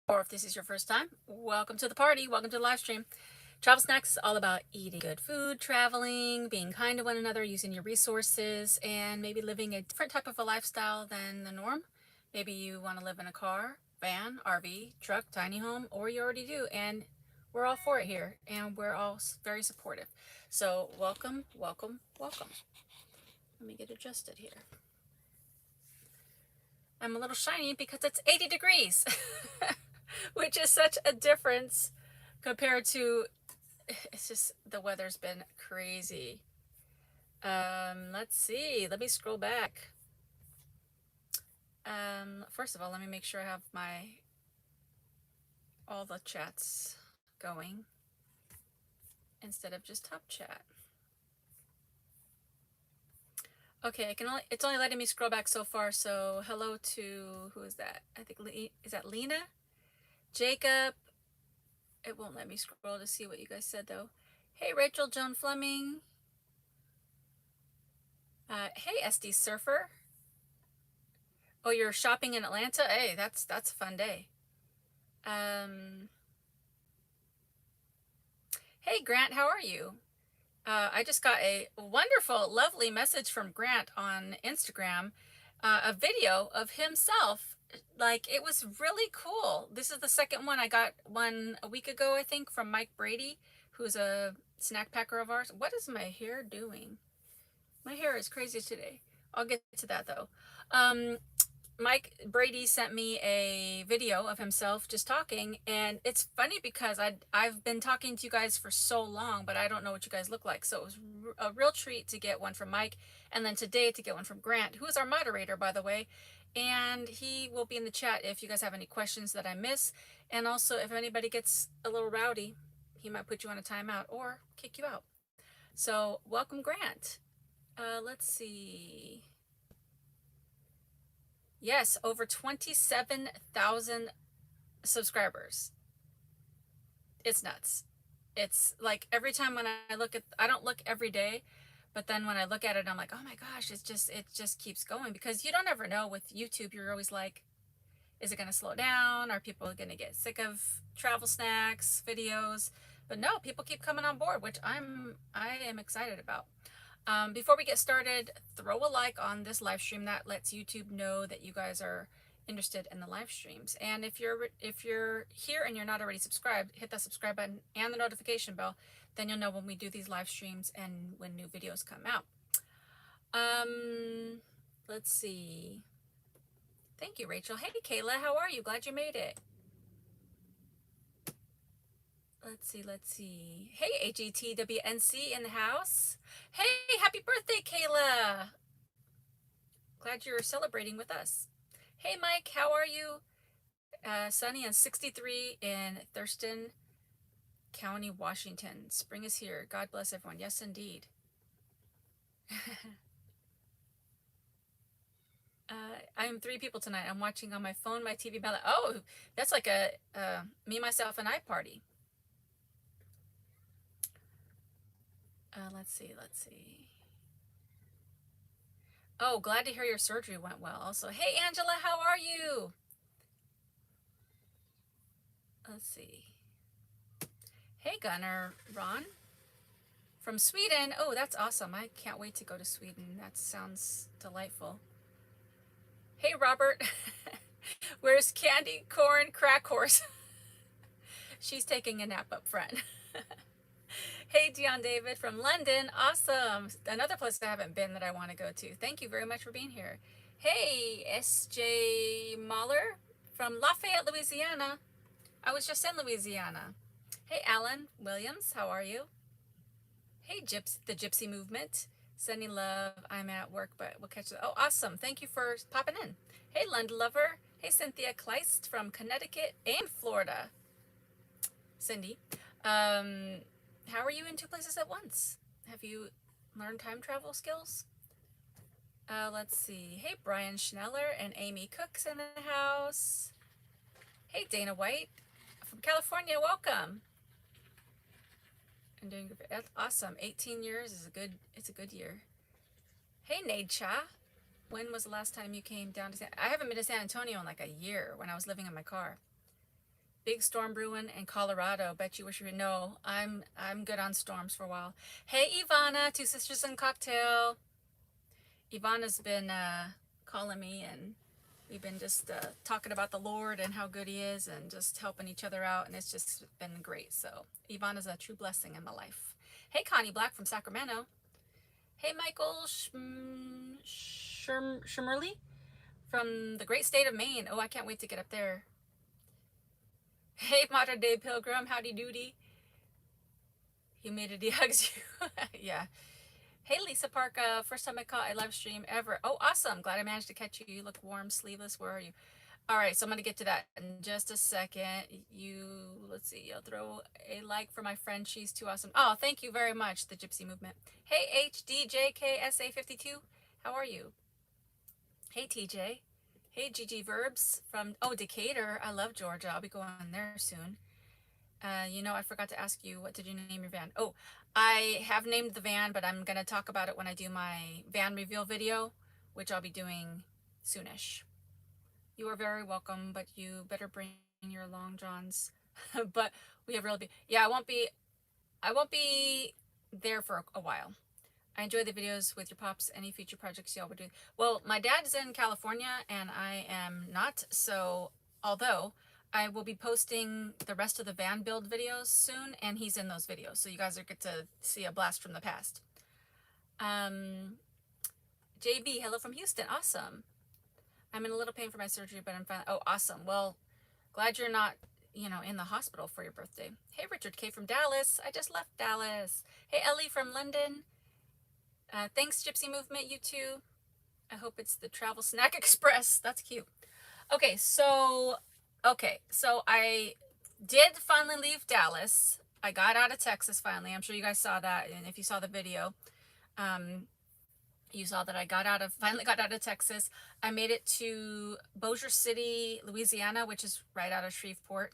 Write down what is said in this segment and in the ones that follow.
or if this is your first time, welcome to the party. Welcome to the live stream. Travel Snacks is all about eating good food, traveling, being kind to one another, using your resources, and maybe living a different type of a lifestyle than the norm. Maybe you want to live in a car, van, RV, truck, tiny home, or you already do, and we're all for it here, and we're all very supportive. So welcome, welcome, welcome. Let me get adjusted here. I'm a little shiny because it's 80 degrees, which is such a difference compared to, it's just, the weather's been crazy. Let's see, let me scroll back. First of all, let me make sure I have all the chats going instead of just top chat. Okay, it's only letting me scroll back so far. So hello to, who is that? I think, is that Lena? Jacob. It won't let me scroll to see what you guys said though. Hey, Rachel Joan Fleming. Hey, SD Surfer. Oh, you're shopping in Atlanta? Hey, that's a fun day. Hey, Grant, how are you? I just got a wonderful, lovely message from Grant on Instagram, a video of himself. Like, it was really cool. This is the second one. I got one a week ago, I think, from Mike Brady, who's a snack packer of ours. What is my hair doing? My hair is crazy today. I'll get to that though. Mike Brady sent me a video of himself just talking, and it's funny because I've been talking to you guys for so long, but I don't know what you guys look like. So it was a real treat to get one from Mike, and then today to get one from Grant, who is our moderator, by the way, and he will be in the chat if you guys have any questions that I miss, and also if anybody gets a little rowdy, he might put you on a timeout or kick you out. So welcome, Grant. Let's see. Yes, over 27,000 subscribers. It's nuts. It's like every time when I look at, I don't look every day, but then when I look at it, I'm like, oh my gosh, it just keeps going, because you don't ever know with YouTube. You're always like, is it going to slow down? Are people going to get sick of travel snacks videos? But no, people keep coming on board, which I am excited about. Before we get started, throw a like on this live stream. That lets YouTube know that you guys are interested in the live streams. And if you're here and you're not already subscribed, hit that subscribe button and the notification bell. Then you'll know when we do these live streams and when new videos come out. Let's see. Thank you, Rachel. Hey, Kayla, how are you? Glad you made it. Let's see. Hey, AGTWNC in the house. Hey, happy birthday, Kayla. Glad you're celebrating with us. Hey, Mike, how are you? Sunny and 63 in Thurston County, Washington. Spring is here. God bless everyone. Yes, indeed. I'm 3 people tonight. I'm watching on my phone, my TV, ballot. Oh, that's like a me, myself, and I party. Let's see. Oh, glad to hear your surgery went well. Also, hey, Angela, how are you? Let's see. Hey, Gunnar Ron from Sweden. Oh, that's awesome. I can't wait to go to Sweden. That sounds delightful. Hey, Robert. Where's Candy Corn Crack Horse? She's taking a nap up front. Hey, Dion David from London. Awesome. Another place I haven't been that I want to go to. Thank you very much for being here. Hey, SJ Mahler from Lafayette, Louisiana. I was just in Louisiana. Hey, Alan Williams. How are you? Hey, the Gypsy Movement. Sending love. I'm at work, but we'll catch it. Oh, awesome. Thank you for popping in. Hey, Lund Lover. Hey, Cynthia Kleist from Connecticut and Florida. Cindy. How are you in 2 places at once? Have you learned time travel skills? Let's see. Hey, Brian Schneller and Amy Cooks in the house. Hey, Dana White from California. Welcome. I'm doing good. That's awesome. 18 years is it's a good year. Hey, Nade Cha. When was the last time you came down to I haven't been to San Antonio in like a year when I was living in my car. Big storm brewing in Colorado. Bet you wish you would know. I'm good on storms for a while. Hey Ivana, Two Sisters and Cocktail. Ivana's been calling me, and we've been just talking about the Lord and how good he is and just helping each other out, and it's just been great. So Ivana's a true blessing in my life. Hey Connie Black from Sacramento. Hey Michael Schmerly from the great state of Maine. Oh, I can't wait to get up there. Hey Modern Day Pilgrim, howdy doody. Humidity hugs you. Yeah. Hey Lisa Park, first time I caught a live stream ever. Oh, awesome. Glad I managed to catch you. You look warm, sleeveless. Where are you? All right, so I'm going to get to that in just a second. Let's see, I'll throw a like for my friend. She's too awesome. Oh, thank you very much, the Gypsy Movement. Hey HDJKSA52, how are you? Hey TJ. Hey GG Verbs from, Decatur. I love Georgia. I'll be going there soon. I forgot to ask you, what did you name your van? Oh, I have named the van, but I'm going to talk about it when I do my van reveal video, which I'll be doing soonish. You are very welcome, but you better bring your long johns. But we have really I won't be there for a while. I enjoy the videos with your pops. Any future projects y'all would do? Well, my dad is in California and I am not, so although I will be posting the rest of the van build videos soon, and he's in those videos, so you guys are get to see a blast from the past. JB, hello from Houston. Awesome. I'm in a little pain for my surgery, but I'm fine. Oh, awesome. Well, glad you're not, in the hospital for your birthday. Hey, Richard K from Dallas. I just left Dallas. Hey, Ellie from London. Thanks, Gypsy Movement, you too. I hope it's the Travel Snack Express. That's cute. Okay, so I did finally leave Dallas. I got out of Texas finally. I'm sure you guys saw that, and if you saw the video, you saw that I finally got out of Texas. I made it to Bossier City, Louisiana, which is right out of Shreveport.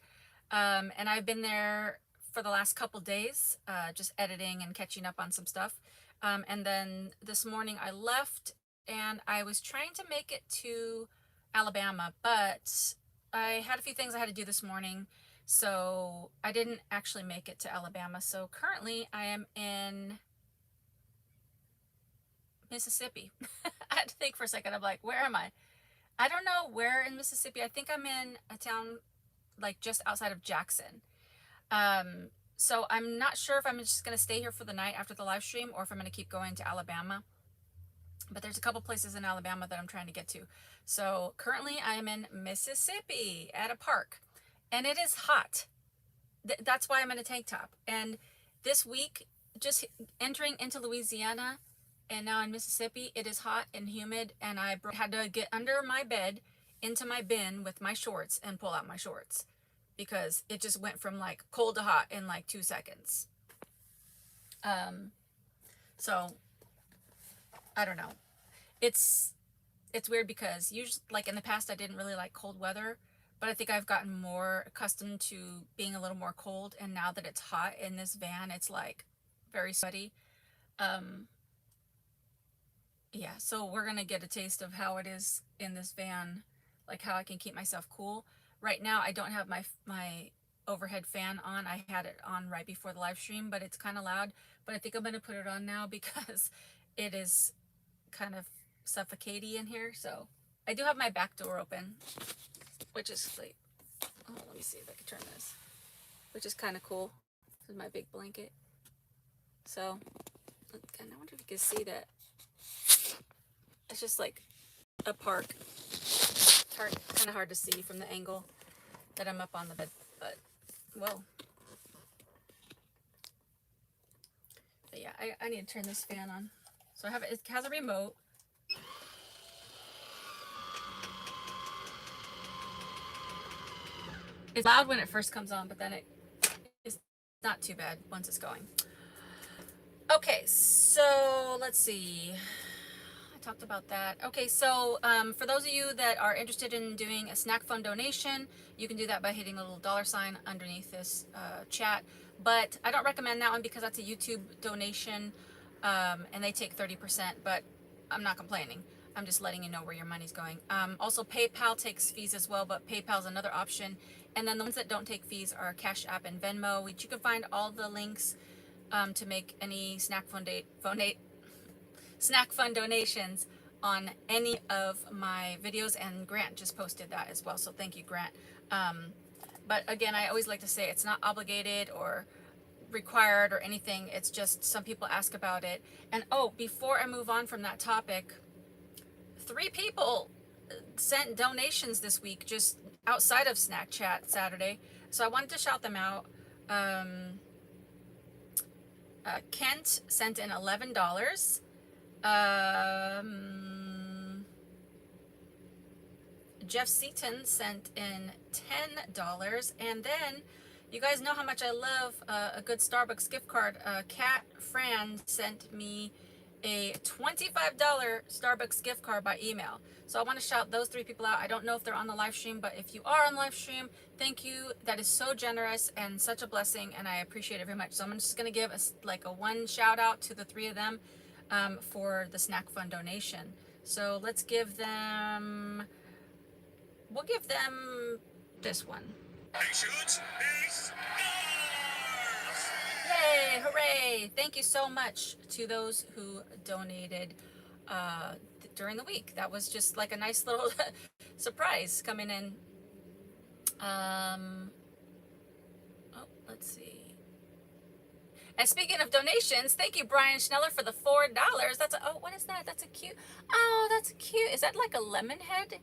And I've been there for the last couple days, just editing and catching up on some stuff. And then this morning I left, and I was trying to make it to Alabama, but I had a few things I had to do this morning, so I didn't actually make it to Alabama. So currently I am in Mississippi. I had to think for a second. I'm like, where am I? I don't know where in Mississippi. I think I'm in a town like just outside of Jackson. So I'm not sure if I'm just going to stay here for the night after the live stream or if I'm going to keep going to Alabama. But there's a couple places in Alabama that I'm trying to get to. So currently I am in Mississippi at a park, and it is hot. That's why I'm in a tank top. And this week, just entering into Louisiana and now in Mississippi, it is hot and humid, and I had to get under my bed into my bin with my shorts and pull out my shorts because it just went from like cold to hot in like 2 seconds. So I don't know. It's weird because usually, like in the past, I didn't really like cold weather, but I think I've gotten more accustomed to being a little more cold. And now that it's hot in this van, it's like very sweaty. Yeah, so we're gonna get a taste of how it is in this van, like how I can keep myself cool. Right now, I don't have my overhead fan on. I had it on right before the live stream, but it's kind of loud. But I think I'm gonna put it on now because it is kind of suffocating in here. So I do have my back door open, which is like, oh, let me see if I can turn this, which is kind of cool. This is my big blanket. So, and I wonder if you can see that. It's just like a park. It's kind of hard to see from the angle that I'm up on the bed, but whoa. But yeah, I need to turn this fan on. So it has a remote. It's loud when it first comes on, but then it's not too bad once it's going. Okay, so let's see. I talked about that. Okay, so for those of you that are interested in doing a snack fund donation, you can do that by hitting the little $sign underneath this chat. But I don't recommend that one because that's a YouTube donation, and they take 30%, but I'm not complaining. I'm just letting you know where your money's going. Also, PayPal takes fees as well, but PayPal is another option And then the ones that don't take fees are Cash App and Venmo, which you can find all the links to make any snack fun donations on any of my videos, and Grant just posted that as well, so thank you, Grant. But again, I always like to say it's not obligated or required or anything. It's just some people ask about it. And oh, before I move on from that topic, 3 people sent donations this week just outside of Snack Chat Saturday, so I wanted to shout them out. Kent sent in $11. Jeff Seaton sent in $10. And then, you guys know how much I love a good Starbucks gift card. Kat Fran sent me a $25 Starbucks gift card by email. So I want to shout those 3 people out. I don't know if they're on the live stream, but if you are on the live stream, thank you. That is so generous and such a blessing, and I appreciate it very much. So I'm just going to give a one shout out to the 3 of them for the snack fund donation. So let's give them, we'll give them this one. Yay, hooray! Thank you so much to those who donated during the week. That was just like a nice little surprise coming in. Oh, let's see. And speaking of donations, thank you, Brian Schneller, for the $4. That's oh, what is that? That's a cute, oh, that's cute. Is that like a lemon head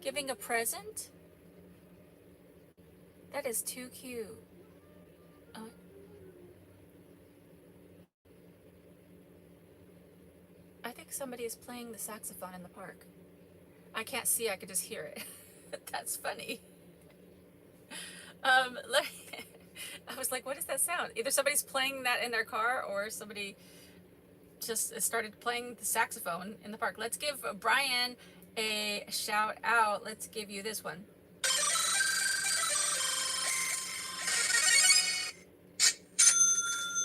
giving a present? That is too cute. I think somebody is playing the saxophone in the park. I can't see, I could just hear it. That's funny. I was like, what is that sound? Either somebody's playing that in their car or somebody just started playing the saxophone in the park. Let's give Brian a shout out. Let's give you this one.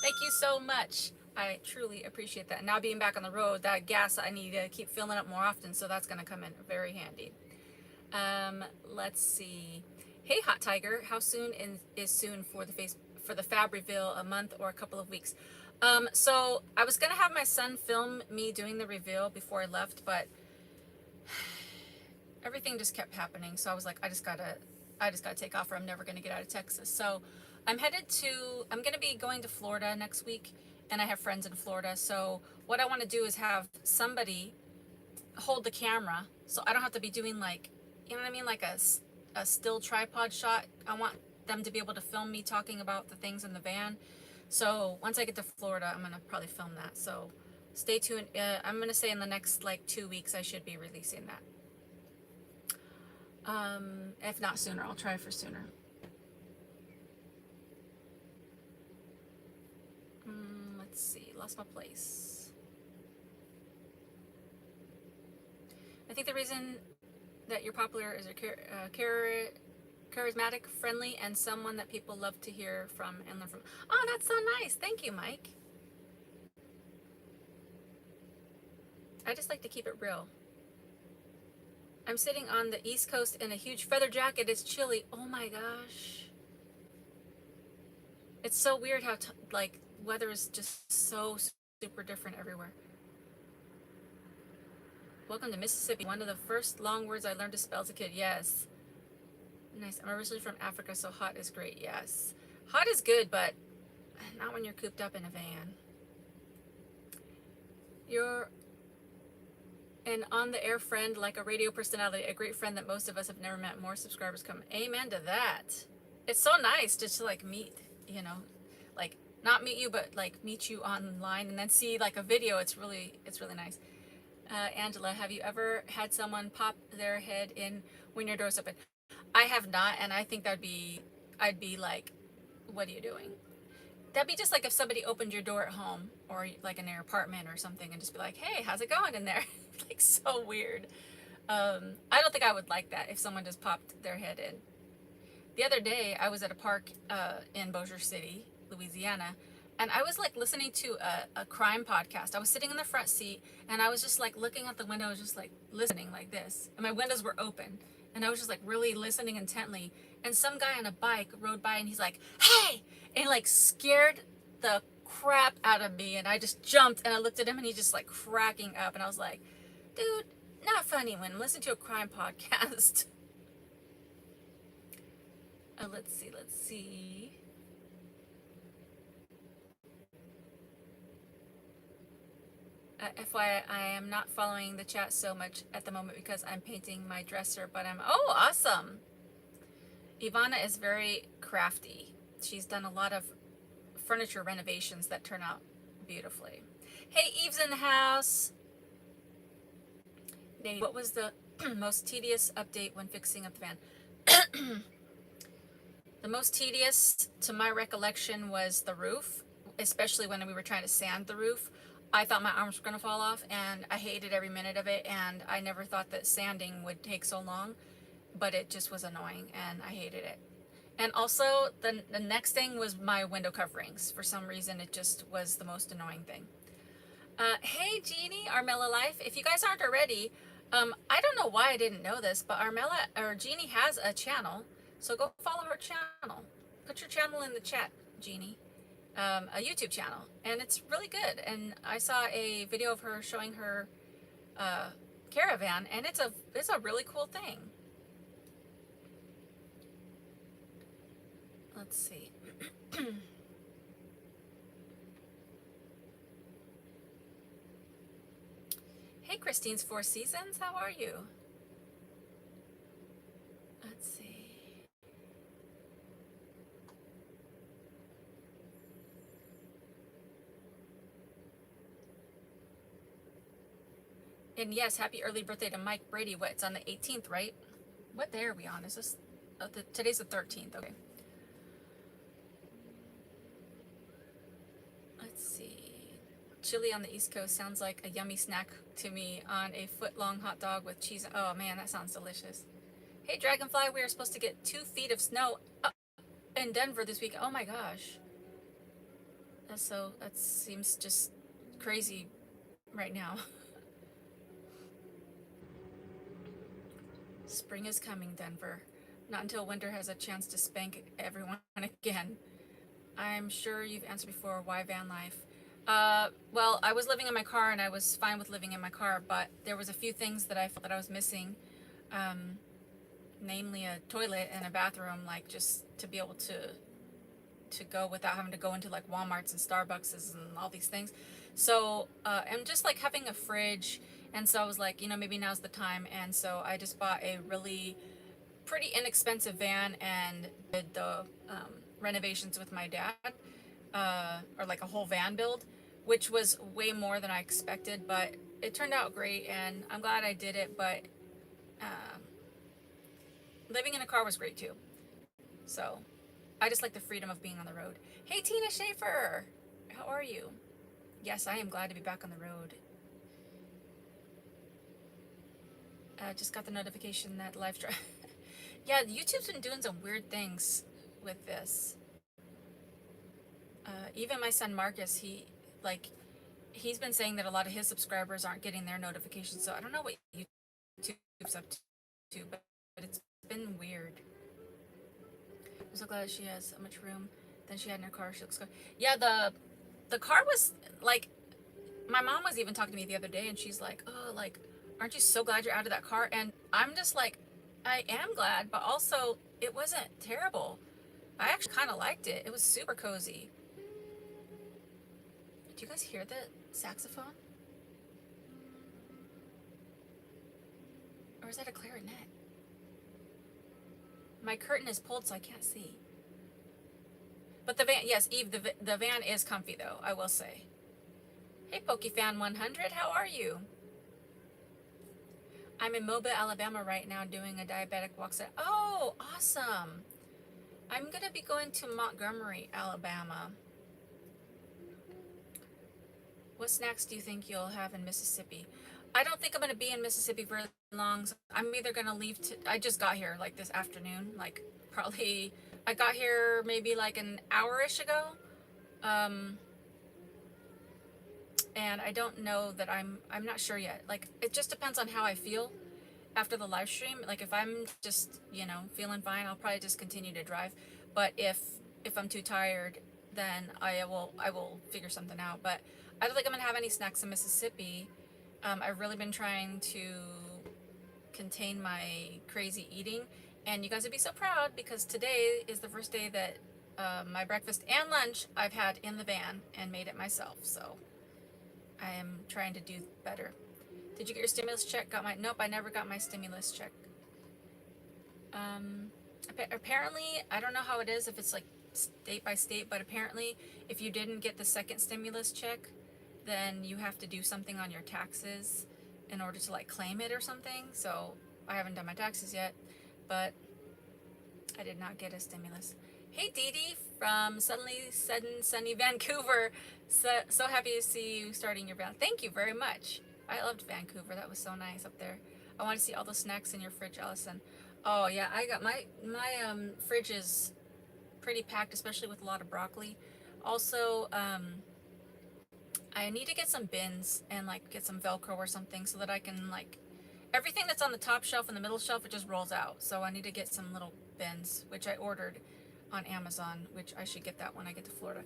Thank you so much. I truly appreciate that. Now being back on the road, that gas, I need to keep filling up more often, so that's going to come in very handy. Let's see. Hey, Hot Tiger, how soon is soon for the fab reveal? A month or a couple of weeks? So I was going to have my son film me doing the reveal before I left, but everything just kept happening. So I was like, I just gotta take off, or I'm never going to get out of Texas. So I'm going to be going to Florida next week, and I have friends in Florida. So what I want to do is have somebody hold the camera, so I don't have to be doing like, you know what I mean, like a still tripod shot. I want them to be able to film me talking about the things in the van. So once I get to Florida, I'm going to probably film that. So stay tuned. I'm going to say in the next like 2 weeks, I should be releasing that. If not sooner, I'll try for sooner. Let's see, lost my place. I think the reason that you're popular is you're charismatic, friendly, and someone that people love to hear from and learn from. Oh, that's so nice. Thank you, Mike. I just like to keep it real. I'm sitting on the East Coast in a huge feather jacket. It's chilly. Oh my gosh. It's so weird how like weather is just so super different everywhere. Welcome to Mississippi. One of the first long words I learned to spell as a kid. Yes. Nice. I'm originally from Africa, so hot is great. Yes. Hot is good, but not when you're cooped up in a van. You're an on-the-air friend, like a radio personality, a great friend that most of us have never met. More subscribers come. Amen to that. It's so nice just to like meet, you know, like not meet you, but like meet you online and then see like a video. It's really nice. Angela, have you ever had someone pop their head in when your door's open? I have not, and I think I'd be like, what are you doing? That'd be just like if somebody opened your door at home or like in your apartment or something and just be like, hey, how's it going in there? Like so weird. I don't think I would like that if someone just popped their head in. The other day, I was at a park in Bossier City, Louisiana, and I was like listening to a crime podcast. I was sitting in the front seat and I was just like looking out the window, just like listening like this. And my windows were open. And I was just like really listening intently. And some guy on a bike rode by and he's like, hey! And he like scared the crap out of me. And I just jumped and I looked at him and he's just like cracking up. And I was like, dude, not funny when I'm listening to a crime podcast. Let's see. FYI, I am not following the chat so much at the moment because I'm painting my dresser, but oh, awesome. Ivana is very crafty. She's done a lot of furniture renovations that turn out beautifully. Hey, Eve's in the house. What was the most tedious update when fixing up the van? The most tedious, to my recollection, was the roof, especially when we were trying to sand the roof. I thought my arms were going to fall off, and I hated every minute of it, and I never thought that sanding would take so long, but it just was annoying, and I hated it. And also, the next thing was my window coverings. For some reason, it just was the most annoying thing. Hey, Jeannie, Armella Life. If you guys aren't already, I don't know why I didn't know this, but Jeannie has a channel, so go follow her channel. Put your channel in the chat, Jeannie. A YouTube channel, and it's really good. And I saw a video of her showing her caravan, and it's a really cool thing. Let's see. Hey, Christine's Four Seasons, how are you? Let's see. And yes, happy early birthday to Mike Brady. What, it's on the 18th, right? What day are we on? Is this, today's the 13th, okay. Let's see. Chili on the East Coast sounds like a yummy snack to me on a foot-long hot dog with cheese. Oh man, that sounds delicious. Hey, Dragonfly, we are supposed to get 2 feet of snow in Denver this week. Oh my gosh. That seems just crazy right now. Spring is coming, Denver. Not until winter has a chance to spank everyone again. I'm sure you've answered before, why van life? Well, I was living in my car and I was fine with living in my car, but there was a few things that I felt that I was missing. Namely a toilet and a bathroom, like just to be able to go without having to go into like Walmarts and Starbucks and all these things. So, and just like having a fridge. And so I was like, maybe now's the time. And so I just bought a really pretty inexpensive van and did the renovations with my dad, or like a whole van build, which was way more than I expected, but it turned out great and I'm glad I did it. But living in a car was great too. So I just like the freedom of being on the road. Hey, Tina Schaefer, how are you? Yes, I am glad to be back on the road. Just got the notification that Livestream. Yeah, YouTube's been doing some weird things with this. Even my son Marcus, he's been saying that a lot of his subscribers aren't getting their notifications. So I don't know what YouTube's up to, but it's been weird. I'm so glad she has so much room than she had in her car. She looks good. Yeah, the car was like, my mom was even talking to me the other day and she's like, oh, like, aren't you so glad you're out of that car? And I'm just like, I am glad, but also it wasn't terrible. I actually kind of liked it. It was super cozy. Do you guys hear the saxophone? Or is that a clarinet? My curtain is pulled so I can't see. But the van, yes, Eve, the van is comfy though, I will say. Hey, PokeFan100, how are you? I'm in Mobile, Alabama right now doing a diabetic walk set. Oh, awesome. I'm going to be going to Montgomery, Alabama. What snacks do you think you'll have in Mississippi? I don't think I'm going to be in Mississippi for long. So I'm either going to leave I just got here like this afternoon, like probably, I got here maybe like an hour-ish ago. And I don't know that I'm not sure yet. Like, it just depends on how I feel. after the live stream. Like if I'm just, you know, feeling fine, I'll probably just continue to drive. But if I'm too tired, then I will figure something out. But I don't think I'm gonna have any snacks in Mississippi. I've really been trying to contain my crazy eating, and you guys would be so proud because today is the first day that my breakfast and lunch I've had in the van and made it myself. So I am trying to do better. Did you get your stimulus check? Nope, I never got my stimulus check. Apparently, I don't know how it is if it's like state by state, but apparently if you didn't get the second stimulus check, then you have to do something on your taxes in order to like claim it or something. So I haven't done my taxes yet, but I did not get a stimulus. Hey Dee Dee from sudden sunny Vancouver. So happy to see you starting your van. Thank you very much. I loved Vancouver. That was so nice up there. I want to see all the snacks in your fridge, Allison. Oh yeah, I got my fridge is pretty packed, especially with a lot of broccoli. Also, I need to get some bins and like get some Velcro or something so that I can like, everything that's on the top shelf and the middle shelf, it just rolls out. So I need to get some little bins, which I ordered on Amazon, which I should get that when I get to Florida.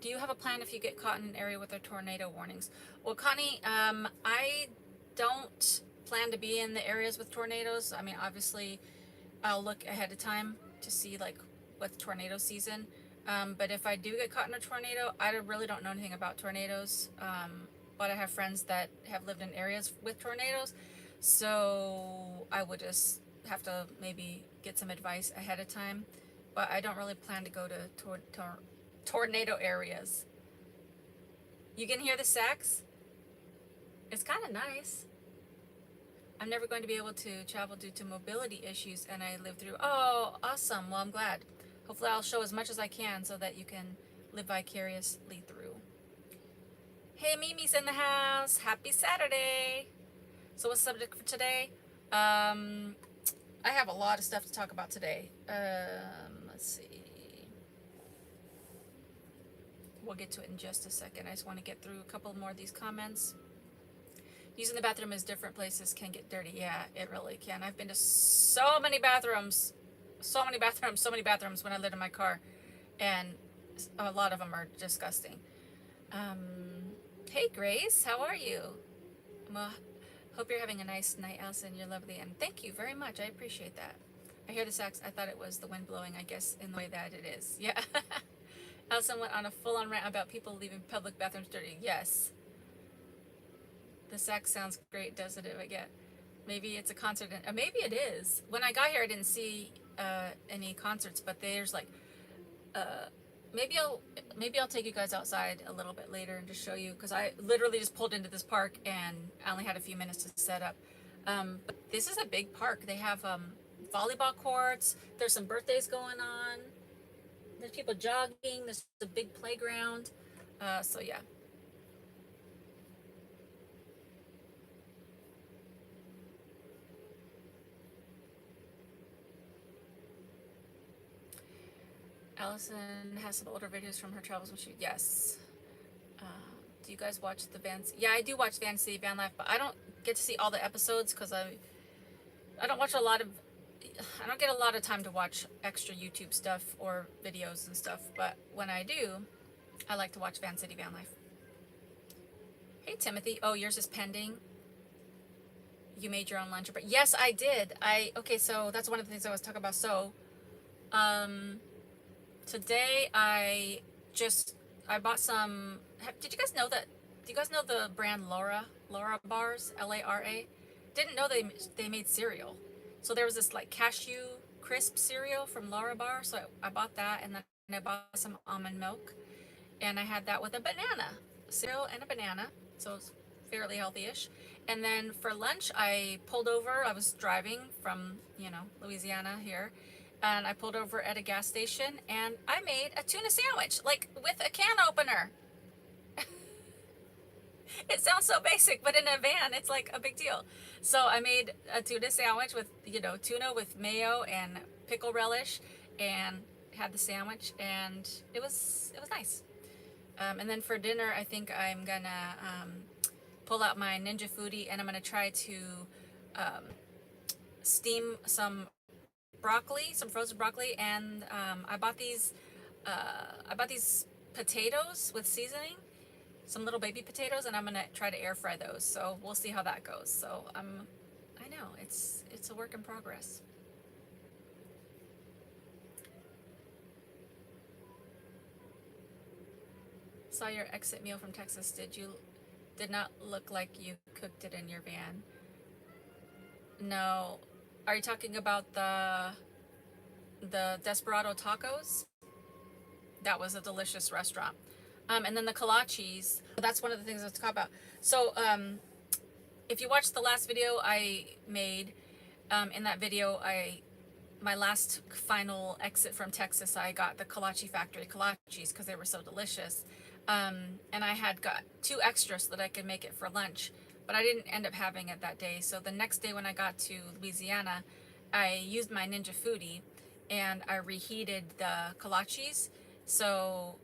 Do you have a plan if you get caught in an area with their tornado warnings? Well, Connie, I don't plan to be in the areas with tornadoes. I mean, obviously, I'll look ahead of time to see like what's tornado season. But if I do get caught in a tornado, I really don't know anything about tornadoes. But I have friends that have lived in areas with tornadoes. So I would just have to maybe get some advice ahead of time. But I don't really plan to go to tornado areas. You can hear the sax? It's kind of nice. I'm never going to be able to travel due to mobility issues, and I live through. Oh, awesome. Well, I'm glad. Hopefully I'll show as much as I can so that you can live vicariously through. Hey, Mimi's in the house. Happy Saturday. So what's the subject for today? I have a lot of stuff to talk about today. Let's see. We'll get to it in just a second. I just want to get through a couple more of these comments. Using the bathroom as different places can get dirty. Yeah, it really can. I've been to so many bathrooms when I lived in my car, and a lot of them are disgusting. Hey Grace, how are you? Well, hope you're having a nice night, Allison. You're lovely, and thank you very much. I appreciate that. I hear the sax. I thought it was the wind blowing, I guess, in the way that it is. Yeah. Allison went on a full-on rant about people leaving public bathrooms dirty. Yes. The sax sounds great, doesn't it? But yeah, maybe it's a concert. Maybe it is. When I got here, I didn't see any concerts, but there's like, maybe I'll take you guys outside a little bit later and just show you, because I literally just pulled into this park and I only had a few minutes to set up. But this is a big park. They have volleyball courts. There's some birthdays going on. There's people jogging. There's a big playground. So yeah. Allison has some older videos from her travels when she, yes. Do you guys watch the Van? Yeah, I do watch Van City Van Life, but I don't get to see all the episodes because I don't watch I don't get a lot of time to watch extra YouTube stuff or videos and stuff, but when I do, I like to watch Van City Van Life. Hey Timothy, oh, yours is pending. You made your own lunch, but yes, I did. Okay, so that's one of the things I was talking about. So, today I bought some. Did you guys know that? Do you guys know the brand Laura bars? LARA. Didn't know they made cereal. So there was this like cashew crisp cereal from Laura Bar. So I bought that, and then I bought some almond milk, and I had that with a banana, cereal and a banana. So it's fairly healthy-ish. And then for lunch, I pulled over. I was driving from Louisiana here. And I pulled over at a gas station and I made a tuna sandwich, like with a can opener. It sounds so basic, but in a van, it's like a big deal. So I made a tuna sandwich with, tuna with mayo and pickle relish, and had the sandwich, and it was nice. And then for dinner, I think I'm gonna pull out my Ninja Foodie, and I'm gonna try to steam some broccoli, some frozen broccoli, and I bought these potatoes with seasoning, some little baby potatoes, and I'm gonna try to air fry those. So we'll see how that goes. So I know it's a work in progress. Saw your exit meal from Texas. Did not look like you cooked it in your van. No. Are you talking about the Desperado tacos? That was a delicious restaurant. And then the kolaches, that's one of the things let's talk about. So if you watched the last video I made, in that video my last final exit from Texas, I got the Kolache Factory kolaches because they were so delicious. And I had got 2 extras so that I could make it for lunch, but I didn't end up having it that day. So the next day when I got to Louisiana, I used my Ninja Foodie and I reheated the kolaches. So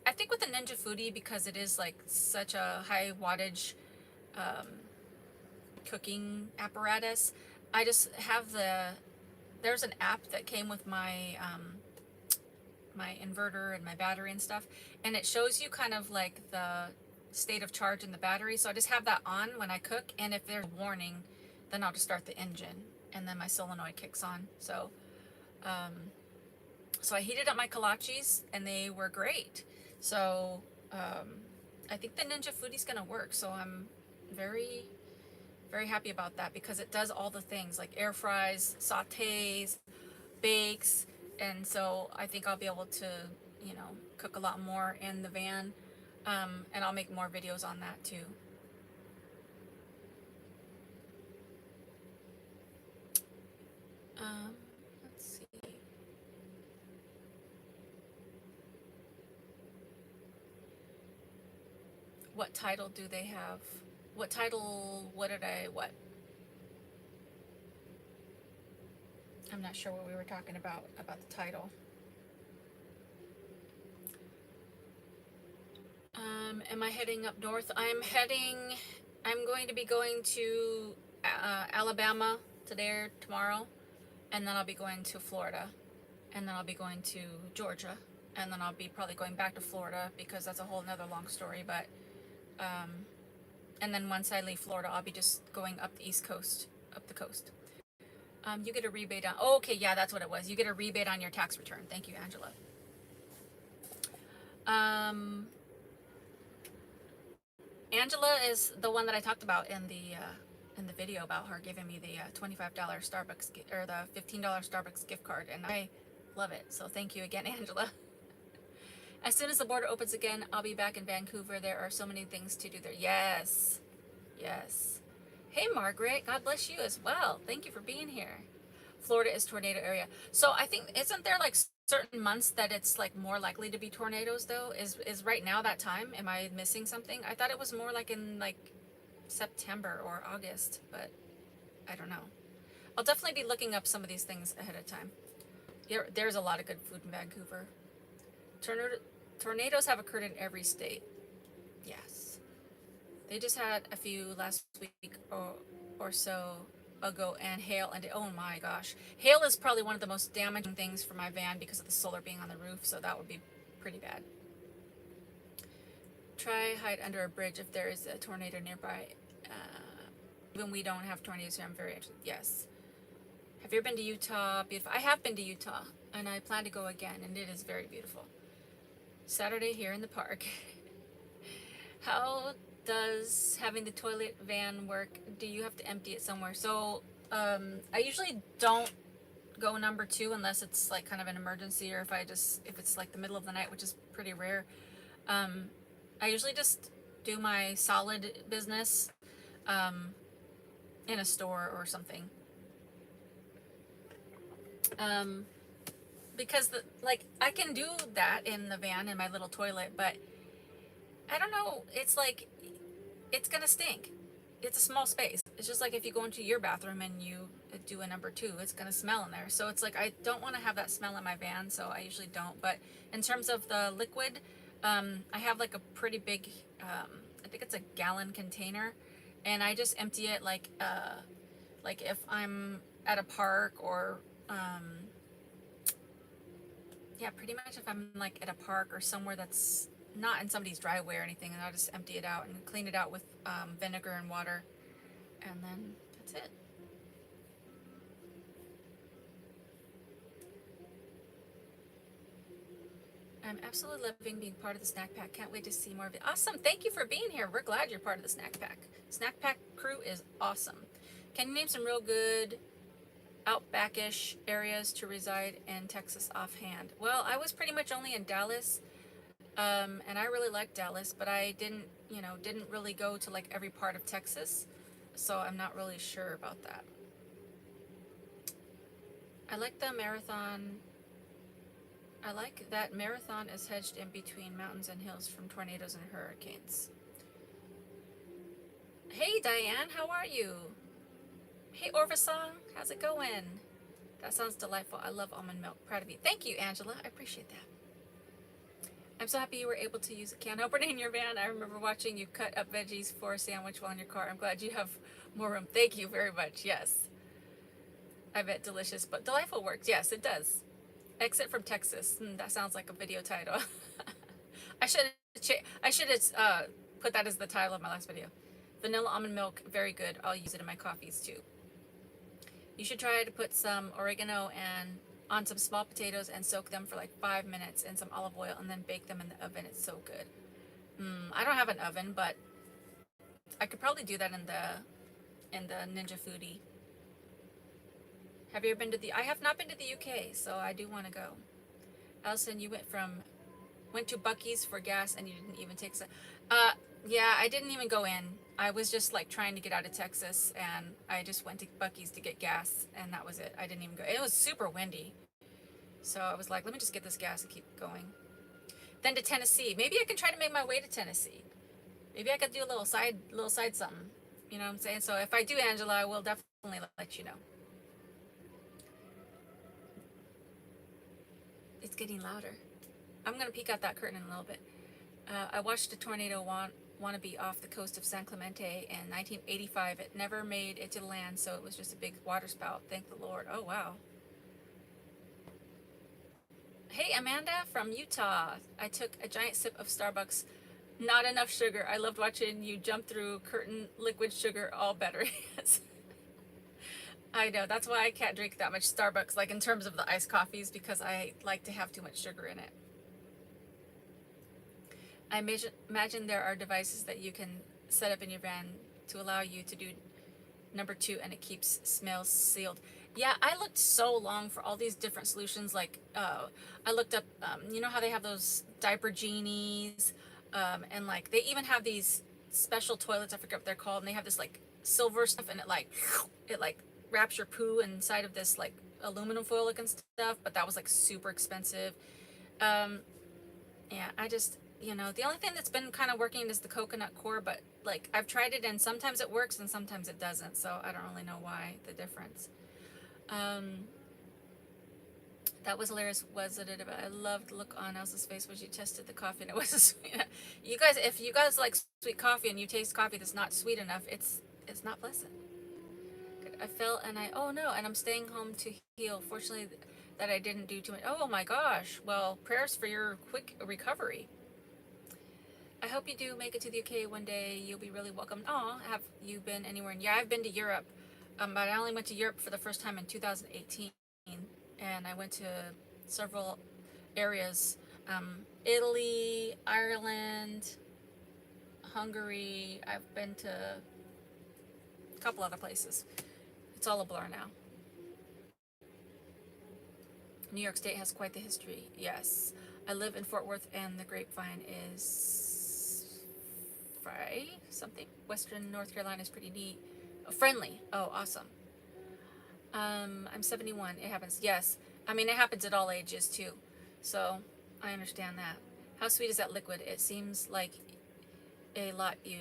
I think with the Ninja Foodie, because it is like such a high wattage cooking apparatus, I just have there's an app that came with my my inverter and my battery and stuff, and it shows you kind of like the state of charge in the battery. So I just have that on when I cook, and if there's a warning, then I'll just start the engine, and then my solenoid kicks on. So so I heated up my kolaches, and they were great. So I think the Ninja Foodie's gonna work. So I'm very, very happy about that because it does all the things like air fries, sautés, bakes, and so I think I'll be able to, you know, cook a lot more in the van, and I'll make more videos on that too. Let's see. What title do they have? What title? What? I'm not sure what we were talking about the title. Am I heading up north? I'm going to be going to Alabama today or tomorrow, and then I'll be going to Florida, and then I'll be going to Georgia, and then I'll be probably going back to Florida because that's a whole nother long story, but and then once I leave Florida, I'll be just going up the East Coast, up the coast. You get a rebate on, oh, okay, yeah, that's what it was. You get a rebate on your tax return. Thank you, Angela. Angela is the one that I talked about in the video about her giving me the $25 Starbucks or the $15 Starbucks gift card, and I love it. So thank you again, Angela. As soon as the border opens again, I'll be back in Vancouver. There are so many things to do there. Yes. Yes. Hey, Margaret. God bless you as well. Thank you for being here. Florida is tornado area. So I think, isn't there like certain months that it's like more likely to be tornadoes though? Is right now that time? Am I missing something? I thought it was more like in like September or August, but I don't know. I'll definitely be looking up some of these things ahead of time. There's a lot of good food in Vancouver. Tornadoes have occurred in every state. Yes. They just had a few last week or so ago, and hail, and oh my gosh. Hail is probably one of the most damaging things for my van because of the solar being on the roof, so that would be pretty bad. Try hide under a bridge if there is a tornado nearby. Even we don't have tornadoes here, I'm very interested. Yes. Have you ever been to Utah? Beautiful. I have been to Utah, and I plan to go again, and it is very beautiful. Saturday here in the park. How does having the toilet van work? Do you have to empty it somewhere? So I usually don't go number 2 unless it's like kind of an emergency, or if it's like the middle of the night, which is pretty rare. I usually just do my solid business in a store or something. Because I can do that in the van in my little toilet, but I don't know, it's like, it's gonna stink. It's a small space. It's just like if you go into your bathroom and you do a number 2, it's gonna smell in there. So it's like, I don't want to have that smell in my van, so I usually don't. But in terms of the liquid, I have like a pretty big, I think it's a gallon container, and I just empty it like Like if I'm at a park or, yeah, pretty much if I'm like at a park or somewhere that's not in somebody's driveway or anything, and I'll just empty it out and clean it out with vinegar and water, and then that's it. I'm absolutely loving being part of the snack pack. Can't wait to see more of it. Awesome. Thank you for being here. We're glad you're part of the snack pack. Snack pack crew is awesome. Can you name some real good outbackish areas to reside in Texas offhand? Well, I was pretty much only in Dallas, and I really liked Dallas, but I didn't really go to like every part of Texas, so I'm not really sure about that. I like the marathon. I like that marathon is hedged in between mountains and hills from tornadoes and hurricanes. Hey Diane, how are you? Hey Orvasong, how's it going? That sounds delightful. I love almond milk. Proud of you. Thank you, Angela. I appreciate that. I'm so happy you were able to use a can opener in your van. I remember watching you cut up veggies for a sandwich while in your car. I'm glad you have more room. Thank you very much. Yes. I bet delicious, but delightful works. Yes, it does. Exit from Texas. That sounds like a video title. I should put that as the title of my last video. Vanilla almond milk, very good. I'll use it in my coffees too. You should try to put some oregano and on some small potatoes and soak them for like 5 minutes in some olive oil and then bake them in the oven. It's so good. I don't have an oven, but I could probably do that in the Ninja Foodie. Have you ever been to I have not been to the UK, so I do want to go. Allison, you went to Buc-ee's for gas and you didn't even take some. Yeah, I didn't even go in. I was just like trying to get out of Texas, and I just went to Buc-ee's to get gas, and that was it. I didn't even go. It was super windy, so I was like, let me just get this gas and keep going. Then to Tennessee. Maybe I can try to make my way to Tennessee. Maybe I could do a little side something. You know what I'm saying? So if I do, Angela, I will definitely let you know. It's getting louder. I'm gonna peek out that curtain in a little bit. I watched a tornado wannabe off the coast of San Clemente in 1985. It never made it to land, so it was just a big waterspout. Thank the Lord. Oh, wow. Hey, Amanda from Utah. I took a giant sip of Starbucks. Not enough sugar. I loved watching you jump through curtain liquid sugar, all better. Yes. I know. That's why I can't drink that much Starbucks, like in terms of the iced coffees, because I like to have too much sugar in it. I imagine there are devices that you can set up in your van to allow you to do number 2 and it keeps smells sealed. Yeah, I looked so long for all these different solutions. Like, I looked up, you know how they have those diaper genies, and like they even have these special toilets. I forget what they're called, and they have this like silver stuff, and it like wraps your poo inside of this like aluminum foil looking stuff. But that was like super expensive. Yeah, I just, the only thing that's been kind of working is the coconut core, but like I've tried it and sometimes it works and sometimes it doesn't, so I don't really know why the difference. That was hilarious, wasn't it? I loved the look on Elsa's face when she tested the coffee and it wasn't sweet. You guys, if you guys like sweet coffee and you taste coffee that's not sweet enough, it's not pleasant. I fell and oh no, and I'm staying home to heal. Fortunately, that I didn't do too much. Oh my gosh. Well, prayers for your quick recovery. I hope you do make it to the UK one day. You'll be really welcome. Oh, have you been anywhere? Yeah, I've been to Europe. But I only went to Europe for the first time in 2018. And I went to several areas. Italy, Ireland, Hungary. I've been to a couple other places. It's all a blur now. New York State has quite the history. Yes. I live in Fort Worth, and the Grapevine is something. Western North Carolina is pretty neat. Oh, friendly. Oh, awesome. I'm 71. It happens. Yes. I mean, it happens at all ages too. So I understand that. How sweet is that liquid? It seems like a lot you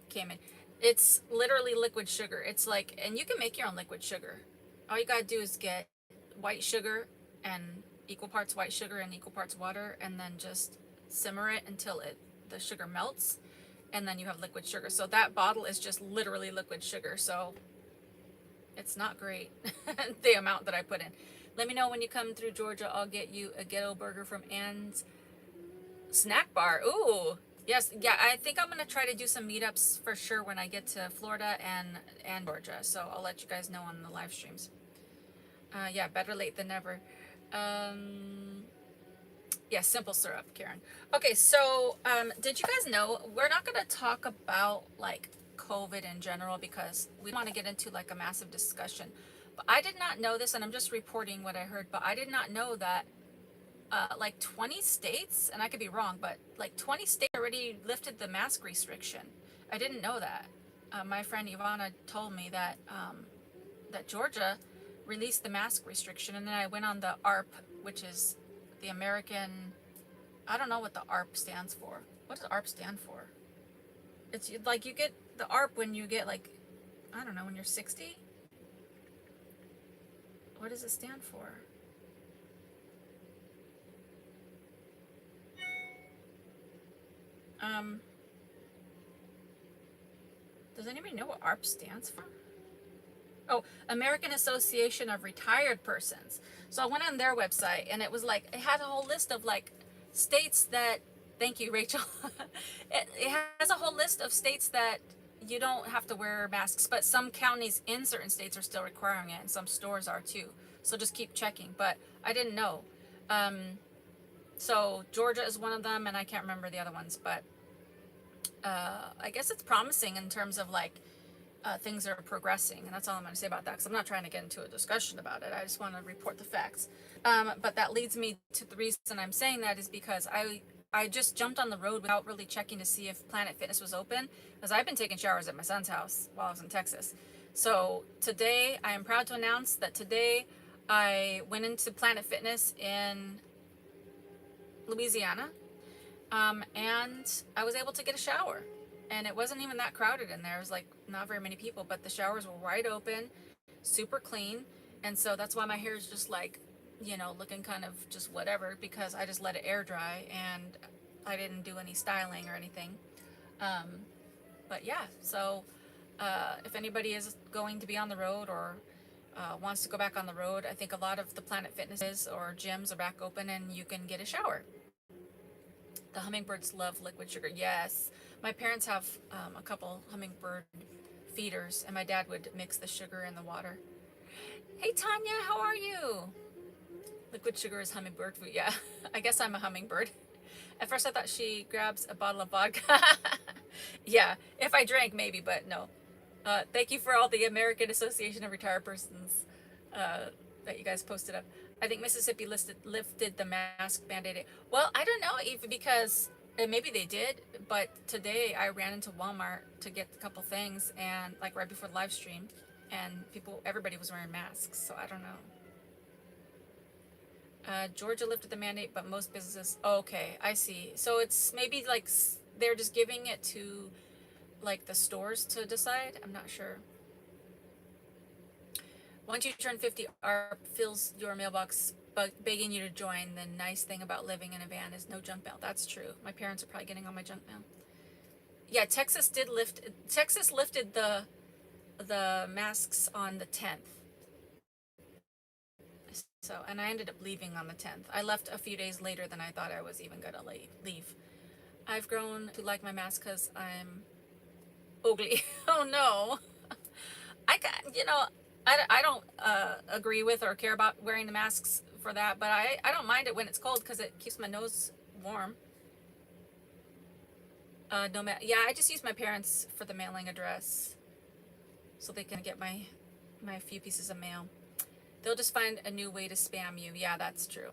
came in. It's literally liquid sugar. It's like, and you can make your own liquid sugar. All you gotta do is get white sugar and equal parts white sugar and equal parts water, and then just simmer it until the sugar melts, and then you have liquid sugar. So that bottle is just literally liquid sugar. So It's not great, the amount that I put in. Let me know when you come through Georgia. I'll get you a ghetto burger from Ann's Snack Bar. Ooh, yes, yeah. I think I'm gonna try to do some meetups for sure when I get to Florida and Georgia. So I'll let you guys know on the live streams. Yeah, better late than never. Um, yeah, simple syrup, Karen. Okay, so did you guys know we're not gonna talk about like COVID in general because we want to get into like a massive discussion. But I did not know this, and I'm just reporting what I heard. But I did not know that like 20 states, and I could be wrong, but like 20 states already lifted the mask restriction. I didn't know that. My friend Ivana told me that that Georgia released the mask restriction, and then I went on the ARP, which is the American. I don't know what the ARP stands for. What does ARP stand for? It's like you get the ARP when you get like, I don't know, when you're 60. What does it stand for? Um, does anybody know what ARP stands for? Oh, American Association of Retired Persons. So I went on their website and it was like, it had a whole list of like states that, thank you, Rachel. It has a whole list of states that you don't have to wear masks, but some counties in certain states are still requiring it and some stores are too. So just keep checking, but I didn't know. So Georgia is one of them and I can't remember the other ones, but I guess it's promising in terms of like things are progressing, and that's all I'm going to say about that because I'm not trying to get into a discussion about it. I just want to report the facts. But that leads me to the reason I'm saying that is because I just jumped on the road without really checking to see if Planet Fitness was open because I've been taking showers at my son's house while I was in Texas. So today I am proud to announce that today I went into Planet Fitness in Louisiana, and I was able to get a shower. And it wasn't even that crowded in there. It was like not very many people, but the showers were wide open, super clean. And so that's why my hair is just like, you know, looking kind of just whatever because I just let it air dry and I didn't do any styling or anything. But yeah, so if anybody is going to be on the road or wants to go back on the road, I think a lot of the Planet Fitnesses or gyms are back open and you can get a shower. The hummingbirds love liquid sugar. Yes. My parents have a couple hummingbird feeders, and my dad would mix the sugar in the water. Hey, Tanya, how are you? Liquid sugar is hummingbird food. Yeah, I guess I'm a hummingbird. At first, I thought she grabs a bottle of vodka. Yeah, if I drank, maybe, but no. Thank you for all the American Association of Retired Persons that you guys posted up. I think Mississippi lifted the mask mandate. Well, I don't know, Eva, because maybe they did, but today I ran into Walmart to get a couple things, and like right before the live stream, and everybody was wearing masks, so I don't know. Georgia lifted the mandate, but most businesses. Oh, okay, I see. So it's maybe like they're just giving it to like the stores to decide. I'm not sure. Once you turn 50, ARP fills your mailbox begging you to join. The nice thing about living in a van is no junk mail. That's true. My parents are probably getting all my junk mail. Yeah, Texas lifted the masks on the 10th. So, and I ended up leaving on the 10th. I left a few days later than I thought I was even gonna leave. I've grown to like my mask because I'm ugly. Oh no. I got, I don't agree with or care about wearing the masks for that, but I don't mind it when it's cold because it keeps my nose warm. Yeah, I just use my parents for the mailing address so they can get my few pieces of mail. They'll just find a new way to spam you. Yeah, that's true.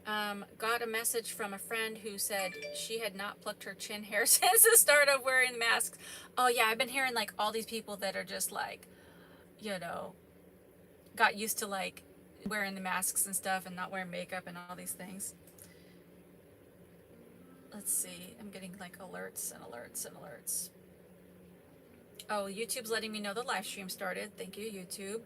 Got a message from a friend who said she had not plucked her chin hair since the start of wearing masks. Oh yeah, I've been hearing like all these people that are just like, got used to like wearing the masks and stuff and not wearing makeup and all these things. Let's see, I'm getting like alerts and alerts and alerts. Oh, YouTube's letting me know the live stream started. Thank you, YouTube.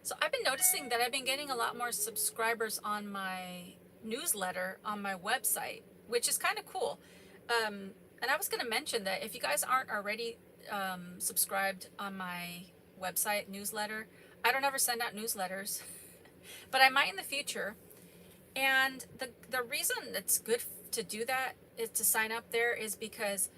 So I've been noticing that I've been getting a lot more subscribers on my newsletter on my website, which is kind of cool. And I was going to mention that if you guys aren't already subscribed on my website newsletter. I don't ever send out newsletters, but I might in the future. And the reason it's good to do that is to sign up there is because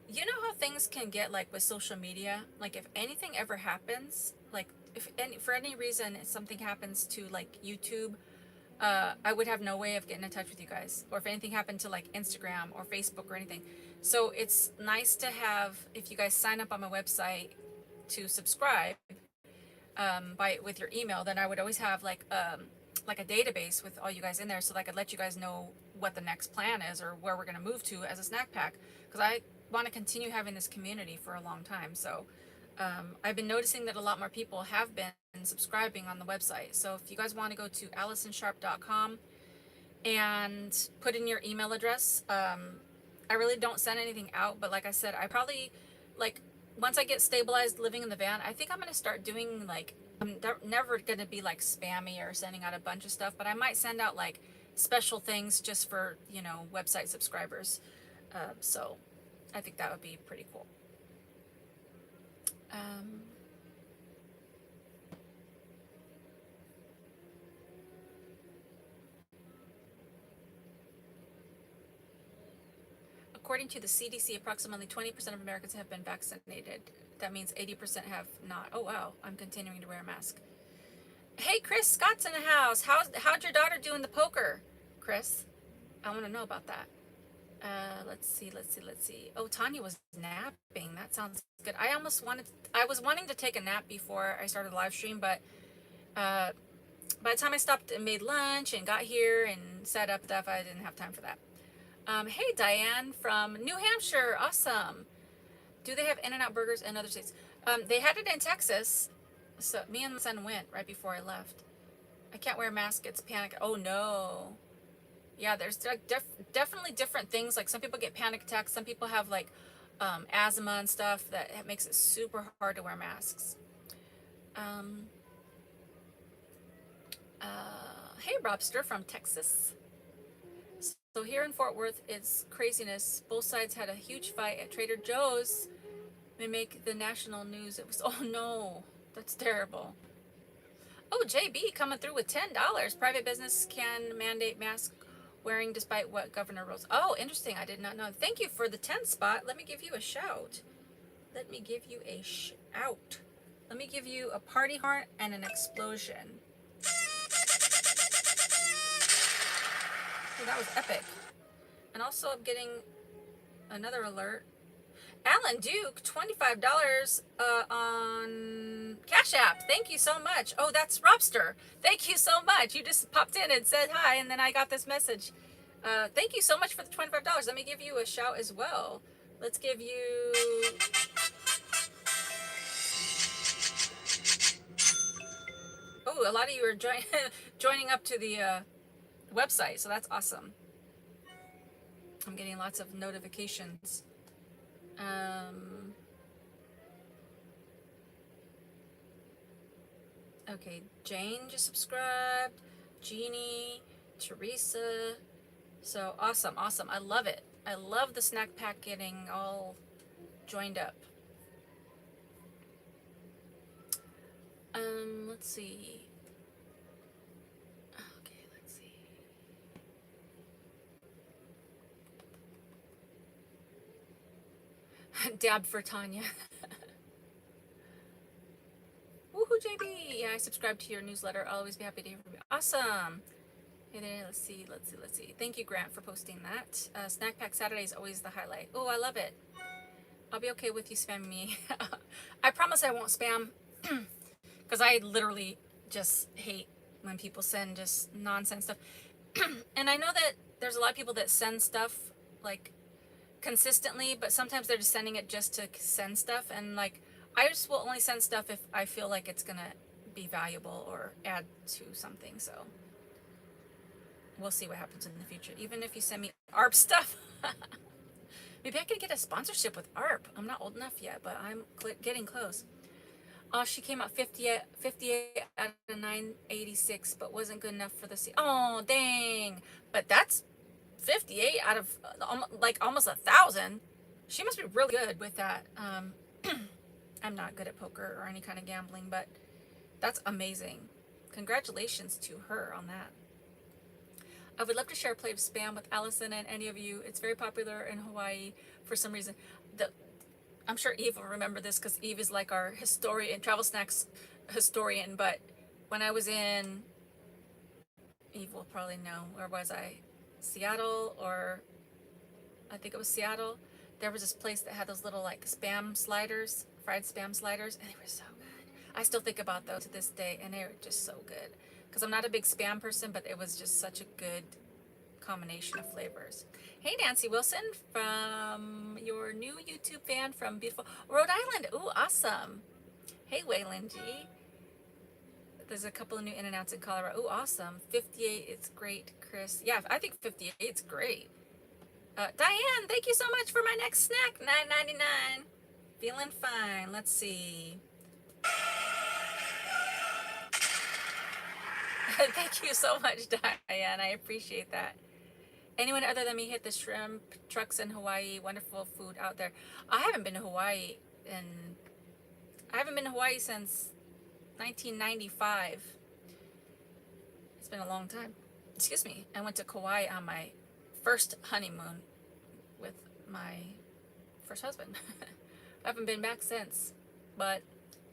you know how things can get like with social media. Like if anything ever happens, like if any for any reason if something happens to like YouTube, I would have no way of getting in touch with you guys. Or if anything happened to like Instagram or Facebook or anything. So it's nice to have, if you guys sign up on my website to subscribe by with your email, then I would always have like a database with all you guys in there, so that I could let you guys know what the next plan is or where we're going to move to as a snack pack, because I want to continue having this community for a long time. So I've been noticing that a lot more people have been subscribing on the website. So if you guys want to go to allisonsharpe.com and put in your email address, I really don't send anything out, but like I said, I probably, like, once I get stabilized living in the van, I think I'm going to start doing, like, I'm never going to be, like, spammy or sending out a bunch of stuff, but I might send out, like, special things just for, you know, website subscribers. So I think that would be pretty cool. According to the CDC, approximately 20% of Americans have been vaccinated. That means 80% have not. Oh, wow. I'm continuing to wear a mask. Hey, Chris Scott's in the house. How'd your daughter do in the poker, Chris? I want to know about that. Let's see. Oh, Tanya was napping. That sounds good. I was wanting to take a nap before I started the live stream, but by the time I stopped and made lunch and got here and set up stuff, I didn't have time for that. Hey, Diane from New Hampshire. Awesome. Do they have In-N-Out burgers in other states? They had it in Texas. So me and my son went right before I left. I can't wear a mask. It's panic. Oh, no. Yeah, there's definitely different things. Like some people get panic attacks. Some people have like asthma and stuff that makes it super hard to wear masks. Hey, Robster from Texas. So here in Fort Worth, it's craziness. Both sides had a huge fight at Trader Joe's. They make the national news. It was, oh no, that's terrible. Oh, JB coming through with $10. Private business can mandate mask wearing despite what governor rules. Oh, interesting. I did not know. Thank you for the 10 spot. Let me give you a shout. Let me give you a shout. Let me give you a party horn and an explosion. Oh, that was epic. And also I'm getting another alert. Alan Duke, $25 on Cash App. Thank you so much. Oh, that's Robster. Thank you so much. You just popped in and said hi, and then I got this message. Thank you so much for the $25. Let me give you a shout as well. Let's give you... Oh, a lot of you are joining up to the website, so that's awesome. I'm getting lots of notifications. Okay, Jane just subscribed, Jeannie, Teresa. So awesome. I love it. I love the snack pack getting all joined up. Let's see. Okay, let's see. Dab for Tanya. Woohoo, JB! Yeah, I subscribe to your newsletter. I'll always be happy to hear from you. Awesome. Hey there, let's see. Thank you, Grant, for posting that. Snack Pack Saturday is always the highlight. Oh, I love it. I'll be okay with you spamming me. I promise I won't spam, because I literally just hate when people send just nonsense stuff. And I know that there's a lot of people that send stuff, like, consistently, but sometimes they're just sending it just to send stuff, and like I just will only send stuff if I feel like it's gonna be valuable or add to something. So we'll see what happens in the future. Even if you send me ARP stuff, maybe I could get a sponsorship with ARP. I'm not old enough yet, but I'm getting close. Oh, she came out 58 out of 986, but wasn't good enough for the oh, dang. But that's 58 out of like almost 1,000. She must be really good with that. I'm not good at poker or any kind of gambling, but that's amazing. Congratulations to her on that. I would love to share a plate of spam with Allison and any of you. It's very popular in Hawaii for some reason. The, I'm sure Eve will remember this because Eve is like our historian, travel snacks historian. But when I was in, Eve will probably know, where was I? Seattle, or I think it was Seattle. There was this place that had those little like spam sliders, fried spam sliders, and they were so good. I still think about those to this day, and they were just so good. Because I'm not a big spam person, but it was just such a good combination of flavors. Hey, Nancy Wilson, from your new YouTube fan from beautiful Rhode Island. Ooh, awesome. Hey, Waylon G. There's a couple of new in and outs in Colorado. Ooh, awesome. 58, it's great, Chris. Yeah, I think 58 is great. Diane, thank you so much for my next snack. $9.99. Feeling fine. Let's see. Thank you so much, Diane. I appreciate that. Anyone other than me hit the shrimp trucks in Hawaii? Wonderful food out there. I haven't been to Hawaii since 1995. It's been a long time. Excuse me. I went to Kauai on my first honeymoon with my first husband. I haven't been back since, but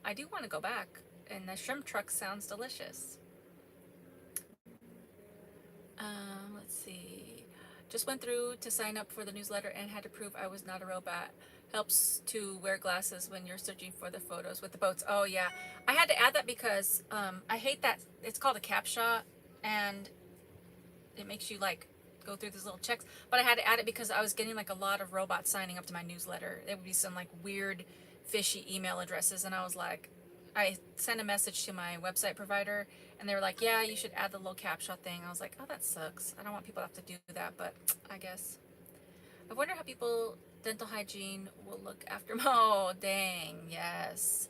I do want to go back, and the shrimp truck sounds delicious. Let's see. Just went through to sign up for the newsletter and had to prove I was not a robot. Helps to wear glasses when you're searching for the photos with the boats. Oh yeah, I had to add that because I hate that it's called a CAPTCHA, and it makes you like go through these little checks. But I had to add it because I was getting like a lot of robots signing up to my newsletter. There would be some like weird, fishy email addresses, and I was like, I sent a message to my website provider, and they were like, yeah, you should add the little CAPTCHA thing. I was like, oh, that sucks. I don't want people to have to do that, but I guess. I wonder how people dental hygiene will look after. Oh, dang, yes.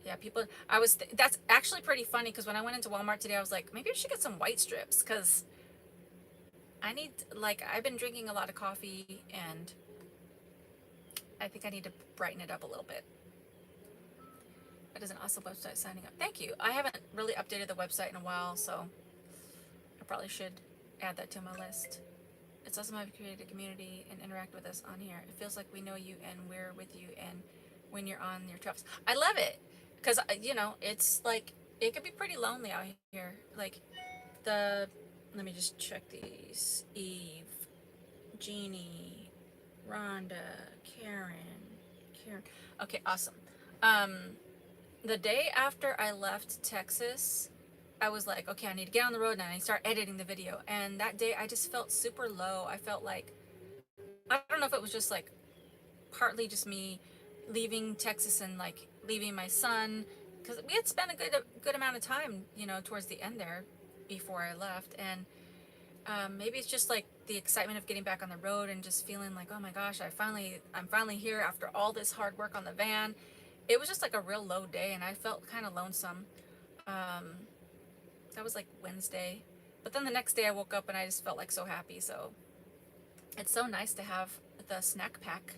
Yeah, people. That's actually pretty funny because when I went into Walmart today, I was like, maybe I should get some white strips because I've been drinking a lot of coffee, and I think I need to brighten it up a little bit. That is an awesome website, signing up. Thank you. I haven't really updated the website in a while, so I probably should add that to my list. It's awesome how you created a community and interact with us on here. It feels like we know you and we're with you, and when you're on your travels. I love it because, it's like, it can be pretty lonely out here. Like, let me just check these. Eve, Jeannie, Rhonda, Karen. Okay, awesome. The day after I left Texas, I was like, okay, I need to get on the road now. And I start editing the video. And that day I just felt super low. I felt like, I don't know if it was just like partly just me leaving Texas and like leaving my son, because we had spent a good amount of time, towards the end there before I left. And maybe it's just like the excitement of getting back on the road and just feeling like, oh my gosh, I'm finally here after all this hard work on the van. It was just like a real low day, and I felt kind of lonesome. That was like Wednesday. But then the next day I woke up and I just felt like so happy. So it's so nice to have the snack pack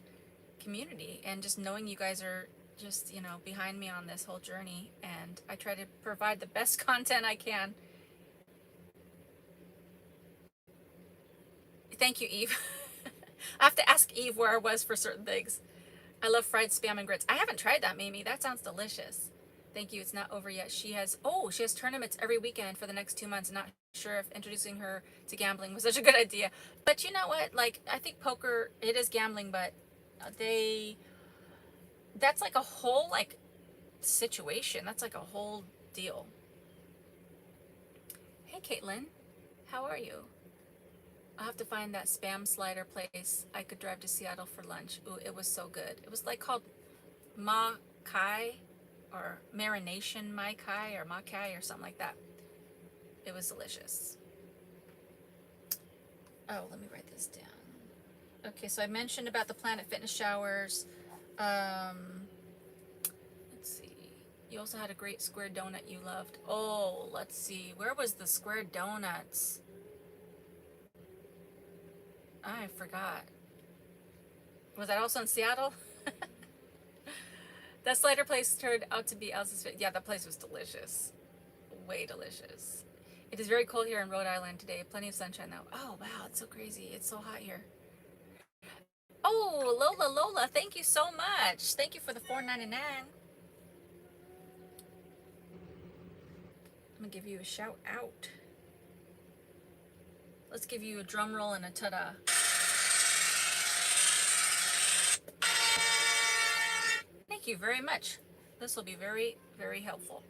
community, and just knowing you guys are just, behind me on this whole journey. And I try to provide the best content I can. Thank you, Eve. I have to ask Eve where I was for certain things. I love fried spam and grits. I haven't tried that, Mimi. That sounds delicious. Thank you. It's not over yet. She has tournaments every weekend for the next 2 months. Not sure if introducing her to gambling was such a good idea. But you know what? Like, I think poker, it is gambling, but that's like a whole, like, situation. That's like a whole deal. Hey, Caitlin. How are you? I'll have to find that spam slider place. I could drive to Seattle for lunch. Ooh, it was so good. It was like called Ma Kai, or Marination Mai Kai, or Ma Kai, or something like that. It was delicious. Oh, let me write this down. Okay, so I mentioned about the Planet Fitness showers. Let's see. You also had a great square donut you loved. Oh, let's see. Where was the square donuts? I forgot. Was that also in Seattle? That slider place turned out to be Allison's. Yeah, that place was delicious. Way delicious. It is very cold here in Rhode Island today. Plenty of sunshine though. Oh wow, it's so crazy. It's so hot here. Oh, Lola, thank you so much. Thank you for the $4.99. I'm gonna give you a shout out. Let's give you a drum roll and a ta-da. Thank you very much. This will be very, very helpful.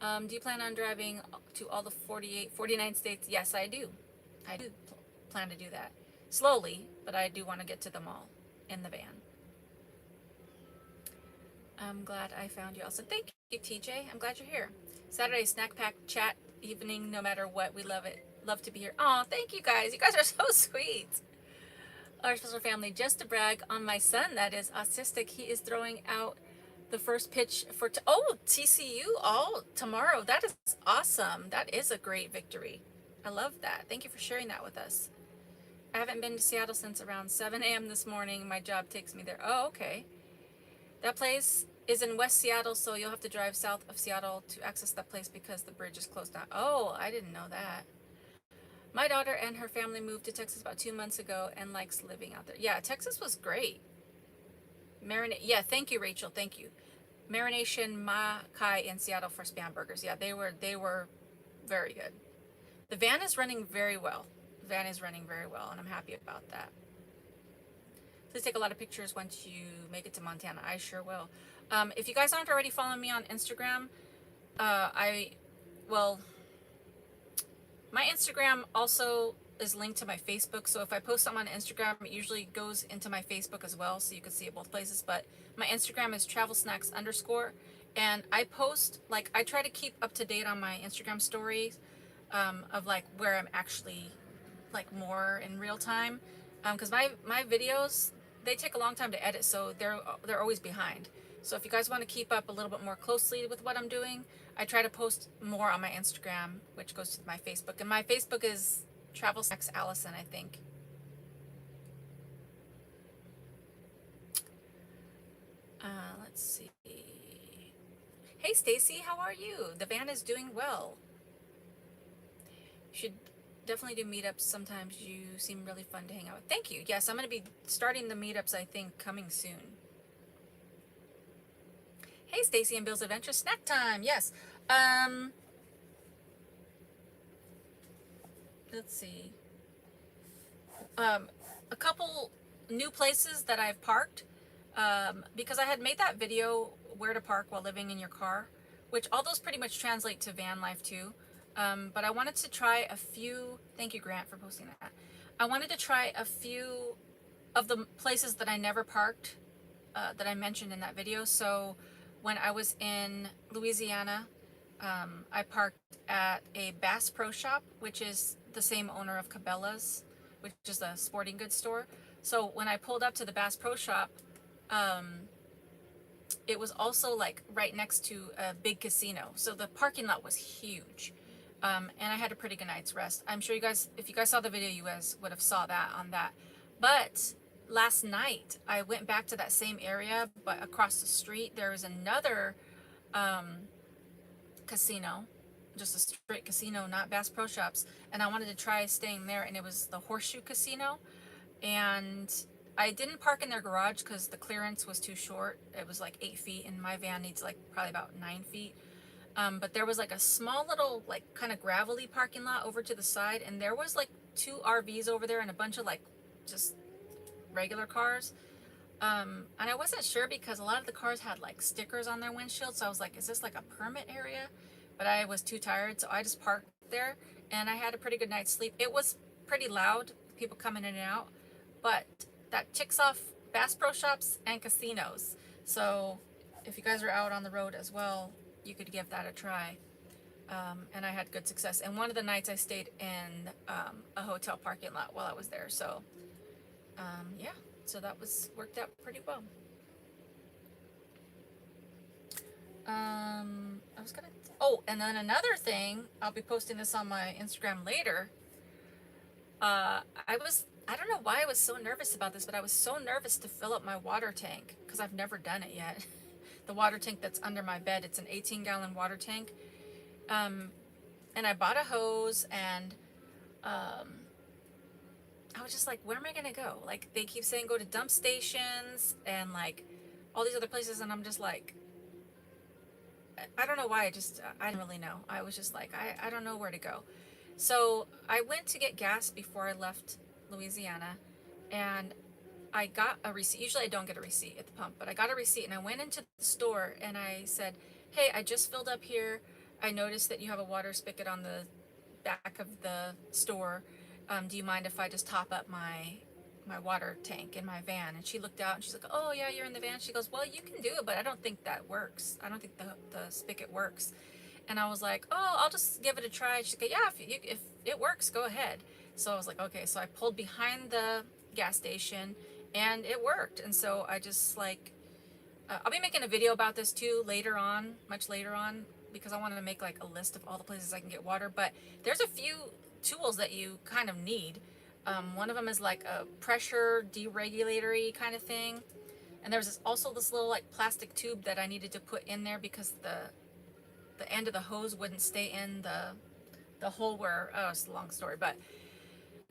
Do you plan on driving to all the 49 states? Yes, I do. I do plan to do that. Slowly, but I do want to get to them all in the van. I'm glad I found you also. Thank you, TJ. I'm glad you're here. Saturday snack pack chat evening, no matter what. We love it. Love to be here. Oh, thank you guys. You guys are so sweet. Our special family, just to brag on my son that is autistic. He is throwing out the first pitch for TCU all tomorrow. That is awesome. That is a great victory. I love that. Thank you for sharing that with us. I haven't been to Seattle since around 7 a.m. this morning. My job takes me there. Oh, okay. That place is in West Seattle, so you'll have to drive south of Seattle to access that place because the bridge is closed down. Oh, I didn't know that. My daughter and her family moved to Texas about 2 months ago and likes living out there. Yeah, Texas was great. Yeah, thank you, Rachel. Thank you. Marination Ma Kai in Seattle for Spam Burgers. Yeah, they were very good. The van is running very well. The van is running very well, and I'm happy about that. Please take a lot of pictures once you make it to Montana. I sure will. If you guys aren't already following me on Instagram, my Instagram also is linked to my Facebook. So if I post something on Instagram, it usually goes into my Facebook as well. So you can see it both places. But my Instagram is travelsnacks_. And I post, like, I try to keep up to date on my Instagram stories of like where I'm actually like more in real time. Because my videos, they take a long time to edit. So they're always behind. So if you guys want to keep up a little bit more closely with what I'm doing, I try to post more on my Instagram, which goes to my Facebook. And my Facebook is Travel Snacks Allison, I think. Let's see. Hey, Stacy, how are you? The van is doing well. You should definitely do meetups sometimes. You seem really fun to hang out with. Thank you. Yes, I'm going to be starting the meetups, I think, coming soon. Hey, Stacy and Bill's Adventure snack time. Yes. Let's see. A couple new places that I've parked because I had made that video where to park while living in your car, which all those pretty much translate to van life too. But I wanted to try a few. Thank you, Grant, for posting that. I wanted to try a few of the places that I never parked that I mentioned in that video. So when I was in Louisiana, I parked at a Bass Pro Shop, which is the same owner of Cabela's, which is a sporting goods store. So when I pulled up to the Bass Pro Shop, it was also like right next to a big casino. So the parking lot was huge. And I had a pretty good night's rest. I'm sure you guys, if you guys saw the video, you guys would have saw that on that. But last night, I went back to that same area, but across the street, there was another casino, just a straight casino, not Bass Pro Shops. And I wanted to try staying there, and it was the Horseshoe Casino. And I didn't park in their garage because the clearance was too short. It was like 8 feet, and my van needs like probably about 9 feet. But there was like a small little like kind of gravelly parking lot over to the side, and there was like 2 RVs over there and a bunch of like just regular cars. And I wasn't sure because a lot of the cars had like stickers on their windshield, so I was like, is this like a permit area? But I was too tired, so I just parked there, and I had a pretty good night's sleep. It was pretty loud, people coming in and out, but that ticks off Bass Pro Shops and casinos. So if you guys are out on the road as well, you could give that a try. And I had good success. And one of the nights I stayed in a hotel parking lot while I was there. So yeah, so that worked out pretty well. I was gonna, and then another thing, I'll be posting this on my Instagram later. I don't know why I was so nervous about this, but I was so nervous to fill up my water tank because I've never done it yet. the water tank that's under my bed. It's an 18-gallon water tank. And I bought a hose, and I was just like, where am I gonna go? Like, they keep saying go to dump stations and like all these other places, and I'm just like, I don't know why. I didn't really know. I was just like, I don't know where to go. So I went to get gas before I left Louisiana, and I got a receipt. Usually I don't get a receipt at the pump, but I got a receipt, and I went into the store and I said, hey, I just filled up here. I noticed that you have a water spigot on the back of the store. Do you mind if I just top up my water tank in my van? And she looked out and she's like, oh yeah, you're in the van. She goes, well, you can do it, but I don't think that works. I don't think the spigot works. And I was like, oh, I'll just give it a try. She's like, yeah, if it works, go ahead. So I was like, okay. So I pulled behind the gas station and it worked. And so I just like, I'll be making a video about this too later on, much later on, because I wanted to make like a list of all the places I can get water. But there's a few tools that you kind of need. One of them is like a pressure deregulatory kind of thing. And there's also this little like plastic tube that I needed to put in there because the end of the hose wouldn't stay in the hole where, oh, it's a long story, but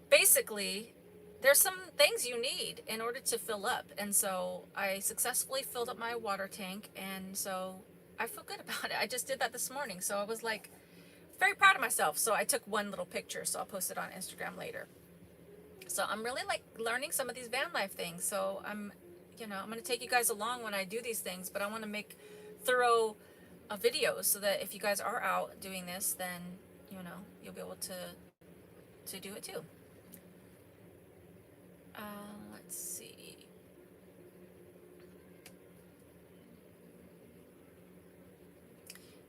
basically there's some things you need in order to fill up. And so I successfully filled up my water tank, and so I feel good about it. I just did that this morning, so I was like very proud of myself. So I took one little picture, so I'll post it on Instagram later. So I'm really like learning some of these van life things. So I'm going to take you guys along when I do these things, but I want to make thorough videos so that if you guys are out doing this, then you'll be able to do it too. Let's see.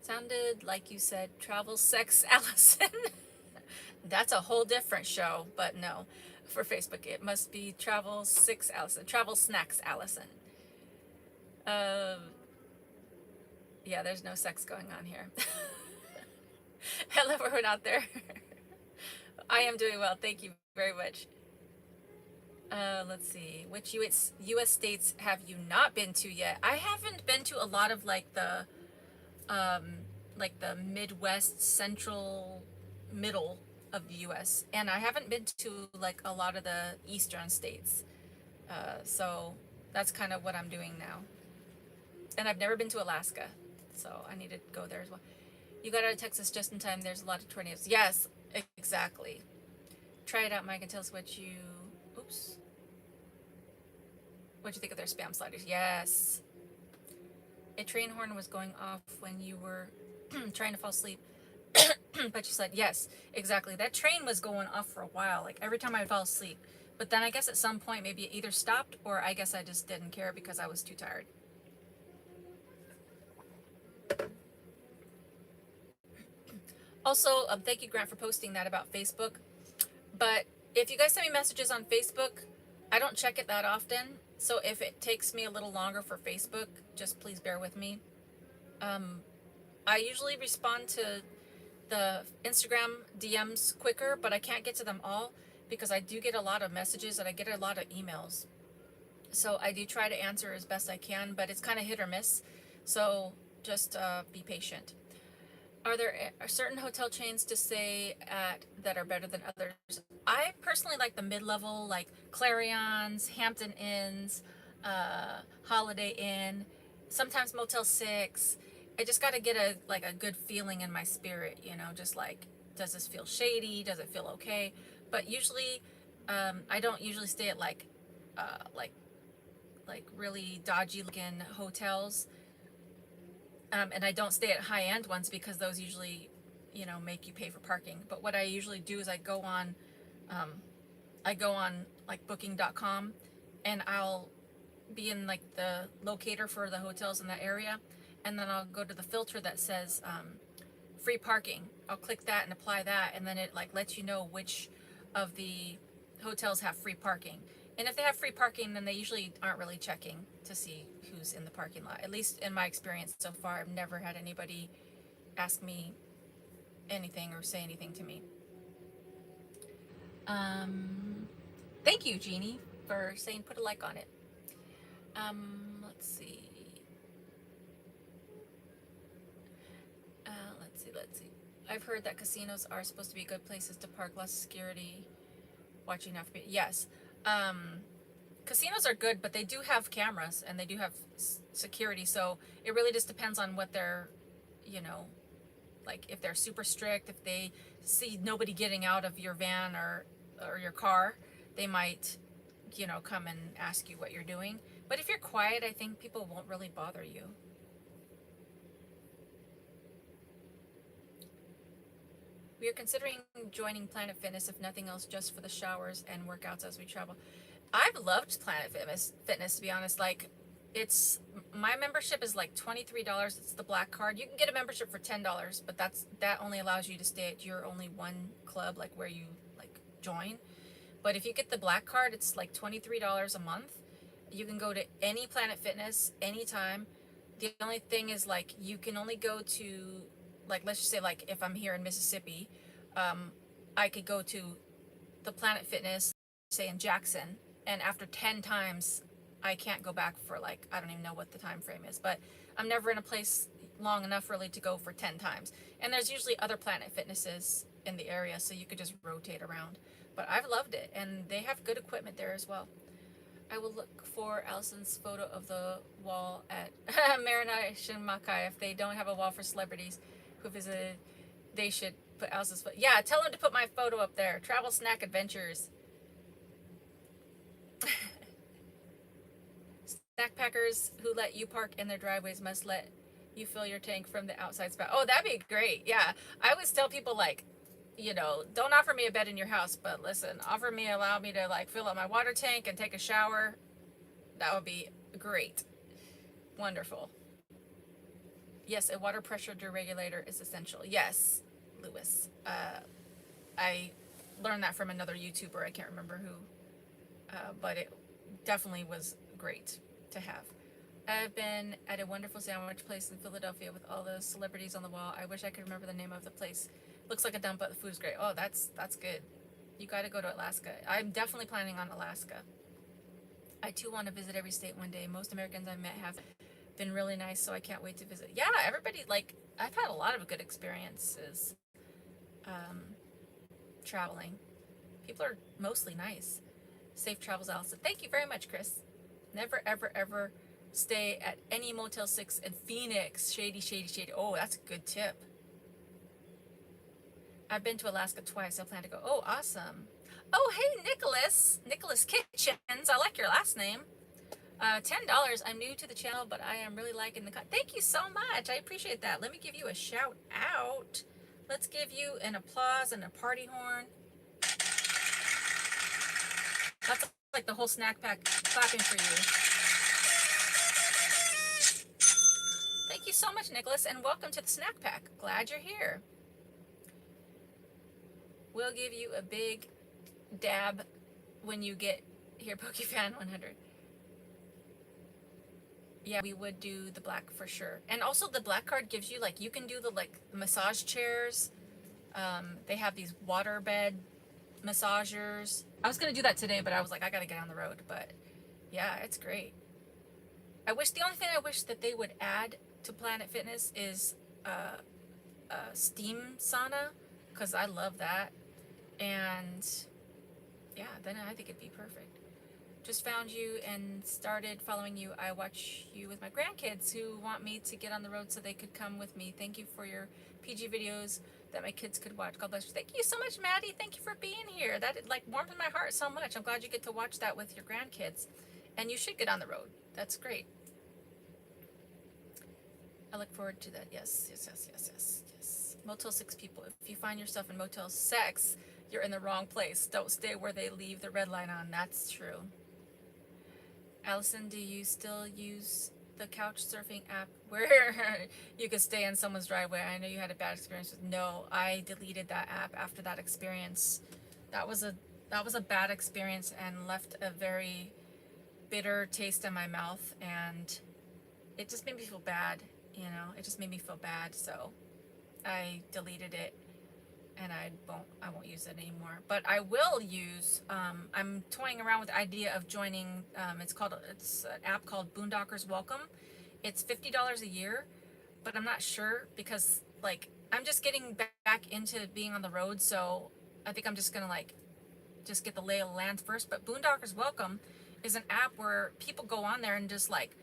Sounded like you said travel sex, Allison. That's a whole different show, but no, for Facebook it must be travel six Allison, travel snacks Allison. Yeah, there's no sex going on here. Hello everyone out there. I am doing well, thank you very much. Let's see, which US states have you not been to yet? I haven't been to a lot of like the Midwest, central, middle of the US, and I haven't been to like a lot of the eastern states. So that's kind of what I'm doing now. And I've never been to Alaska, so I need to go there as well. You got out of Texas just in time. There's a lot of tornadoes. Yes, exactly. Try it out, Mike, and tell us what you... Oops. What'd you think of their spam sliders? Yes. A train horn was going off when you were trying to fall asleep. But you said, yes, exactly. That train was going off for a while, like every time I would fall asleep. But then I guess at some point maybe it either stopped or I guess I just didn't care because I was too tired. Also, thank you, Grant, for posting that about Facebook. But if you guys send me messages on Facebook, I don't check it that often. So if it takes me a little longer for Facebook, just please bear with me. I usually respond to the Instagram DMs quicker, but I can't get to them all because I do get a lot of messages and I get a lot of emails. So I do try to answer as best I can, but it's kind of hit or miss. So just be patient. Are there certain hotel chains to stay at that are better than others? I personally like the mid-level, like Clarion's, Hampton Inns, Holiday Inn, sometimes Motel 6. I just got to get a good feeling in my spirit, just like, does this feel shady? Does it feel okay? But usually, I don't usually stay at like really dodgy looking hotels. And I don't stay at high-end ones because those usually, make you pay for parking. But what I usually do is I go on like booking.com, and I'll be in like the locator for the hotels in that area, and then I'll go to the filter that says free parking. I'll click that and apply that, and then it like lets you know which of the hotels have free parking. And if they have free parking, then they usually aren't really checking to see who's in the parking lot. At least in my experience so far, I've never had anybody ask me anything or say anything to me. Thank you, Jeannie, for saying put a like on it. Let's see. I've heard that casinos are supposed to be good places to park, less security, watching out for people. Yes. Casinos are good, but they do have cameras and they do have security. So it really just depends on what they're, you know, like if they're super strict, if they see nobody getting out of your van or your car, they might, you know, come and ask you what you're doing. But if you're quiet, I think people won't really bother you. We are considering joining Planet Fitness, if nothing else, just for the showers and workouts as we travel. I've loved Planet Fitness, to be honest. Like, it's, my membership is like $23. It's the black card. You can get a membership for $10, but that only allows you to stay at your only one club, like where you like join. But if you get the black card, it's like $23 a month. You can go to any Planet Fitness anytime. The only thing is, like, you can only go to, like, let's just say, like, if I'm here in Mississippi, I could go to the Planet Fitness, say in Jackson, and after 10 times, I can't go back for, like, I don't even know what the time frame is, but I'm never in a place long enough really to go for 10 times. And there's usually other Planet Fitnesses in the area, so you could just rotate around. But I've loved it, and they have good equipment there as well. I will look for Allison's photo of the wall at Marination Makai. If they don't have a wall for celebrities who visited, they should put Allison's photo. Yeah, tell them to put my photo up there. Travel Snack Adventures. Snack packers who let you park in their driveways must let you fill your tank from the outside spout. Oh, that'd be great. Yeah, I always tell people, like, you know, don't offer me a bed in your house, but listen, allow me to, like, fill up my water tank and take a shower. That would be great. Wonderful. Yes, a water pressure deregulator is essential. Yes, Lewis. I learned that from another YouTuber. I can't remember who, but it definitely was great to have. I've been at a wonderful sandwich place in Philadelphia with all those celebrities on the wall. I wish I could remember the name of the place. Looks like a dump, but the food's great. Oh, that's good. You got to go to Alaska. I'm definitely planning on Alaska. I too want to visit every state one day. Most Americans I've met have been really nice, so I can't wait to visit. Yeah, everybody, like, I've had a lot of good experiences traveling. People are mostly nice. Safe travels, Allison. Thank you very much, Chris. Never, ever, ever stay at any Motel 6 in Phoenix. Shady, shady, shady. Oh, that's a good tip. I've been to Alaska twice. I plan to go. Oh, awesome. Oh, hey, Nicholas Kitchens. I like your last name. $10. I'm new to the channel, but I am really liking the content. Thank you so much. I appreciate that. Let me give you a shout out. Let's give you an applause and a party horn. That's like the whole snack pack clapping for you. Thank you so much, Nicholas, and welcome to the snack pack. Glad you're here. We'll give you a big dab when you get here, PokeFan 100. Yeah, we would do the black for sure. And also the black card gives you, like, you can do the, like, massage chairs. They have these water bed massagers. I was going to do that today, but I was like, I got to get on the road. But yeah, it's great. The only thing I wish that they would add to Planet Fitness is steam sauna, because I love that. And yeah, then I think it'd be perfect. Just found you and started following you. I watch you with my grandkids who want me to get on the road so they could come with me. Thank you for your PG videos that my kids could watch. God bless you. Thank you so much, Maddie. Thank you for being here. That, like, warmed my heart so much. I'm glad you get to watch that with your grandkids. And you should get on the road. That's great. I look forward to that. Yes. Motel 6 people. If you find yourself in Motel 6, you're in the wrong place. Don't stay where they leave the red line on. That's true. Allison, do you still use the couch surfing app where you could stay in someone's driveway? I know you had a bad experience with. No, I deleted that app after that experience. That was a bad experience and left a very bitter taste in my mouth, and it just made me feel bad. You know, it just made me feel bad. So I deleted it, and I won't use it anymore. But I will use, I'm toying around with the idea of joining, it's an app called Boondockers Welcome. It's $50 a year, but I'm not sure because, like, I'm just getting back into being on the road, so I think I'm just gonna like just get the lay of the land first. But Boondockers Welcome is an app where people go on there and just like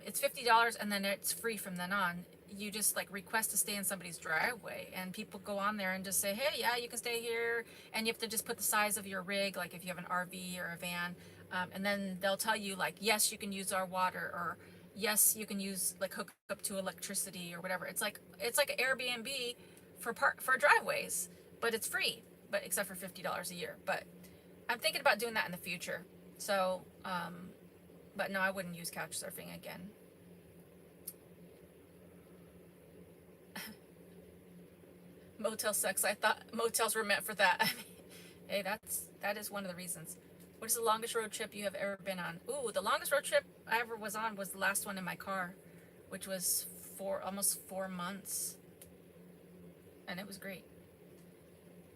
it's $50 and then it's free from then on. You just like request to stay in somebody's driveway, and people go on there and just say, hey, yeah, you can stay here, and you have to just put the size of your rig, like if you have an RV or a van, and then they'll tell you like, yes, you can use our water, or yes, you can use like hook up to electricity or whatever. It's like an Airbnb for driveways, but it's free, but except for $50 a year. But I'm thinking about doing that in the future. So, but no, I wouldn't use couch surfing again. Motel sex. I thought motels were meant for that. I mean, hey, that is one of the reasons. What is the longest road trip you have ever been on? Ooh, the longest road trip I ever was on was the last one in my car, which was almost 4 months, and it was great.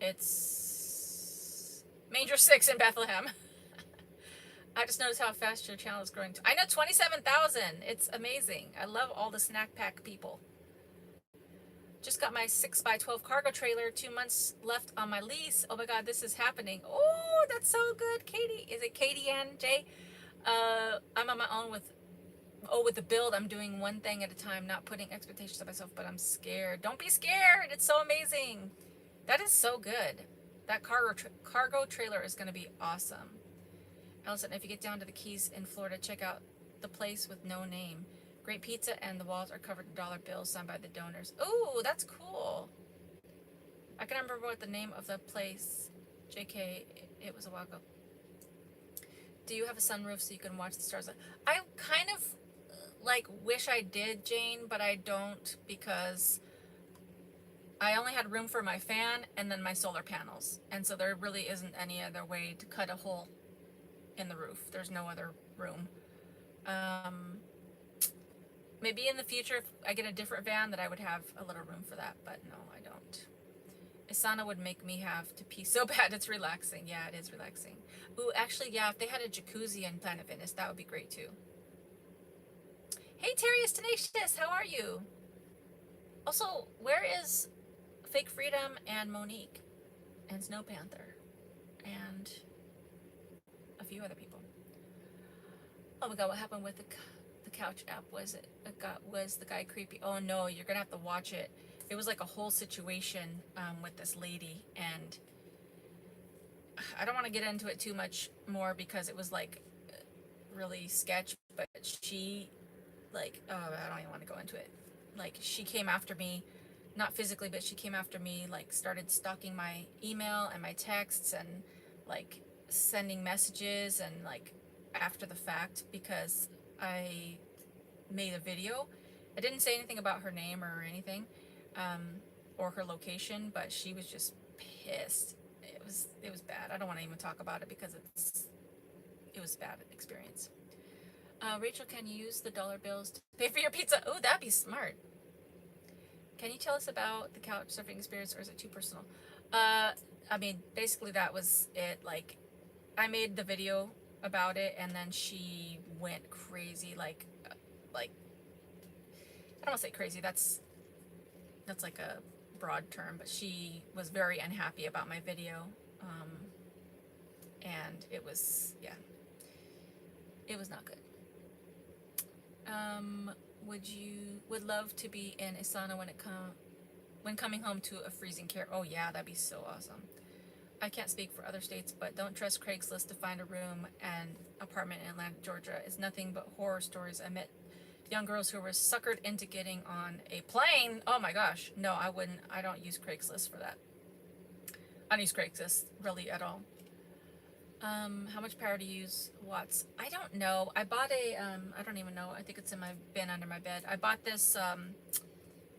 It's Manger 6 in Bethlehem. I just noticed how fast your channel is growing. I know, 27,000. It's amazing. I love all the snack pack people. Just got my 6x12 cargo trailer. 2 months left on my lease. Oh my God, this is happening. Oh, that's so good, Katie. Is it Katie Ann J? I'm on my own with the build. I'm doing one thing at a time, not putting expectations on myself, but I'm scared. Don't be scared. It's so amazing. That is so good. That cargo trailer is going to be awesome. Allison, if you get down to the Keys in Florida, check out the place with no name. Great pizza, and the walls are covered in dollar bills signed by the donors. Ooh, that's cool. I can remember what the name of the place. JK, it was a while ago. Do you have a sunroof so you can watch the stars? I kind of like wish I did, Jane, but I don't, because I only had room for my fan and then my solar panels. And so there really isn't any other way to cut a hole in the roof. There's no other room. Maybe in the future, if I get a different van, that I would have a little room for that, but no, I don't. Asana would make me have to pee so bad. It's relaxing. Yeah, it is relaxing. Ooh, actually, yeah, if they had a jacuzzi in Planet Fitness, that would be great too. Hey, Terry is Tenacious. How are you? Also, where is Fake Freedom and Monique and Snow Panther and a few other people? Oh my God, what happened with the couch app? Was the guy creepy? Oh no, you're gonna have to watch it. It was like a whole situation with this lady, and I don't want to get into it too much more because it was like really sketch, but she like, oh, I don't even want to go into it. Like, she came after me, not physically, but she came after me, like started stalking my email and my texts, and like sending messages, and like after the fact, because I made a video. I didn't say anything about her name or anything, or her location, but she was just pissed. It was bad. I don't want to even talk about it because it was a bad experience. Rachel, can you use the dollar bills to pay for your pizza? Oh, that'd be smart. Can you tell us about the couch surfing experience, or is it too personal? I mean, basically that was it. Like, I made the video about it, and then she went crazy. Like I don't want to say crazy. That's like a broad term, but she was very unhappy about my video, and it was, yeah, it was not good. Would love to be in Asana when coming home to a freezing care. Oh yeah, that'd be so awesome. I can't speak for other states, but don't trust Craigslist to find a room and apartment in Atlanta, Georgia. It's nothing but horror stories. I met young girls who were suckered into getting on a plane. Oh my gosh. No, I wouldn't. I don't use Craigslist for that. I don't use Craigslist really at all. How much power do you use? Watts? I don't know. I bought a, I don't even know. I think it's in my bin under my bed. I bought this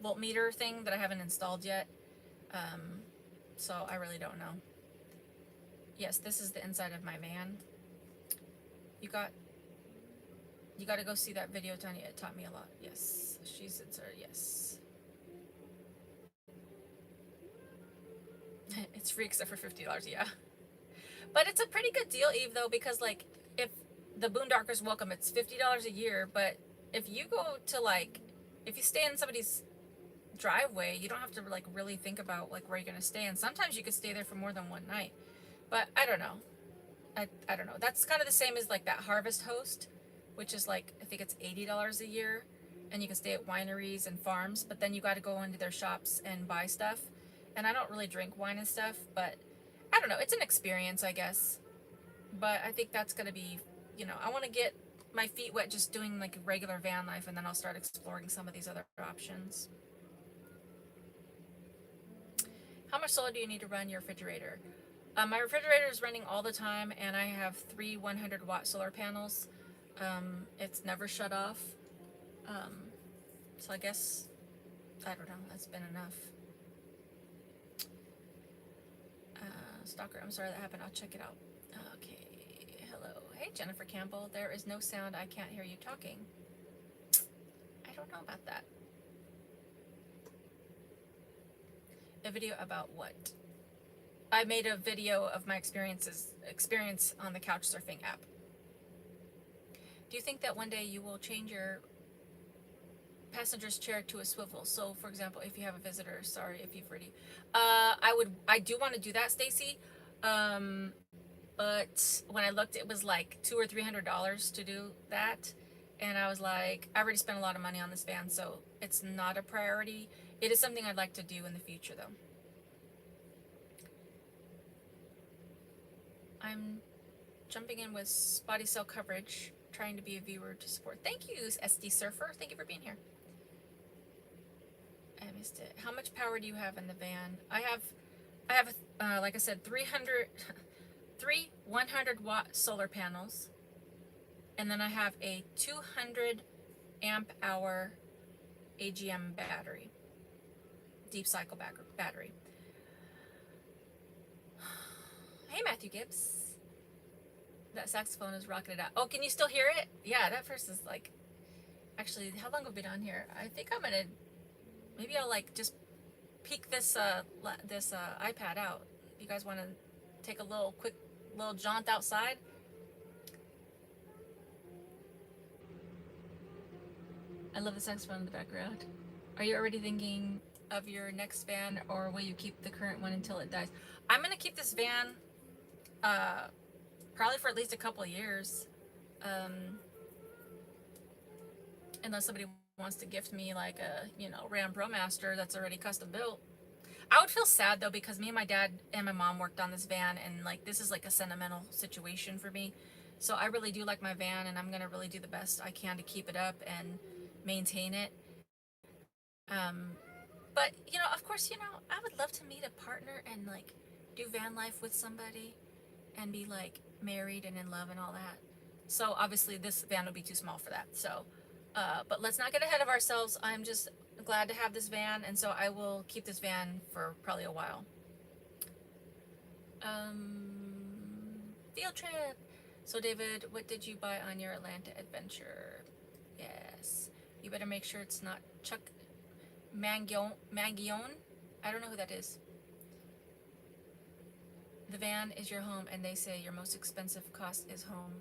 voltmeter thing that I haven't installed yet. So I really don't know. Yes, this is the inside of my van. You got to go see that video, Tanya. It taught me a lot. Yes, she said, sir. Yes. It's free except for $50. Yeah. But it's a pretty good deal, Eve, though, because like if the Boondockers Welcome, it's $50 a year. But if you go to like, if you stay in somebody's driveway. You don't have to like really think about like where you're gonna stay. And sometimes you could stay there for more than one night. But I don't know. I don't know. That's kind of the same as like that Harvest Host, which is like, I think it's $80 a year, and you can stay at wineries and farms, but then you got to go into their shops and buy stuff. And I don't really drink wine and stuff, but I don't know. It's an experience, I guess. But I think that's going to be, you know, I want to get my feet wet just doing like regular van life, and then I'll start exploring some of these other options. How much solar do you need to run your refrigerator? My refrigerator is running all the time, and I have 3 100-watt solar panels. It's never shut off. So I guess, I don't know, that's been enough. Stalker, I'm sorry that happened. I'll check it out. Okay, hello. Hey, Jennifer Campbell. There is no sound. I can't hear you talking. I don't know about that. A video about what? I made a video of my experience on the couch surfing app. Do you think that one day you will change your passenger's chair to a swivel? So, for example, if you have a visitor, sorry if you've already. I do want to do that, Stacy. But when I looked, it was like $200 or $300 to do that, and I was like, I already spent a lot of money on this van, so it's not a priority. It is something I'd like to do in the future, though. I'm jumping in with spotty cell coverage, trying to be a viewer to support. Thank you, SD Surfer. Thank you for being here. I missed it. How much power do you have in the van? I have like I said, 3 100-watt solar panels, and then I have a 200 amp hour AGM battery, deep cycle battery. Hey, Matthew Gibbs. That saxophone is rocking it out. Oh, can you still hear it? Yeah, that first is like, actually, how long have we been on here? I think I'm gonna, maybe I'll like just peek this iPad out. If you guys want to take a quick little jaunt outside. I love the saxophone in the background. Are you already thinking of your next van, or will you keep the current one until it dies? I'm gonna keep this van probably for at least a couple of years, unless somebody wants to gift me like a, you know, Ram ProMaster that's already custom built. I would feel sad though, because me and my dad and my mom worked on this van, and like this is like a sentimental situation for me. So I really do like my van, and I'm gonna really do the best I can to keep it up and maintain it. But you know, of course, you know, I would love to meet a partner and like do van life with somebody and be like married and in love and all that. So obviously this van would be too small for that. So, but let's not get ahead of ourselves. I'm just glad to have this van, and so I will keep this van for probably a while. Field trip. So David, what did you buy on your Atlanta adventure? Yes. You better make sure it's not Chuck Mangione. I don't know who that is. The van is your home, and they say your most expensive cost is home.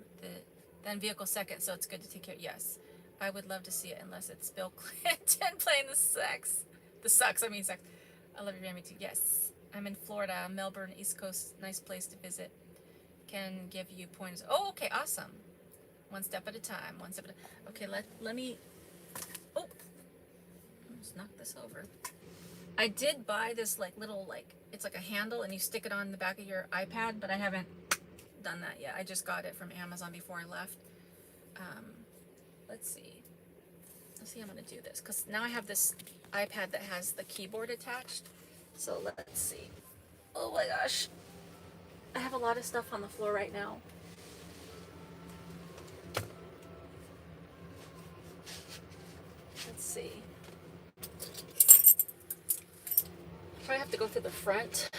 Then vehicle second, so it's good to take care. Yes. I would love to see it, unless it's Bill Clinton playing the sax. I love your family too. Yes. I'm in Florida, Melbourne, East Coast. Nice place to visit. Can give you pointers. Oh, okay, awesome. One step at a time. Okay, let me. Oh, let's knock this over. I did buy this like little it's like a handle, and you stick it on the back of your iPad, but I haven't done that yet. I just got it from Amazon before I left. Let's see how I'm gonna do this, because now I have this iPad that has the keyboard attached. So let's see. Oh my gosh, I have a lot of stuff on the floor right now. Let's see. Probably have to go through the front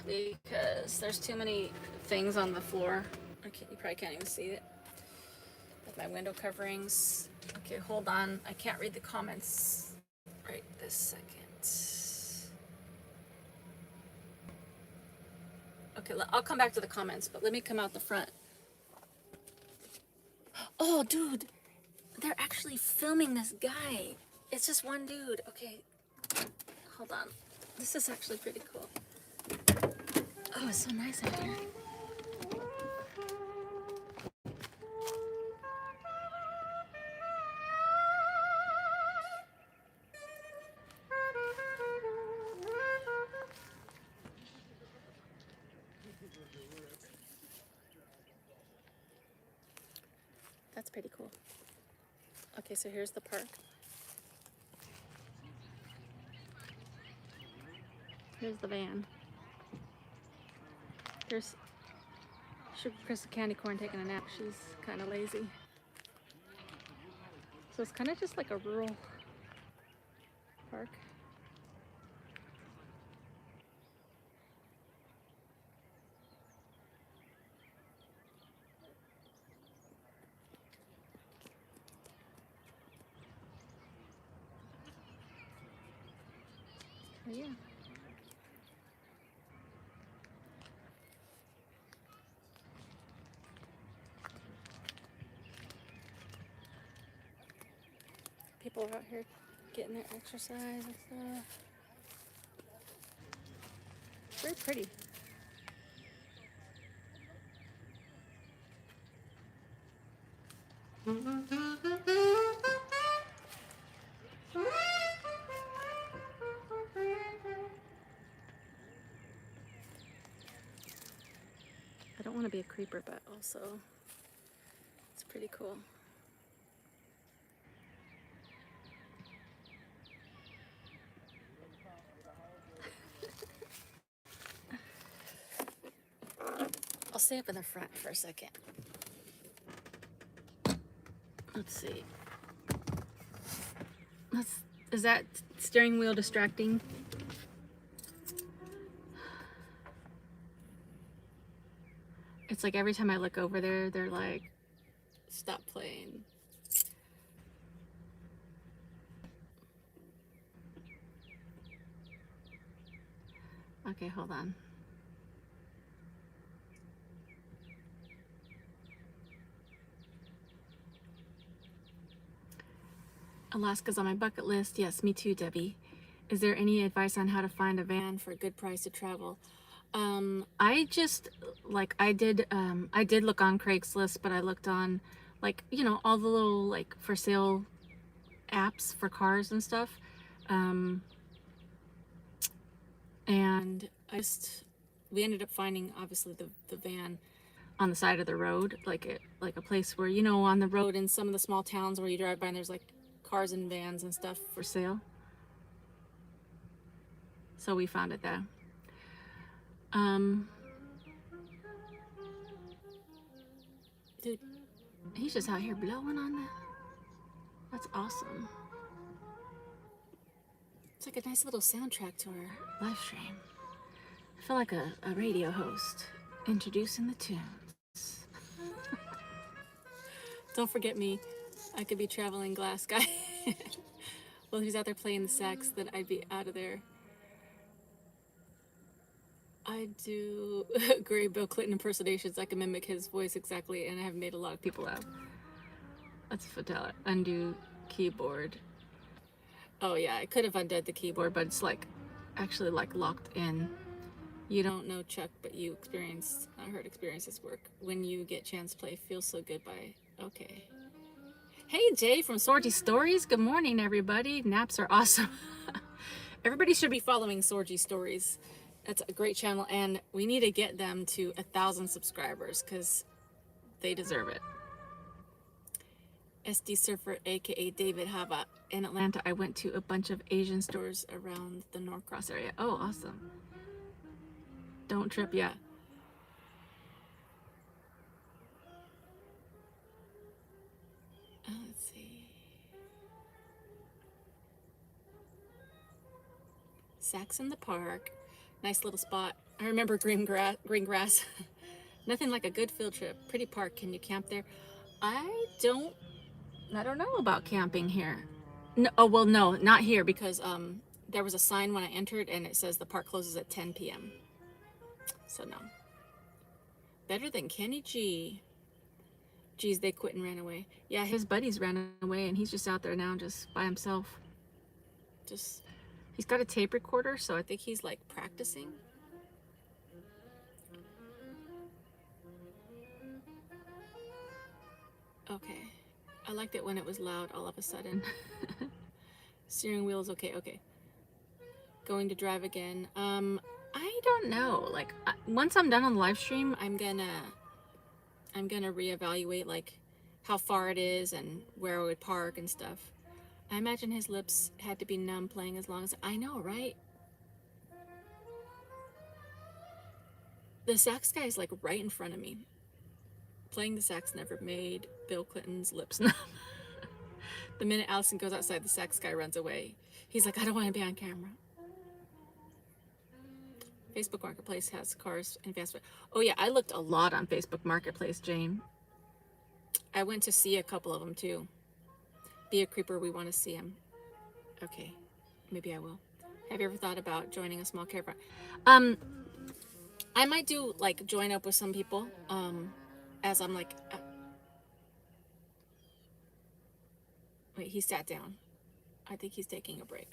because there's too many things on the floor. Okay, you probably can't even see it. With my window coverings. Okay, hold on. I can't read the comments right this second. Okay, I'll come back to the comments, but let me come out the front. Oh, dude, they're actually filming this guy. It's just one dude. Okay. hold on. This is actually pretty cool. Oh, it's so nice out here. That's pretty cool. Okay, so here's the park. Here's the van. There's Sugar Crystal Candy Corn taking a nap. She's kind of lazy. So it's kind of just like a rural park. Oh, yeah. People are out here getting their exercise and stuff. Very pretty. I don't want to be a creeper, but also it's pretty cool. I'll stay up in the front for a second. Let's see. Is that steering wheel distracting? It's like every time I look over there, they're like, stop playing. Okay, hold on. Alaska's on my bucket list. Yes, me too, Debbie. Is there any advice on how to find a van for a good price to travel? I just, like, I did look on Craigslist, but I looked on, like, you know, all the little, like, for sale apps for cars and stuff. And we ended up finding, obviously, the van on the side of the road, like a place where, you know, on the road in some of the small towns where you drive by and there's, like, cars and vans and stuff for sale. So we found it there. Dude, he's just out here blowing on that. That's awesome. It's like a nice little soundtrack to our live stream. I feel like a radio host introducing the tunes. Don't forget me. I could be traveling glass guy. Well, he's out there playing the sax, then I'd be out of there. I do great Bill Clinton impersonations. I can mimic his voice exactly, and I have made a lot of people laugh. Let's undo keyboard. Oh yeah, I could have undone the keyboard, but it's like actually like locked in. You don't know Chuck, but you experienced, I heard experiences work. When you get chance to play, feels so good by, okay. Hey Jay from Sorgy Stories, good morning everybody. Naps are awesome. Everybody should be following Sorgy Stories. That's a great channel, and we need to get them to 1,000 subscribers because they deserve it. SD Surfer, aka David Hava. In Atlanta, I went to a bunch of Asian stores around the Norcross area. Oh, awesome. Don't trip yet. Let's see. Sax in the Park. Nice little spot. I remember green grass. Nothing like a good field trip. Pretty park. Can you camp there? I don't know about camping here. No, oh, well, no, not here because there was a sign when I entered and it says the park closes at 10 p.m. So no. Better than Kenny G. Geez, they quit and ran away. Yeah, his buddies ran away and he's just out there now just by himself. Just He's got a tape recorder, so I think he's like practicing. Okay. I liked it when it was loud all of a sudden. Steering wheel's okay, okay. Going to drive again. I don't know. Like, once I'm done on the live stream, I'm gonna reevaluate like how far it is and where I would park and stuff. I imagine his lips had to be numb playing as long as I know, right? The sax guy is like right in front of me. Playing the sax never made Bill Clinton's lips numb. The minute Allison goes outside, the sax guy runs away. He's like, I don't want to be on camera. Facebook Marketplace has cars and fast food. Oh yeah, I looked a lot on Facebook Marketplace, Jane. I went to see a couple of them too. Be a creeper, we want to see him. Okay, maybe I will. Have you ever thought about joining a small caravan? I might do like join up with some people. As I'm like, wait, he sat down. I think he's taking a break.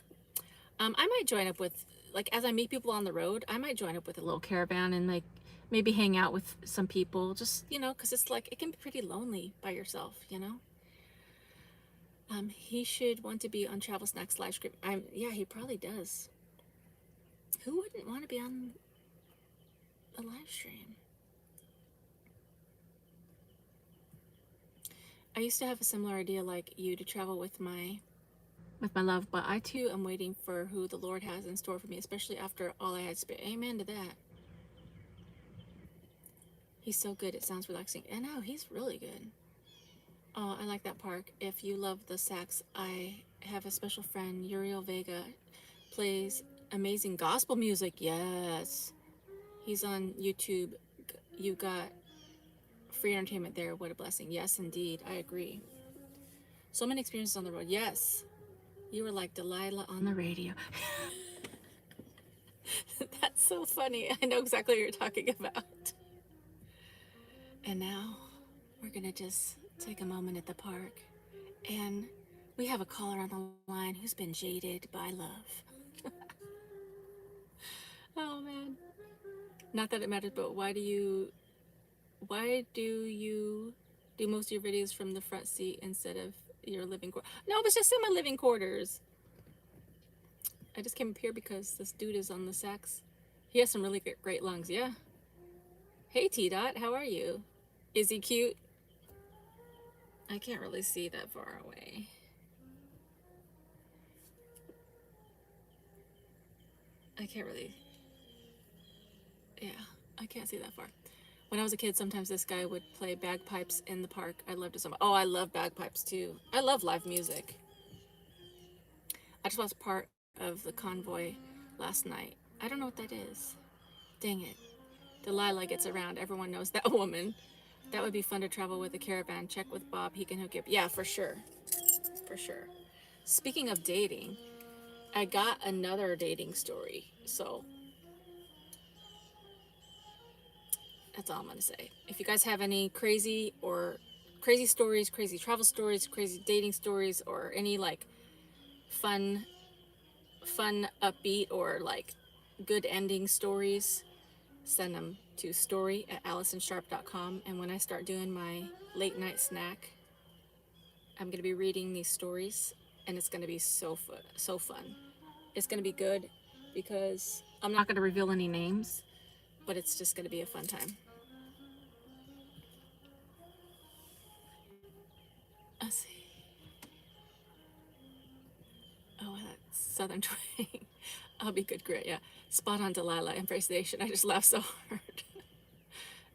I might join up with, like, as I meet people on the road, I might join up with a little caravan and like maybe hang out with some people, just, you know, because it's like it can be pretty lonely by yourself, you know. He should want to be on Travel Snacks live stream. Yeah, he probably does. Who wouldn't want to be on a live stream? I used to have a similar idea like you to travel with my love, but I too am waiting for who the Lord has in store for me, especially after all I had spent. Amen to that. He's so good, it sounds relaxing. I know, he's really good. Oh, I like that park. If you love the sax, I have a special friend, Uriel Vega, plays amazing gospel music. Yes. He's on YouTube. You got free entertainment there. What a blessing. Yes, indeed. I agree. So many experiences on the road. Yes. You were like Delilah on the radio. That's so funny. I know exactly what you're talking about. And now we're going to just take a moment at the park. And we have a caller on the line who's been jaded by love. Oh, man. Not that it matters, but why do you do most of your videos from the front seat instead of your living quarters? No, it was just in my living quarters. I just came up here because this dude is on the sax. He has some really great lungs, yeah. Hey, T-Dot, how are you? Is he cute? I can't really see that far away. I can't really, yeah, I can't see that far. When I was a kid, sometimes this guy would play bagpipes in the park. I loved it so much. Oh, I love bagpipes too. I love live music. I just watched part of the convoy last night. I don't know what that is. Dang it. Delilah gets around. Everyone knows that woman. That would be fun to travel with a caravan. Check with Bob. He can hook you up. Yeah, for sure. For sure. Speaking of dating, I got another dating story. So that's all I'm going to say. If you guys have any crazy stories, crazy travel stories, crazy dating stories, or any like fun, upbeat, or like good ending stories, send them to story@AllisonSharpe.com. And when I start doing my late night snack, I'm going to be reading these stories, and it's going to be so fun. It's going to be good because I'm not going to reveal any names, but it's just going to be a fun time. Let's see. Oh, that's Southern Twang. I'll be good, great, yeah. Spot on, Delilah, Embrace the Nation. I just laughed so hard.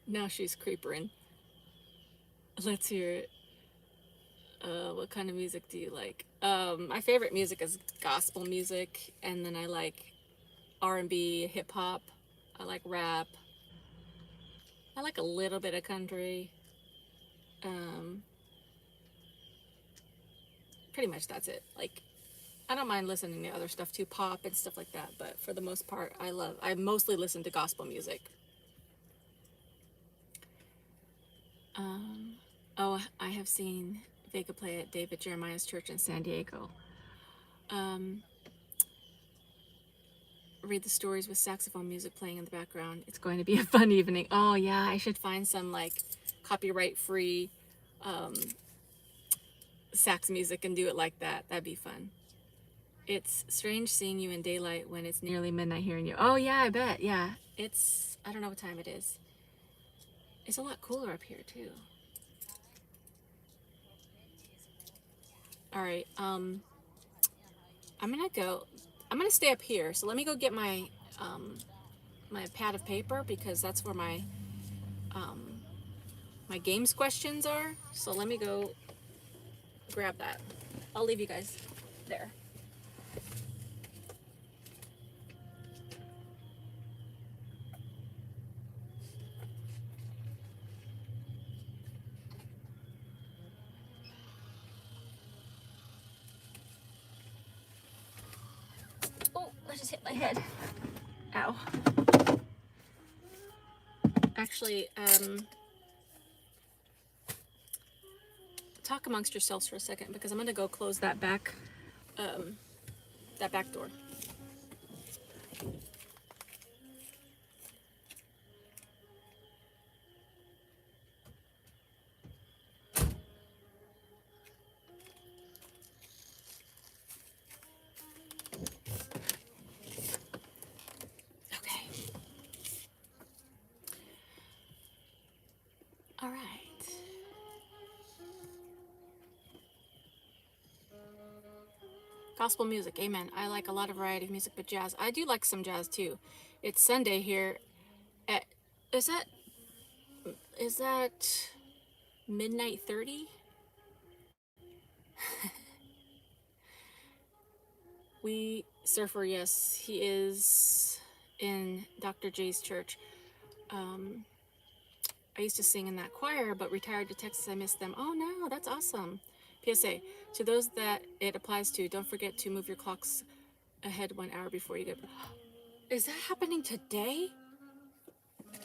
Now she's creepering. Let's hear it. What kind of music do you like? My favorite music is gospel music, and then I like R&B, hip hop. I like rap. I like a little bit of country. Pretty much that's it. Like, I don't mind listening to other stuff too, pop and stuff like that, but for the most part, I mostly listen to gospel music. Oh, I have seen Vega play at David Jeremiah's church in San Diego. read the stories with saxophone music playing in the background. It's going to be a fun evening. Oh yeah, I should find some like copyright free sax music and do it like that. That'd be fun. It's strange seeing you in daylight when it's nearly midnight hearing you. Oh yeah, I bet. Yeah. It's, I don't know what time it is. It's a lot cooler up here too. All right. I'm gonna stay up here. So let me go get my pad of paper because that's where my games questions are. So let me go grab that. I'll leave you guys there. Oh, I just hit my head. Ow. Actually, talk amongst yourselves for a second because I'm gonna go close that back door. Okay. All right. Gospel music, amen. I like a lot of variety of music, but jazz. I do like some jazz too. It's Sunday here at, is that midnight 30? We, Surfer, yes, he is in Dr. J's church. I used to sing in that choir, but retired to Texas. I miss them. Oh no, that's awesome. PSA, to those that it applies to, don't forget to move your clocks ahead 1 hour before you get. Is that happening today?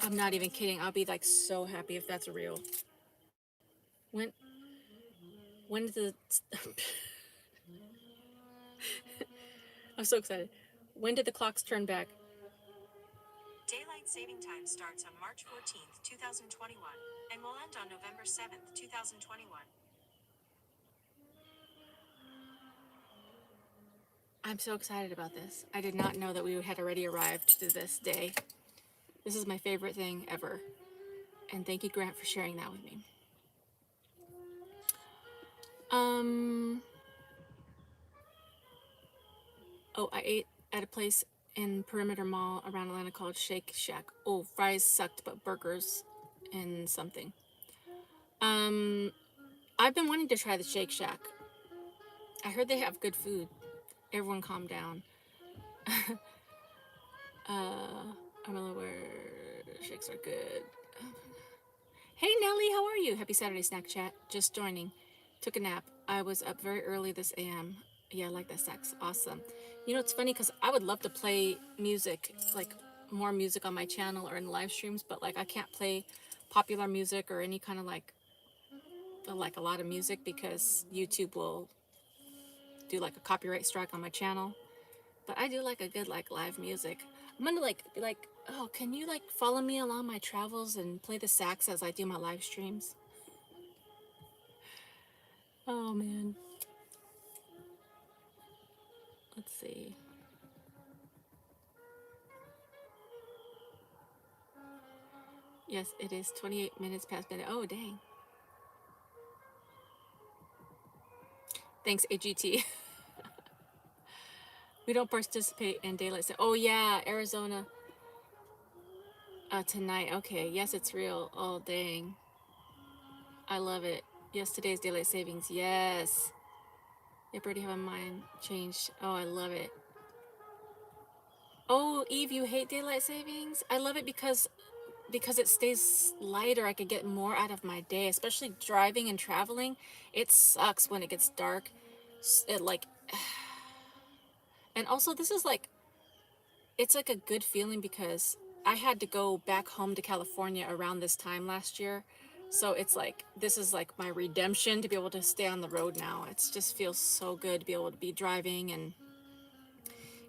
I'm not even kidding. I'll be like so happy if that's real. When did the I'm so excited. When did the clocks turn back? Daylight saving time starts on March 14th, 2021, and will end on November 7th, 2021. I'm so excited about this. I did not know that we had already arrived to this day. This is my favorite thing ever. And thank you, Grant, for sharing that with me. Oh, I ate at a place in Perimeter Mall around Atlanta called Shake Shack. Oh, fries sucked, but burgers and something. I've been wanting to try the Shake Shack. I heard they have good food. Everyone calm down. I'm aware shakes are good. Hey Nelly, how are you? Happy Saturday snack chat. Just joining. Took a nap. I was up very early this AM. Yeah, I like that sax. Awesome. You know, it's funny because I would love to play music, like more music on my channel or in live streams, but like I can't play popular music or any kind of like a lot of music because YouTube will do like a copyright strike on my channel. But I do like a good like live music. I'm gonna like be like, oh, can you like follow me along my travels and play the sax as I do my live streams? Oh man. Let's see. Yes, it is 28 minutes past midnight. Oh dang. Thanks, AGT. We don't participate in daylight. Oh yeah, Arizona. Tonight. Okay. Yes, it's real. Oh dang. I love it. Yes, today's daylight savings. Yes. Yep, already have a mind change. Oh, I love it. Oh, Eve, you hate daylight savings? I love it because it stays lighter. I could get more out of my day, especially driving and traveling. It sucks when it gets dark. It like, and also this is like, it's like a good feeling because I had to go back home to California around this time last year. So it's like, this is like my redemption to be able to stay on the road now. It just feels so good to be able to be driving and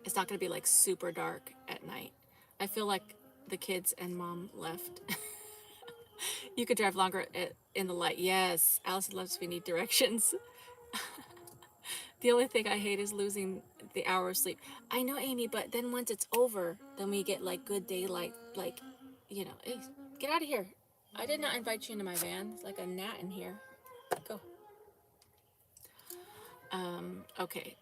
It's not going to be like super dark at night. I feel like the kids and mom left. You could drive longer in the light. Yes, Allison loves we need directions. The only thing I hate is losing the hour of sleep. I know, Amy, but then once it's over, then we get like good daylight. Like, hey, get out of here. I did not invite you into my van. It's like a gnat in here. Go. Okay.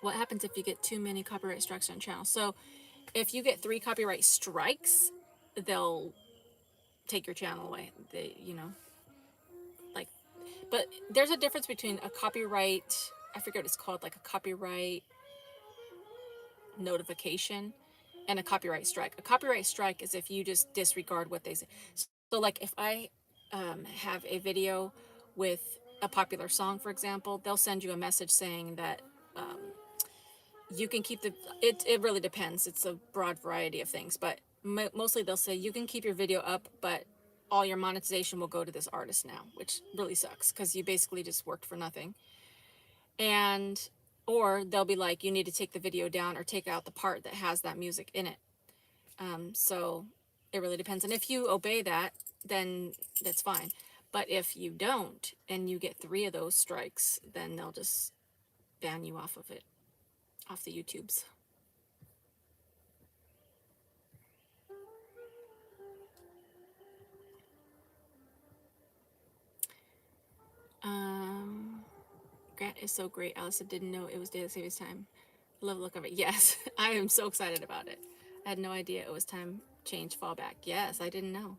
What happens if you get too many copyright strikes on channel? So if you get 3 copyright strikes, they'll take your channel away. Like, but there's a difference between a copyright, I forget what it's called, like a copyright notification and a copyright strike. A copyright strike is if you just disregard what they say. So like if I have a video with a popular song, for example, they'll send you a message saying that you can keep it really depends. It's a broad variety of things, but mostly they'll say you can keep your video up, but all your monetization will go to this artist now, which really sucks because you basically just worked for nothing. And or they'll be like, you need to take the video down or take out the part that has that music in it. So it really depends. And if you obey that, then that's fine. But if you don't and you get 3 of those strikes, then they'll just ban you off of it, off the YouTubes. Grant is so great. Allison didn't know it was daylight savings time. Love the look of it. Yes, I am so excited about it. I had no idea it was time change fallback. Yes, I didn't know.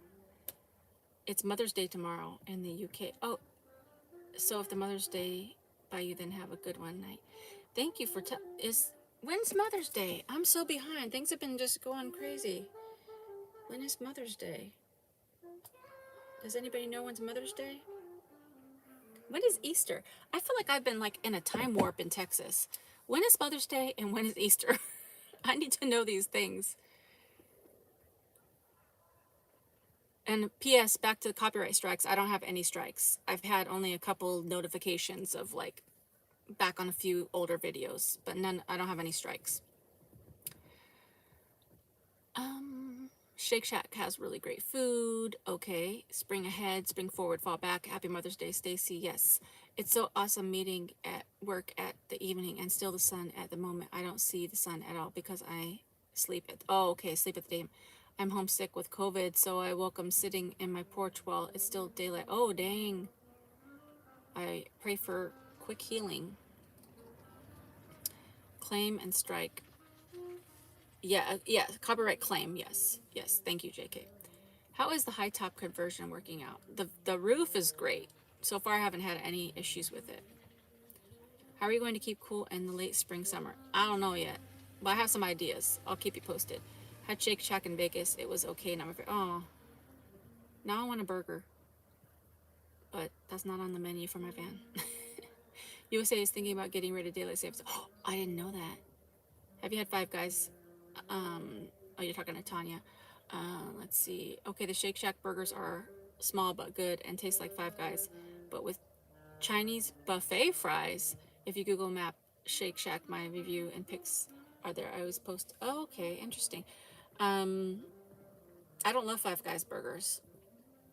It's Mother's Day tomorrow in the UK. Oh, so if the Mother's Day by you, then have a good one night. Thank you for when's Mother's Day? I'm so behind. Things have been just going crazy. When is Mother's Day? Does anybody know when's Mother's Day? When is Easter? I feel like I've been like in a time warp in Texas. When is Mother's Day and when is Easter? I need to know these things. And P.S. back to the copyright strikes. I don't have any strikes. I've had only a couple notifications of like back on a few older videos, but none. I don't have any strikes. Shake Shack has really great food. Okay. Spring ahead, spring forward, fall back. Happy Mother's Day, Stacy. Yes. It's so awesome meeting at work at the evening and still the sun at the moment. I don't see the sun at all because I sleep at, sleep at the day. I'm homesick with COVID, so I woke up sitting in my porch while it's still daylight. Oh, dang. I pray for quick healing. Claim and strike. Yeah, copyright claim, yes. Yes, thank you, JK. How is the high top conversion working out? The roof is great. So far, I haven't had any issues with it. How are you going to keep cool in the late spring, summer? I don't know yet, but I have some ideas. I'll keep you posted. Had Shake Shack in Vegas. It was okay. Now, now I want a burger, but that's not on the menu for my van. USA is thinking about getting rid of daylight savings. Oh, I didn't know that. Have you had Five Guys? Oh, you're talking to Tanya. Let's see. Okay, the Shake Shack burgers are small but good and taste like Five Guys, but with Chinese buffet fries. If you Google Map Shake Shack, my review and pics are there. I always post. Oh, okay, interesting. I don't love Five Guys burgers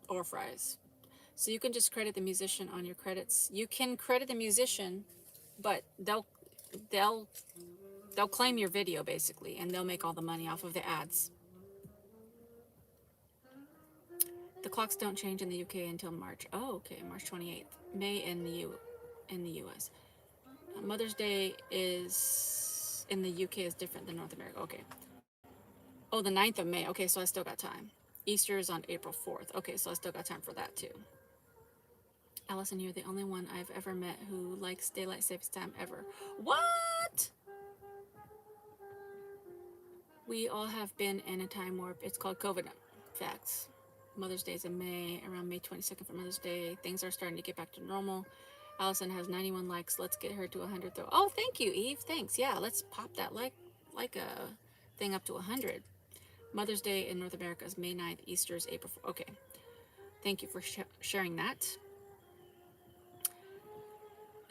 or fries, so you can just credit the musician on your credits. You can credit the musician, but they'll claim your video basically, and they'll make all the money off of the ads. The clocks don't change in the UK until March. Oh, okay, March 28th. May in the US. Mother's Day is in the UK is different than North America. Okay. Oh, the 9th of May. Okay, so I still got time. Easter is on April 4th. Okay, so I still got time for that too. Allison, you're the only one I've ever met who likes daylight savings time ever. What? We all have been in a time warp. It's called COVID. Facts. Mother's Day is in May, around May 22nd for Mother's Day. Things are starting to get back to normal. Allison has 91 likes. Let's get her to 100 though. Oh, thank you, Eve. Thanks. Yeah, let's pop that like a thing up to 100. Mother's Day in North America is May 9th. Easter is April 4th. Okay. Thank you for sharing that.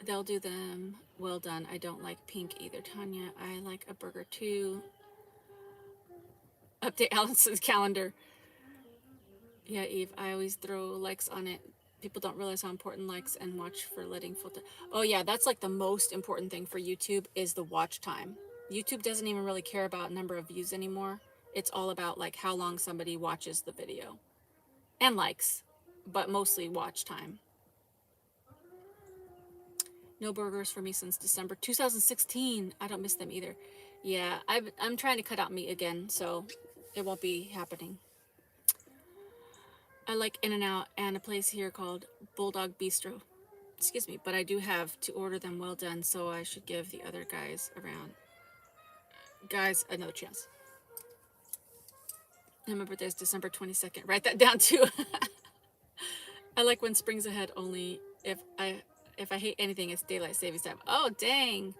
They'll do them well done. I don't like pink either, Tanya. I like a burger too. Update Allison's calendar. Yeah, Eve, I always throw likes on it. People don't realize how important likes and watch for letting full time. Oh yeah, that's like the most important thing for YouTube is the watch time. YouTube doesn't even really care about number of views anymore. It's all about like how long somebody watches the video and likes, but mostly watch time. No burgers for me since December 2016. I don't miss them either. Yeah, I'm trying to cut out meat again, so it won't be happening. I like In-N-Out and a place here called Bulldog Bistro. Excuse me, but I do have to order them well done, so I should give the other guys another chance. And my birthday is December 22nd. Write that down too. I like when spring's ahead only if I hate anything, it's daylight savings time. Oh, dang.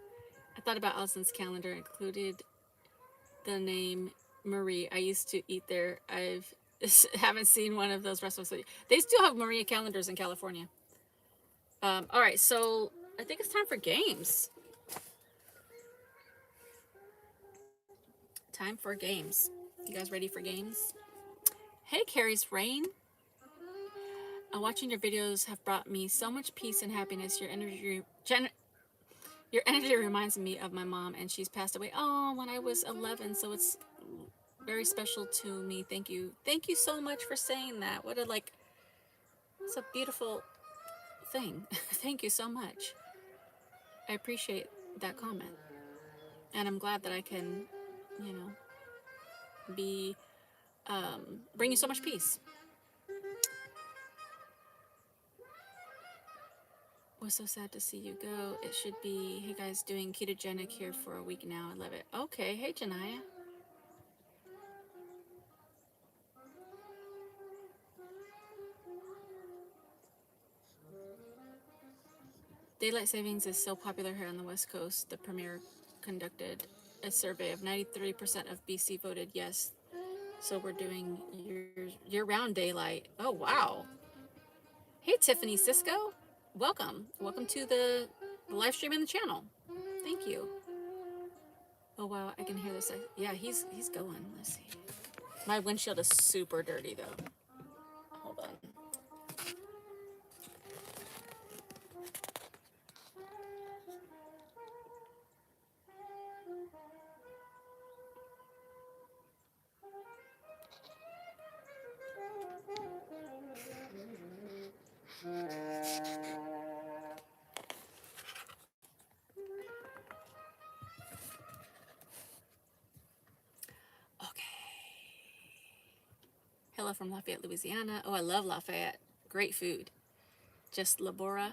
I thought about Allison's calendar, included the name Marie. I used to eat there. Haven't seen one of those restaurants. They still have Maria calendars in California. All right, so I think it's time for games. Time for games. You guys ready for games? Hey, Carrie's Rain. Watching your videos have brought me so much peace and happiness. Your energy reminds me of my mom, and she's passed away. Oh, when I was 11, so it's very special to me. Thank you. Thank you so much for saying that. What a it's a beautiful thing. Thank you so much. I appreciate that comment. And I'm glad that I can, be bring you so much peace. Was so sad to see you go. It should be, hey guys, doing ketogenic here for a week now. I love it. Okay, hey Janaya. Daylight savings is so popular here on the West Coast. The Premier conducted a survey of 93% of BC voted yes. So we're doing year-round daylight. Oh, wow. Hey, Tiffany Cisco. Welcome. Welcome to the live stream and the channel. Thank you. Oh, wow. I can hear this. Yeah, he's going. Let's see. My windshield is super dirty, though. Hold on. Hello from Lafayette, Louisiana. Oh, I love Lafayette. Great food. Just Labora.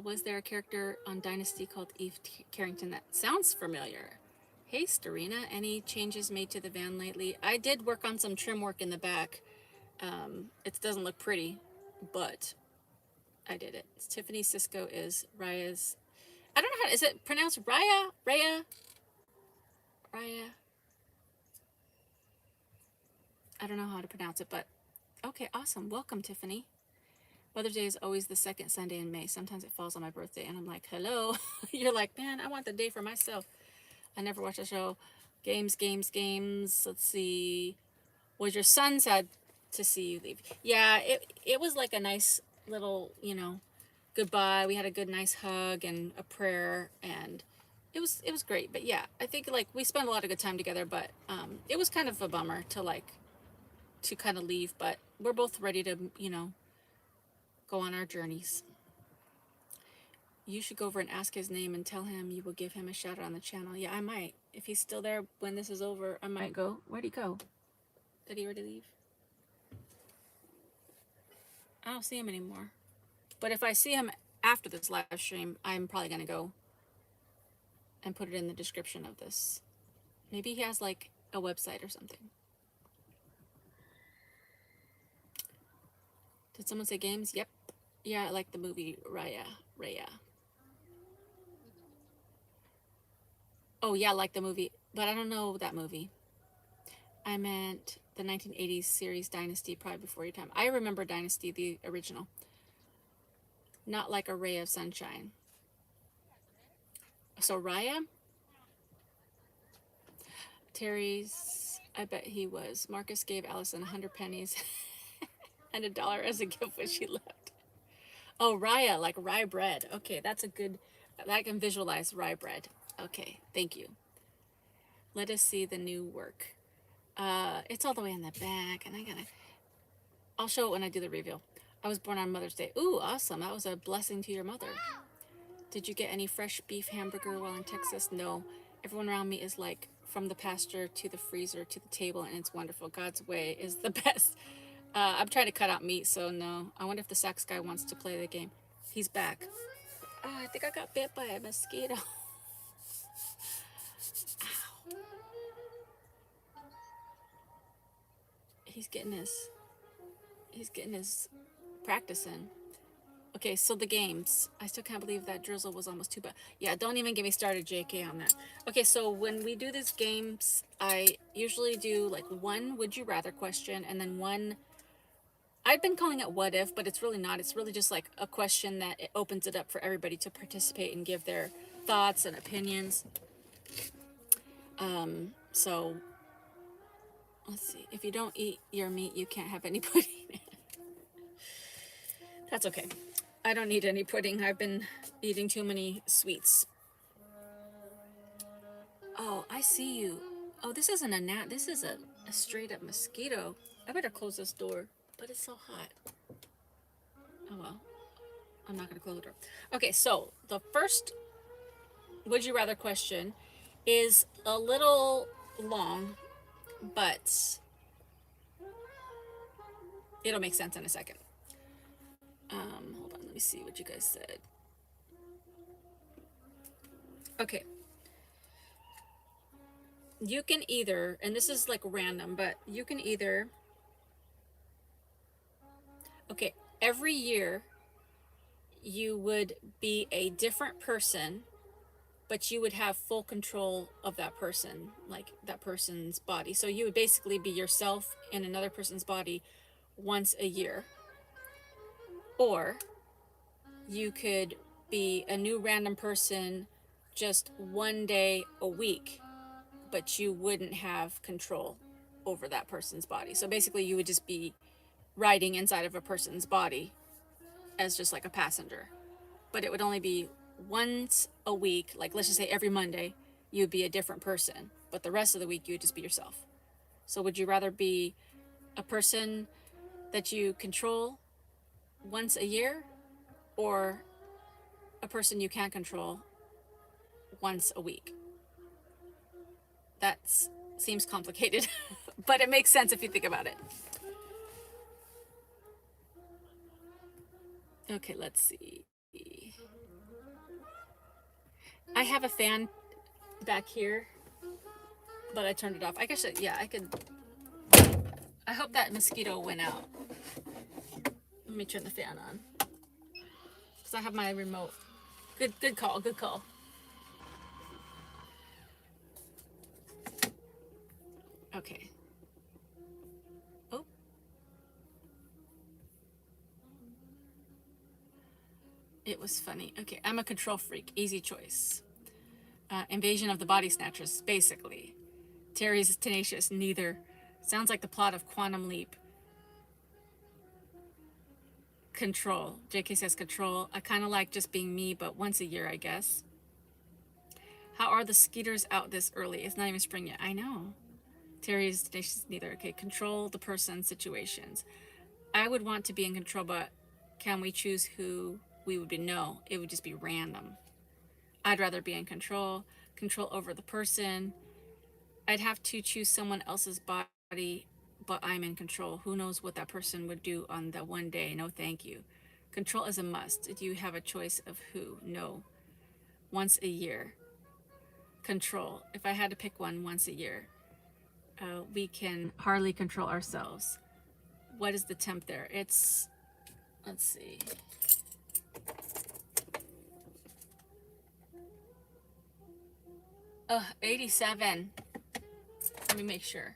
Was there a character on Dynasty called Eve Carrington? That sounds familiar. Hey, Starina. Any changes made to the van lately? I did work on some trim work in the back. It doesn't look pretty, but I did it. Tiffany Cisco is Raya's. I don't know how. Is it pronounced Raya? Raya? Raya? I don't know how to pronounce it, but okay, awesome. Welcome, Tiffany. Mother's Day is always the second Sunday in May. Sometimes it falls on my birthday, and I'm like, hello. You're like, man, I want the day for myself. I never watched the show. Games. Let's see. Was your son sad to see you leave? Yeah, it was like a nice little, goodbye. We had a good, nice hug and a prayer, and it was great. But yeah, I think like we spent a lot of good time together, but it was kind of a bummer to kind of leave, but we're both ready to, go on our journeys. You should go over and ask his name and tell him you will give him a shout out on the channel. Yeah, I might. If he's still there when this is over, I might go. Where'd he go? Did he already leave? I don't see him anymore. But if I see him after this live stream, I'm probably going to go and put it in the description of this. Maybe he has like a website or something. Did someone say games? Yep. Yeah, I like the movie Raya. Oh, yeah, I like the movie, but I don't know that movie. I meant the 1980s series Dynasty, probably before your time. I remember Dynasty, the original. not like a ray of sunshine. So Raya, Terry's, I bet he was. Marcus gave Allison 100 pennies and $1 as a gift when she left. Oh, Raya, like rye bread. Okay, that's a good, I can visualize rye bread. Okay, thank you. Let us see the new work. It's all the way in the back, and I'll show it when I do the reveal. I was born on Mother's Day. Ooh, awesome. That was a blessing to your mother. Did you get any fresh beef hamburger while in Texas? No. Everyone around me is like from the pasture to the freezer to the table, and it's wonderful. God's way is the best. I'm trying to cut out meat, so no. I wonder if the sax guy wants to play the game. He's back. Oh, I think I got bit by a mosquito. Ow. He's getting his practice in. Okay, so the games. I still can't believe that drizzle was almost too bad. Yeah, don't even get me started, JK, on that. Okay, so when we do these games, I usually do like one would you rather question, and then one, I've been calling it what if, but it's really not. It's really just like a question that it opens it up for everybody to participate and give their thoughts and opinions. So let's see. If you don't eat your meat, you can't have any pudding. That's okay. I don't need any pudding. I've been eating too many sweets. Oh, I see you. Oh, this isn't a gnat. This is a straight up mosquito. I better close this door, but it's so hot. Oh well. I'm not going to close the door. Okay, so the first would you rather question is a little long, but it'll make sense in a second. Hold on, let me see what you guys said. Okay. You can either, and this is like random, but you can either, okay, every year you would be a different person, but you would have full control of that person, like that person's body. So you would basically be yourself in another person's body once a year. Or you could be a new random person just one day a week, but you wouldn't have control over that person's body. So basically you would just be riding inside of a person's body as just like a passenger. But it would only be once a week, like let's just say every Monday, you'd be a different person. But the rest of the week, you would just be yourself. So would you rather be a person that you control once a year, or a person you can't control once a week? That seems complicated, but it makes sense if you think about it. Okay, let's see. I have a fan back here, but I turned it off. I guess, yeah, I could. I hope that mosquito went out. Let me turn the fan on, because I have my remote. Good call, good call. Okay. Oh. It was funny. Okay, I'm a control freak. Easy choice. Invasion of the Body Snatchers, basically. Terry's tenacious. Neither. Sounds like the plot of Quantum Leap. Control. JK says control. I kind of like just being me, but once a year, I guess. How are the skeeters out this early? It's not even spring yet. I know. Terry's tenacious. Neither. Okay, control the person, situations. I would want to be in control, but can we choose who we would be? No, it would just be random. I'd rather be in control over the person. I'd have to choose someone else's body, but I'm in control. Who knows what that person would do on that one day? No, thank you. Control is a must. Do you have a choice of who? No. Once a year. Control. If I had to pick one once a year, we can hardly control ourselves. What is the temp there? It's, let's see. Oh, 87. Let me make sure.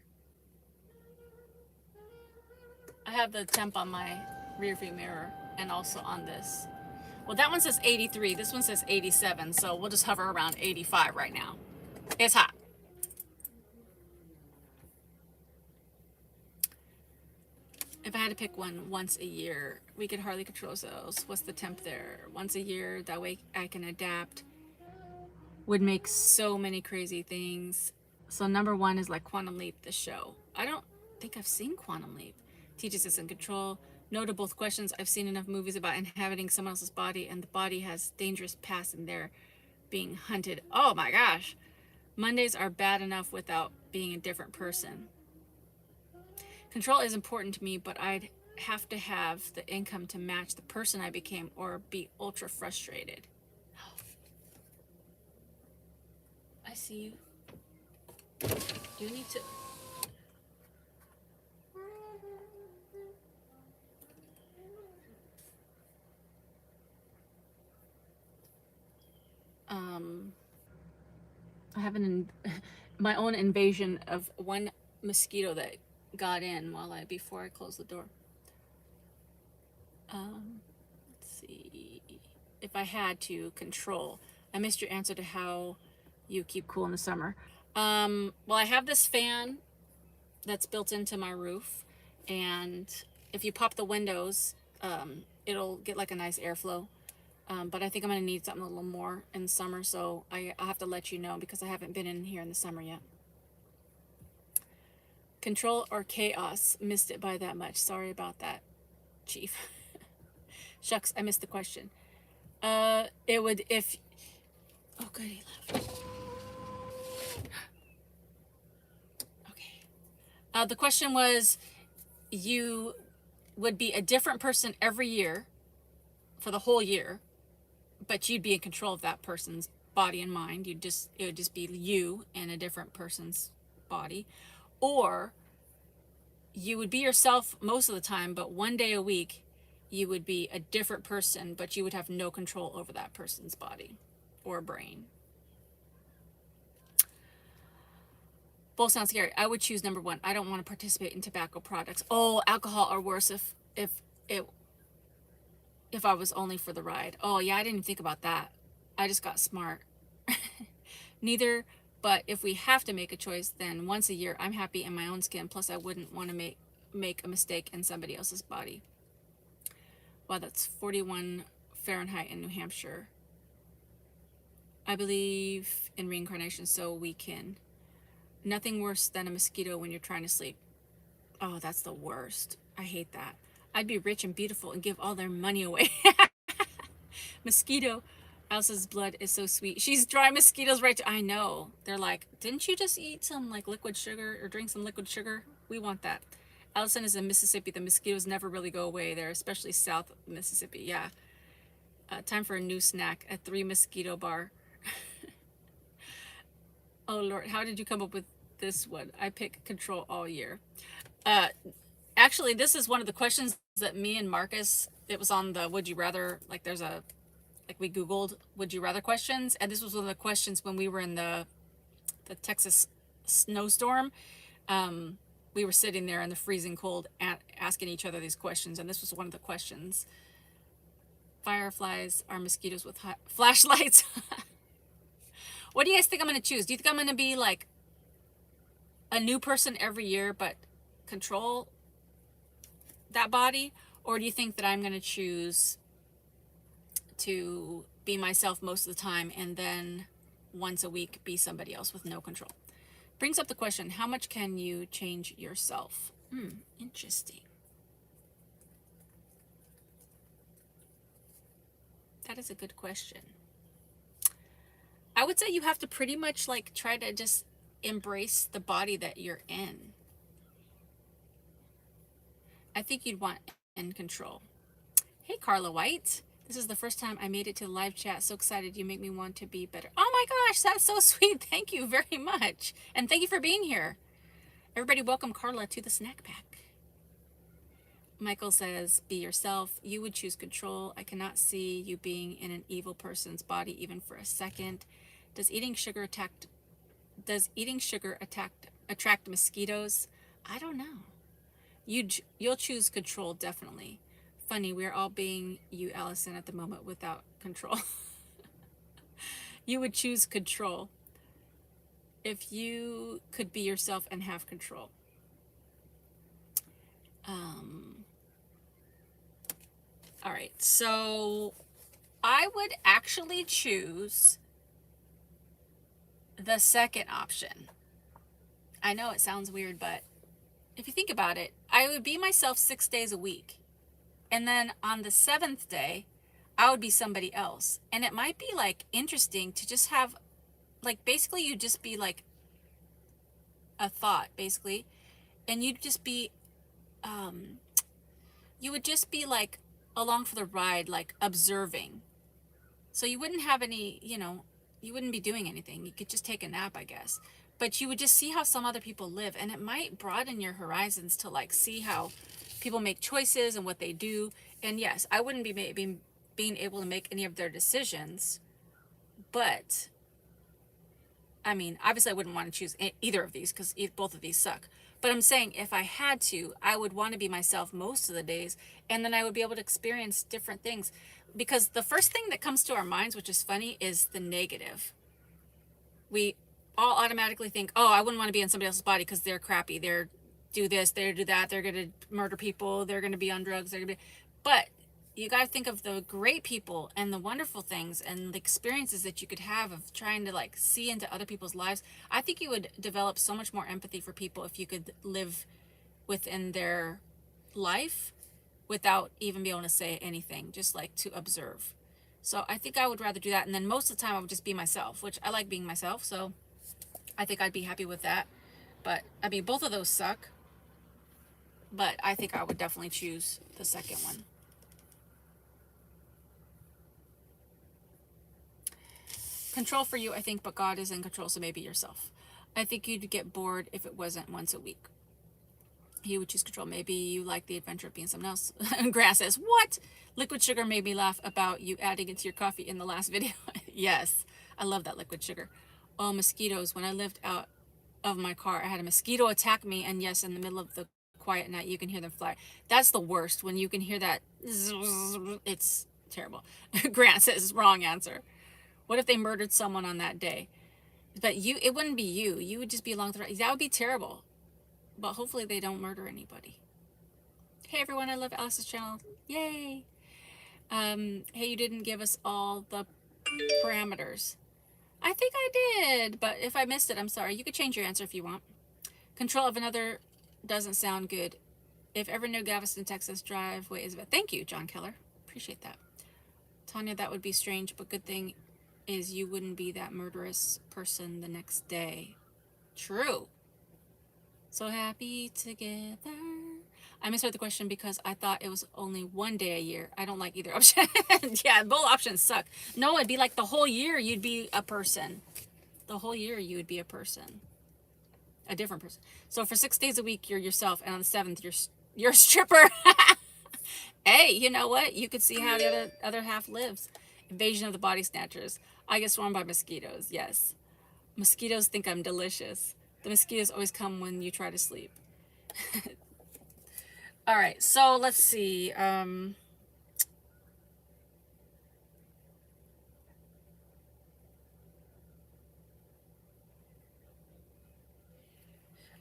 I have the temp on my rear view mirror and also on this. Well, that one says 83. This one says 87. So we'll just hover around 85 right now. It's hot. If I had to pick one once a year, we could hardly control ourselves. What's the temp there? Once a year, that way I can adapt. Would make so many crazy things. So number one is like Quantum Leap, the show. I don't think I've seen Quantum Leap. Teaches us in control. No to both questions. I've seen enough movies about inhabiting someone else's body, and the body has dangerous past and they're being hunted. Oh my gosh. Mondays are bad enough without being a different person. Control is important to me, but I'd have to have the income to match the person I became or be ultra frustrated. I see you. You need to... I have my own invasion of one mosquito that got in before I closed the door. Let's see. If I had to control, I missed your answer to how you keep cool in the summer. Well, I have this fan that's built into my roof, and if you pop the windows, it'll get like a nice airflow. But I think I'm going to need something a little more in the summer, so I'll have to let you know because I haven't been in here in the summer yet. Control or chaos? Missed it by that much. Sorry about that, Chief. Shucks, I missed the question. It would if... Oh, good, he left. Okay. The question was, you would be a different person every year for the whole year, but you'd be in control of that person's body and mind. It would just be you in a different person's body. Or you would be yourself most of the time, but one day a week you would be a different person, but you would have no control over that person's body or brain. Both sound scary. I would choose number one. I don't want to participate in tobacco products. Oh, alcohol or worse if I was only for the ride. Oh yeah, I didn't even think about that. I just got smart. Neither, but if we have to make a choice, then once a year I'm happy in my own skin. Plus I wouldn't want to make a mistake in somebody else's body. Wow, that's 41 Fahrenheit in New Hampshire. I believe in reincarnation, so we can. Nothing worse than a mosquito when you're trying to sleep. Oh, that's the worst. I hate that. I'd be rich and beautiful and give all their money away. Mosquito. Elsa's blood is so sweet. She's dry mosquitoes right to... I know. They're like, didn't you just eat some like liquid sugar or drink some liquid sugar? We want that. Allison is in Mississippi. The mosquitoes never really go away there, especially south Mississippi. Yeah. Time for a new snack. A 3 mosquito bar. Oh Lord, how did you come up with this one? I pick control all year. Actually, this is one of the questions that me and Marcus, it was on the would you rather, like we Googled would you rather questions, and this was one of the questions when we were in the Texas snowstorm. We were sitting there in the freezing cold asking each other these questions, and this was one of the questions. Fireflies are mosquitoes with flashlights. What do you guys think I'm going to choose? Do you think I'm going to be like a new person every year but control that body? Or do you think that I'm going to choose to be myself most of the time and then once a week be somebody else with no control? Brings up the question, how much can you change yourself? Interesting. That is a good question. I would say you have to pretty much like try to just embrace the body that you're in. I think you'd want in control. Hey, Carla White. This is the first time I made it to the live chat. So excited. You make me want to be better. Oh my gosh, that's so sweet. Thank you very much. And thank you for being here. Everybody welcome Carla to the snack pack. Michael says, be yourself. You would choose control. I cannot see you being in an evil person's body even for a second. Does eating sugar attract mosquitoes? I don't know. You'll choose control, definitely. funny. We're all being you, Allison, at the moment without control. You would choose control if you could be yourself and have control. All right, so I would actually choose the second option. I know it sounds weird, but if you think about it, I would be myself 6 days a week. And then on the 7th day, I would be somebody else. And it might be like interesting to just have, like, basically you just be like a thought, basically. And you'd just be, you would just be like along for the ride, like observing. So you wouldn't have any, you wouldn't be doing anything. You could just take a nap, I guess. But you would just see how some other people live, and it might broaden your horizons to like see how people make choices and what they do. And yes, I wouldn't be being able to make any of their decisions, but I mean, obviously I wouldn't want to choose either of these because both of these suck. But I'm saying if I had to, I would want to be myself most of the days, and then I would be able to experience different things. Because the first thing that comes to our minds, which is funny, is the negative. We all automatically think, oh, I wouldn't want to be in somebody else's body because they're crappy. They're do this, they do that. They're going to murder people. They're going to be on drugs. They're going to be... But you got to think of the great people and the wonderful things and the experiences that you could have of trying to like see into other people's lives. I think you would develop so much more empathy for people if you could live within their life without even being able to say anything, just like to observe. So I think I would rather do that. And then most of the time I would just be myself, which I like being myself. So I think I'd be happy with that. But I mean, both of those suck. But I think I would definitely choose the second one. Control for you, I think, but God is in control, so maybe yourself. I think you'd get bored if it wasn't once a week. You would choose control. Maybe you like the adventure of being someone else. Grass says, what? Liquid sugar made me laugh about you adding it to your coffee in the last video. Yes, I love that liquid sugar. Oh, mosquitoes. When I lived out of my car, I had a mosquito attack me, and yes, in the middle of the quiet night, you can hear them fly. That's the worst, when you can hear that. It's terrible. Grant says, wrong answer. What if they murdered someone on that day? But it wouldn't be you. You would just be along the ride. That would be terrible. But hopefully they don't murder anybody. Hey everyone, I love Alice's channel. Yay! Hey, you didn't give us all the parameters. I think I did, but if I missed it, I'm sorry. You could change your answer if you want. Control of another doesn't sound good. If ever knew Galveston, Texas driveway is... Thank you, John Keller. Appreciate that. Tanya, that would be strange, but good thing is you wouldn't be that murderous person the next day. True. So happy together. I misread the question because I thought it was only one day a year. I don't like either option. Yeah, both options suck. No, it'd be like the whole year you'd be a person. The whole year you would be a person. A different person. So for 6 days a week, you're yourself, and on the 7th, you're a stripper. Hey, you know what? You could see how the other half lives. Invasion of the body snatchers. I get swarmed by mosquitoes. Yes. Mosquitoes think I'm delicious. The mosquitoes always come when you try to sleep. All right, so let's see.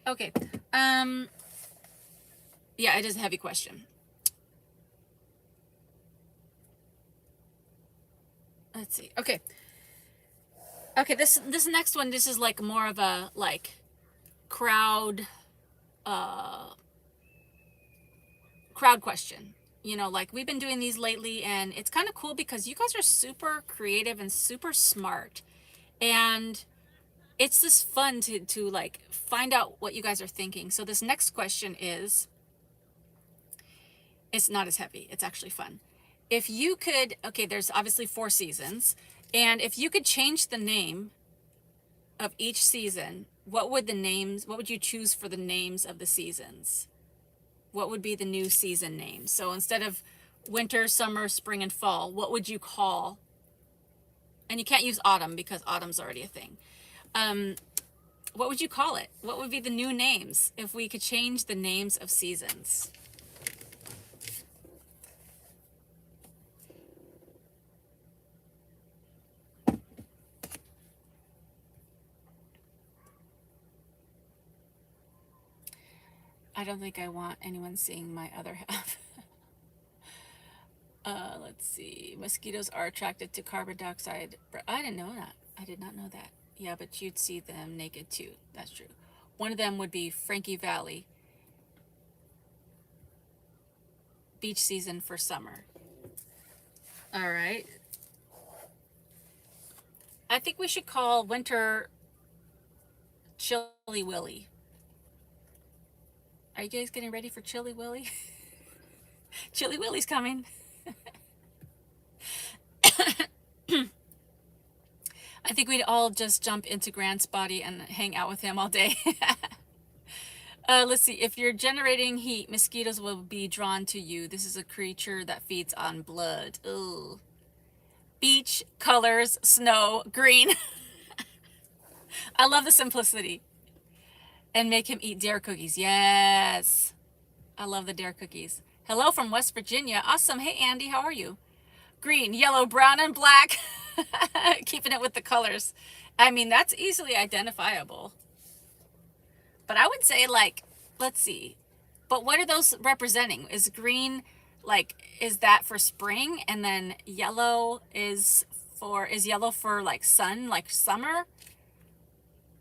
Okay. Yeah, it is a heavy question. Let's see. Okay. Okay, this next one, this is like more of a like crowd question. You know, like we've been doing these lately, and it's kind of cool because you guys are super creative and super smart, and it's just fun to like find out what you guys are thinking. So this next question is, it's not as heavy. It's actually fun. If you could, okay, there's obviously 4 seasons, and if you could change the name of each season, what would you choose for the names of the seasons? What would be the new season name? So instead of winter, summer, spring, and fall, what would you call? And you can't use autumn because autumn's already a thing. What would you call it? What would be the new names if we could change the names of seasons? I don't think I want anyone seeing my other half. Let's see. Mosquitoes are attracted to carbon dioxide. I didn't know that. I did not know that. Yeah, but you'd see them naked too. That's true. One of them would be Frankie Valley. Beach season for summer. All right. I think we should call winter Chilly Willy. Are you guys getting ready for Chilly Willy? Chilly Willy's coming. I think we'd all just jump into Grant's body and hang out with him all day. Let's see. If you're generating heat, mosquitoes will be drawn to you. This is a creature that feeds on blood. Ugh. Beach, colors, snow, green. I love the simplicity. And make him eat dare cookies. Yes. I love the dare cookies. Hello from West Virginia. Awesome. Hey, Andy. How are you? Green, yellow, brown, and black. Keeping it with the colors. I mean, that's easily identifiable. But I would say, like, let's see. But what are those representing? Is green, like, is that for spring? And then yellow is yellow for, like, sun, like summer?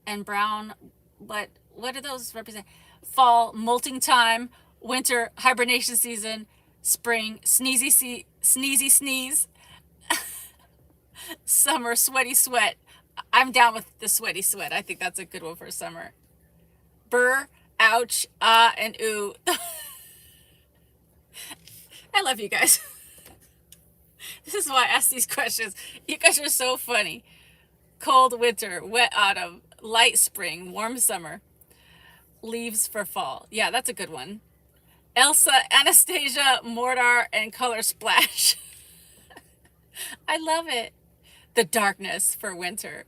And brown, what do those represent? Fall, molting time. Winter, hibernation season. Spring, sneezy sneeze. Summer, sweaty sweat. I'm down with the sweaty sweat. I think that's a good one for summer. Burr, ouch, ah, and ooh. I love you guys. This is why I ask these questions. You guys are so funny. Cold winter, wet autumn, light spring, warm summer. Leaves for fall. Yeah, that's a good one. Elsa, Anastasia, Mordor, and Color Splash. I love it. The darkness for winter.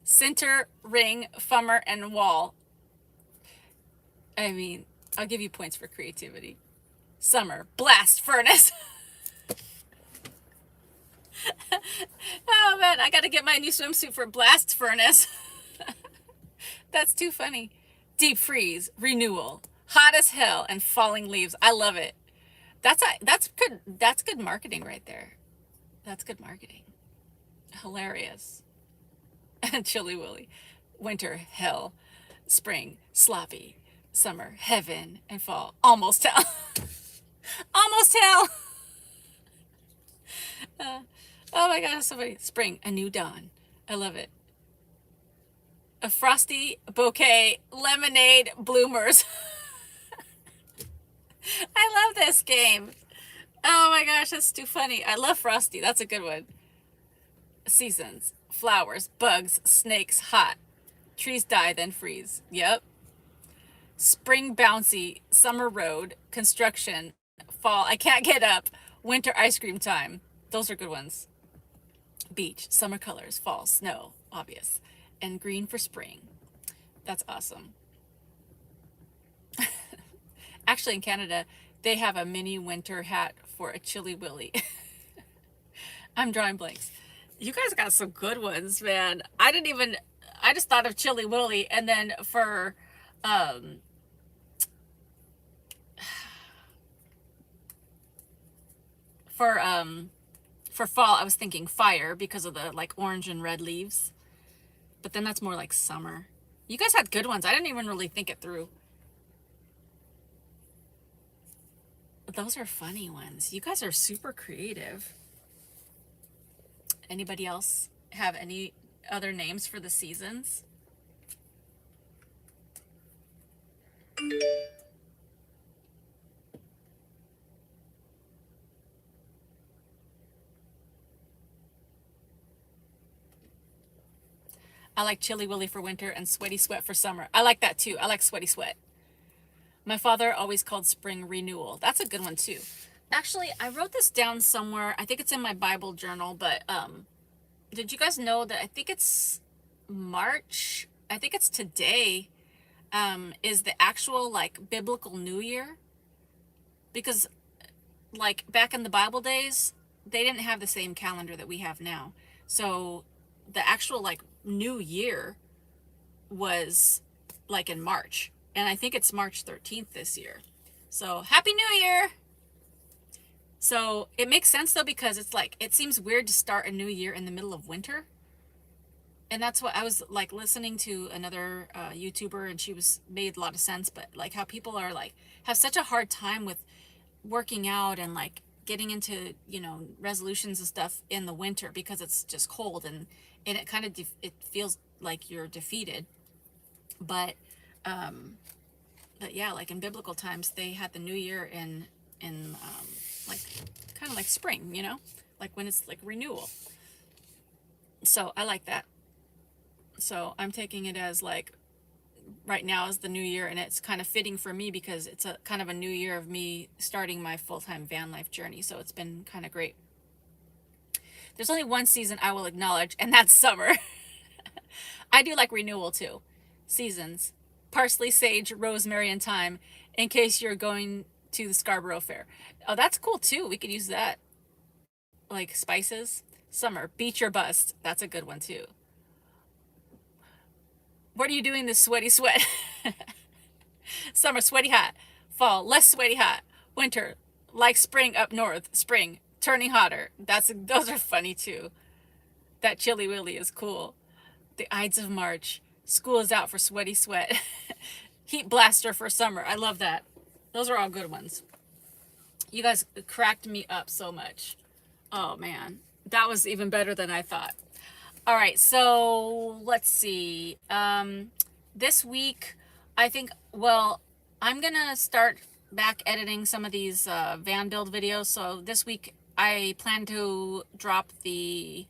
Center, ring, fummer, and wall. I mean, I'll give you points for creativity. Summer, blast furnace. Oh man, I gotta get my new swimsuit for blast furnace. That's too funny. Deep freeze, renewal, hot as hell, and falling leaves. I love it. That's good. That's good marketing right there. That's good marketing. Hilarious. Chilly Willy. Winter, hell. Spring, sloppy. Summer, heaven. And fall, almost hell. Almost hell. Oh my gosh, so funny. Spring, a new dawn. I love it. A frosty bouquet, lemonade, bloomers. I love this game. Oh my gosh, that's too funny. I love Frosty. That's a good one. Seasons, flowers, bugs, snakes, hot. Trees die, then freeze. Yep. Spring bouncy, summer road, construction, fall, I can't get up, winter ice cream time. Those are good ones. Beach, summer colors, fall, snow, obvious. And green for spring. That's awesome. Actually, in Canada, they have a mini winter hat for a Chilly Willy. I'm drawing blanks. You guys got some good ones, man. I just thought of Chilly Willy, and then for fall, I was thinking fire because of the like orange and red leaves. But then that's more like summer. You guys had good ones. I didn't even really think it through. Those are funny ones. You guys are super creative. Anybody else have any other names for the seasons? I like Chilly Willy for winter and Sweaty Sweat for summer. I like that too. I like Sweaty Sweat. My father always called spring renewal. That's a good one too. Actually, I wrote this down somewhere. I think it's in my Bible journal, but did you guys know that I think it's March? I think it's today is the actual like biblical New Year. Because like back in the Bible days, they didn't have the same calendar that we have now. So the actual like New Year was like in March. And I think it's March 13th this year. So Happy New Year! So it makes sense though, because it's like, it seems weird to start a new year in the middle of winter. And that's what I was like listening to another YouTuber, and she was made a lot of sense, but like how people are like, have such a hard time with working out and like getting into, you know, resolutions and stuff in the winter because it's just cold, and it kind of, it feels like you're defeated. But, but yeah, like in biblical times, they had the new year in like kind of like spring, you know, like when it's like renewal. So I like that. So I'm taking it as like right now is the new year, and it's kind of fitting for me because it's a kind of a new year of me starting my full-time van life journey. So it's been kind of great. There's only one season I will acknowledge, and that's summer. I do like renewal too. Seasons: parsley, sage, rosemary, and thyme, in case you're going to the Scarborough Fair. Oh, that's cool too. We could use that. Like spices. Summer: beach or bust. That's a good one too. What are you doing this sweaty sweat? Summer: sweaty hot. Fall: less sweaty hot. Winter: like spring up north. Spring: turning hotter. Those are funny too. That chilly willy is cool. The Ides of March: school is out for sweaty sweat. Heat blaster for summer. I love that. Those are all good ones. You guys cracked me up so much. Oh man, that was even better than I thought. All right, so let's see. This week, I think, well, I'm gonna start back editing some of these van build videos. So this week, I plan to drop the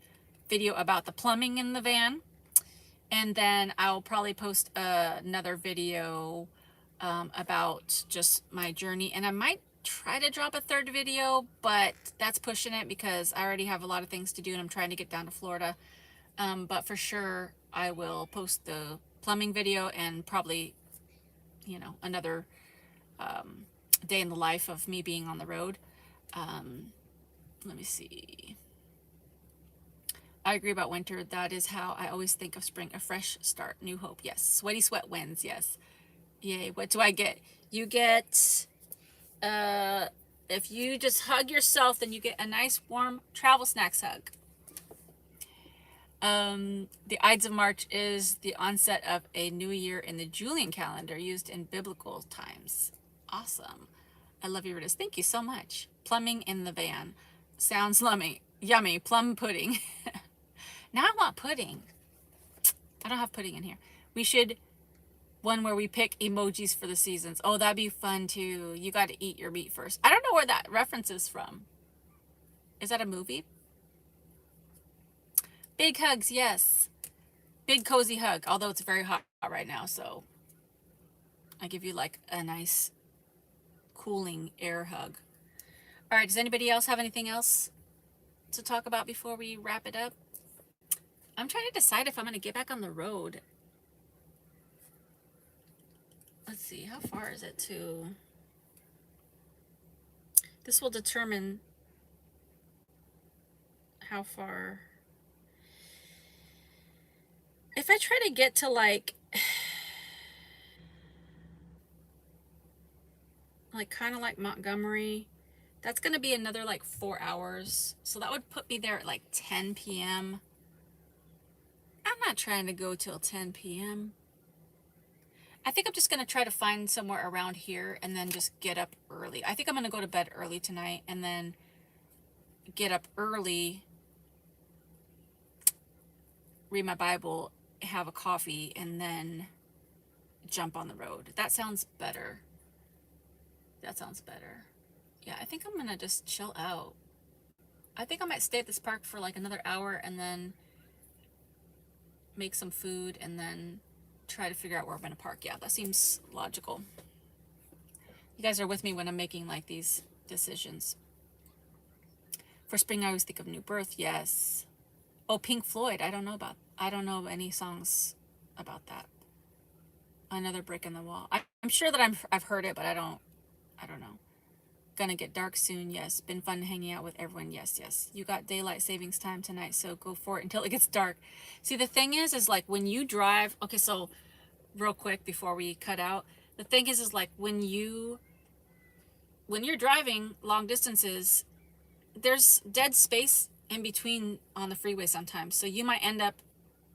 video about the plumbing in the van, and then I'll probably post another video about just my journey, and I might try to drop a third video, but that's pushing it because I already have a lot of things to do and I'm trying to get down to Florida. But for sure I will post the plumbing video, and probably, you know, another day in the life of me being on the road. Let me see. I agree about winter. That is how I always think of spring. A fresh start, new hope. Yes. Sweaty sweat wins. Yes. Yay. What do I get? You get, if you just hug yourself, then you get a nice warm travel snacks hug. The Ides of March is the onset of a new year in the Julian calendar, used in biblical times. Awesome. I love your videos. Thank you so much. Plumbing in the van. Sounds yummy. Yummy. Plum pudding. Now I want pudding. I don't have pudding in here. We should, one where we pick emojis for the seasons. Oh, that'd be fun too. You got to eat your meat first. I don't know where that reference is from. Is that a movie? Big hugs, yes. Big cozy hug, although it's very hot right now, so I give you like a nice cooling air hug. All right, does anybody else have anything else to talk about before we wrap it up? I'm trying to decide if I'm going to get back on the road. Let's see, how far is it to... This will determine how far... If I try to get to like kind of like Montgomery, that's going to be another like 4 hours. So that would put me there at like 10 p.m. I'm not trying to go till 10 p.m. I think I'm just going to try to find somewhere around here and then just get up early. I think I'm going to go to bed early tonight and then get up early, read my Bible, have a coffee, and then jump on the road. That sounds better. That sounds better. Yeah, I think I'm gonna just chill out. I think I might stay at this park for like another hour and then make some food and then try to figure out where I'm gonna park. Yeah, that seems logical. You guys are with me when I'm making like these decisions. For spring, I always think of New Birth. Yes. Oh, Pink Floyd. I don't know any songs about that. Another Brick in the Wall. I'm sure that I've heard it, but I don't know. Gonna get dark soon. Yes. Been fun hanging out with everyone. Yes, yes. You got daylight savings time tonight, so go for it until it gets dark. See, the thing is like when you drive, okay, so real quick before we cut out, The thing is like when you're driving long distances, there's dead space in between on the freeway sometimes. So you might end up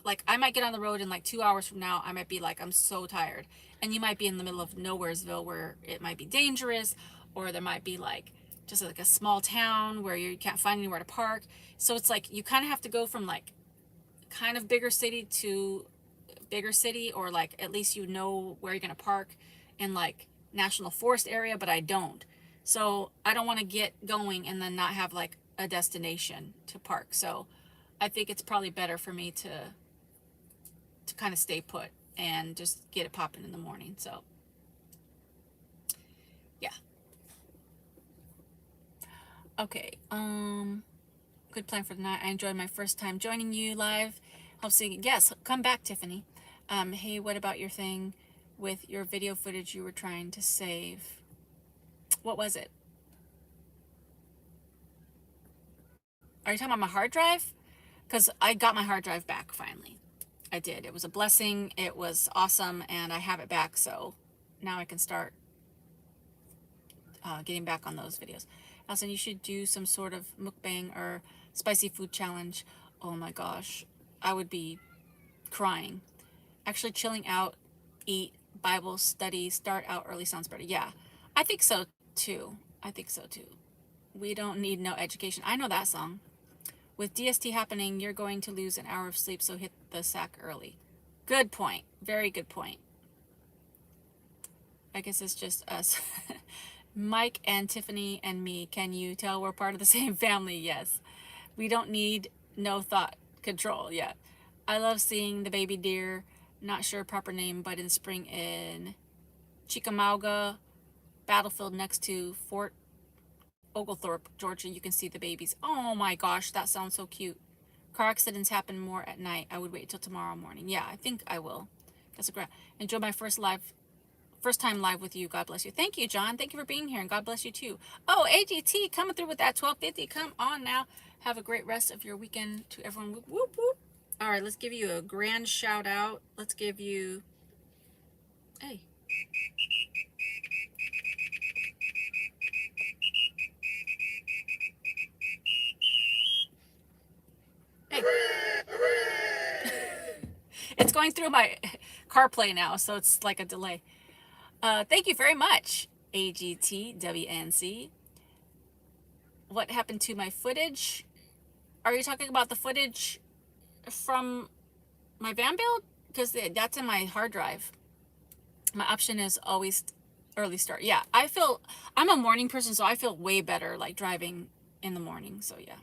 like, I might get on the road and like 2 hours from now, I might be like, I'm so tired. And you might be in the middle of Nowheresville where it might be dangerous, or there might be like just like a small town where you can't find anywhere to park. So it's like you kind of have to go from like kind of bigger city to bigger city, or like at least you know where you're going to park in like national forest area, but I don't. So I don't want to get going and then not have like a destination to park. So I think it's probably better for me to kind of stay put and just get it popping in the morning. So yeah. Okay. Good plan for the night. I enjoyed my first time joining you live. Hope seeing. Yes, come back, Tiffany. Hey, what about your thing with your video footage you were trying to save? What was it? Are you talking about my hard drive? Because I got my hard drive back finally. I did. It was a blessing. It was awesome, and I have it back. So now I can start getting back on those videos. Allison, you should do some sort of mukbang or spicy food challenge. Oh my gosh, I would be crying. Actually, chilling out, eat, Bible study, start out early sounds better. Yeah, I think so too. I think so too. We don't need no education. I know that song. With DST happening, you're going to lose an hour of sleep, so hit the sack early. Good point. Very good point. I guess it's just us. Mike and Tiffany and me. Can you tell we're part of the same family? Yes. We don't need no thought control. Yeah. I love seeing the baby deer. Not sure proper name, but in spring in Chickamauga battlefield next to Fort Oglethorpe, Georgia. You can see the babies. Oh my gosh, that sounds so cute. Car accidents happen more at night. I would wait till tomorrow morning. Yeah, I think I will. That's a great. Enjoy my first time live with you. God bless you. Thank you, John. Thank you for being here, and God bless you too. Oh, AGT coming through with that 1250. Come on now. Have a great rest of your weekend to everyone. Whoop, whoop, whoop. All right, let's give you a grand shout out. Let's give you, hey. Hey. It's going through my CarPlay now, so it's like a delay. Thank you very much, AGTWNC. What happened to my footage? Are you talking about the footage from my van build? Because that's in my hard drive. My option is always early start. Yeah, I'm a morning person, so I feel way better like driving in the morning. So yeah.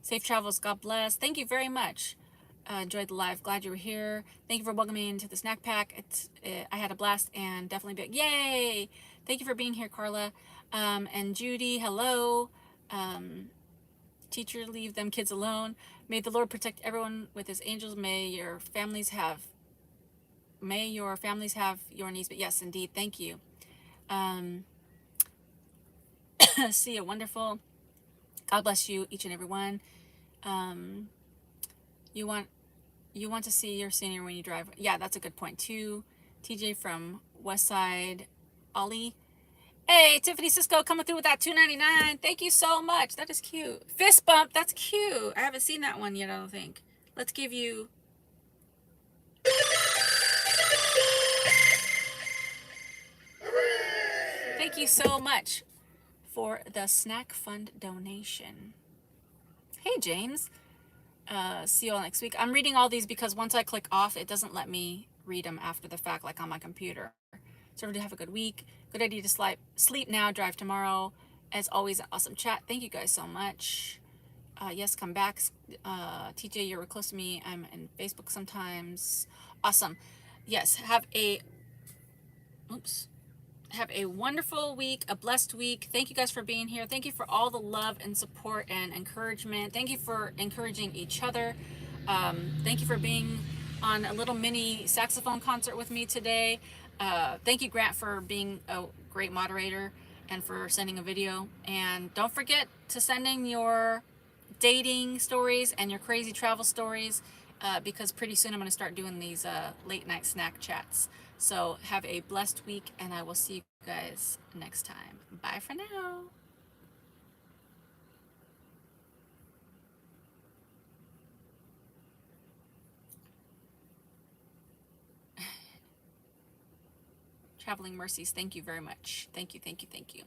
Safe travels. God bless. Thank you very much. Enjoyed the live. Glad you were here. Thank you for welcoming me into the snack pack. I had a blast and definitely big. Yay! Thank you for being here, Carla. And Judy, hello. Teacher, leave them kids alone. May the Lord protect everyone with his angels. May your families have your needs. But yes, indeed. Thank you. See you. Wonderful. God bless you, each and every one. You want to see your senior when you drive. Yeah, that's a good point too. TJ from Westside, Ollie. Hey, Tiffany Cisco coming through with that $2.99. Thank you so much. That is cute. Fist bump. That's cute. I haven't seen that one yet, I don't think. Let's give you. Thank you so much for the snack fund donation. Hey, James. See you all next week. I'm reading all these because once I click off, it doesn't let me read them after the fact, like on my computer. So everybody have a good week. Good idea to sleep now, drive tomorrow. As always, an awesome chat. Thank you guys so much. Yes, come back. TJ, you're close to me. I'm in Facebook sometimes. Awesome. Yes, have a wonderful week, a blessed week. Thank you guys for being here. Thank you for all the love and support and encouragement. Thank you for encouraging each other. Thank you for being on a little mini saxophone concert with me today. Thank you, Grant, for being a great moderator and for sending a video. And don't forget to send in your dating stories and your crazy travel stories because pretty soon I'm going to start doing these late night snack chats. So have a blessed week, and I will see you guys next time. Bye for now. Traveling Mercies, thank you very much. Thank you, thank you, thank you.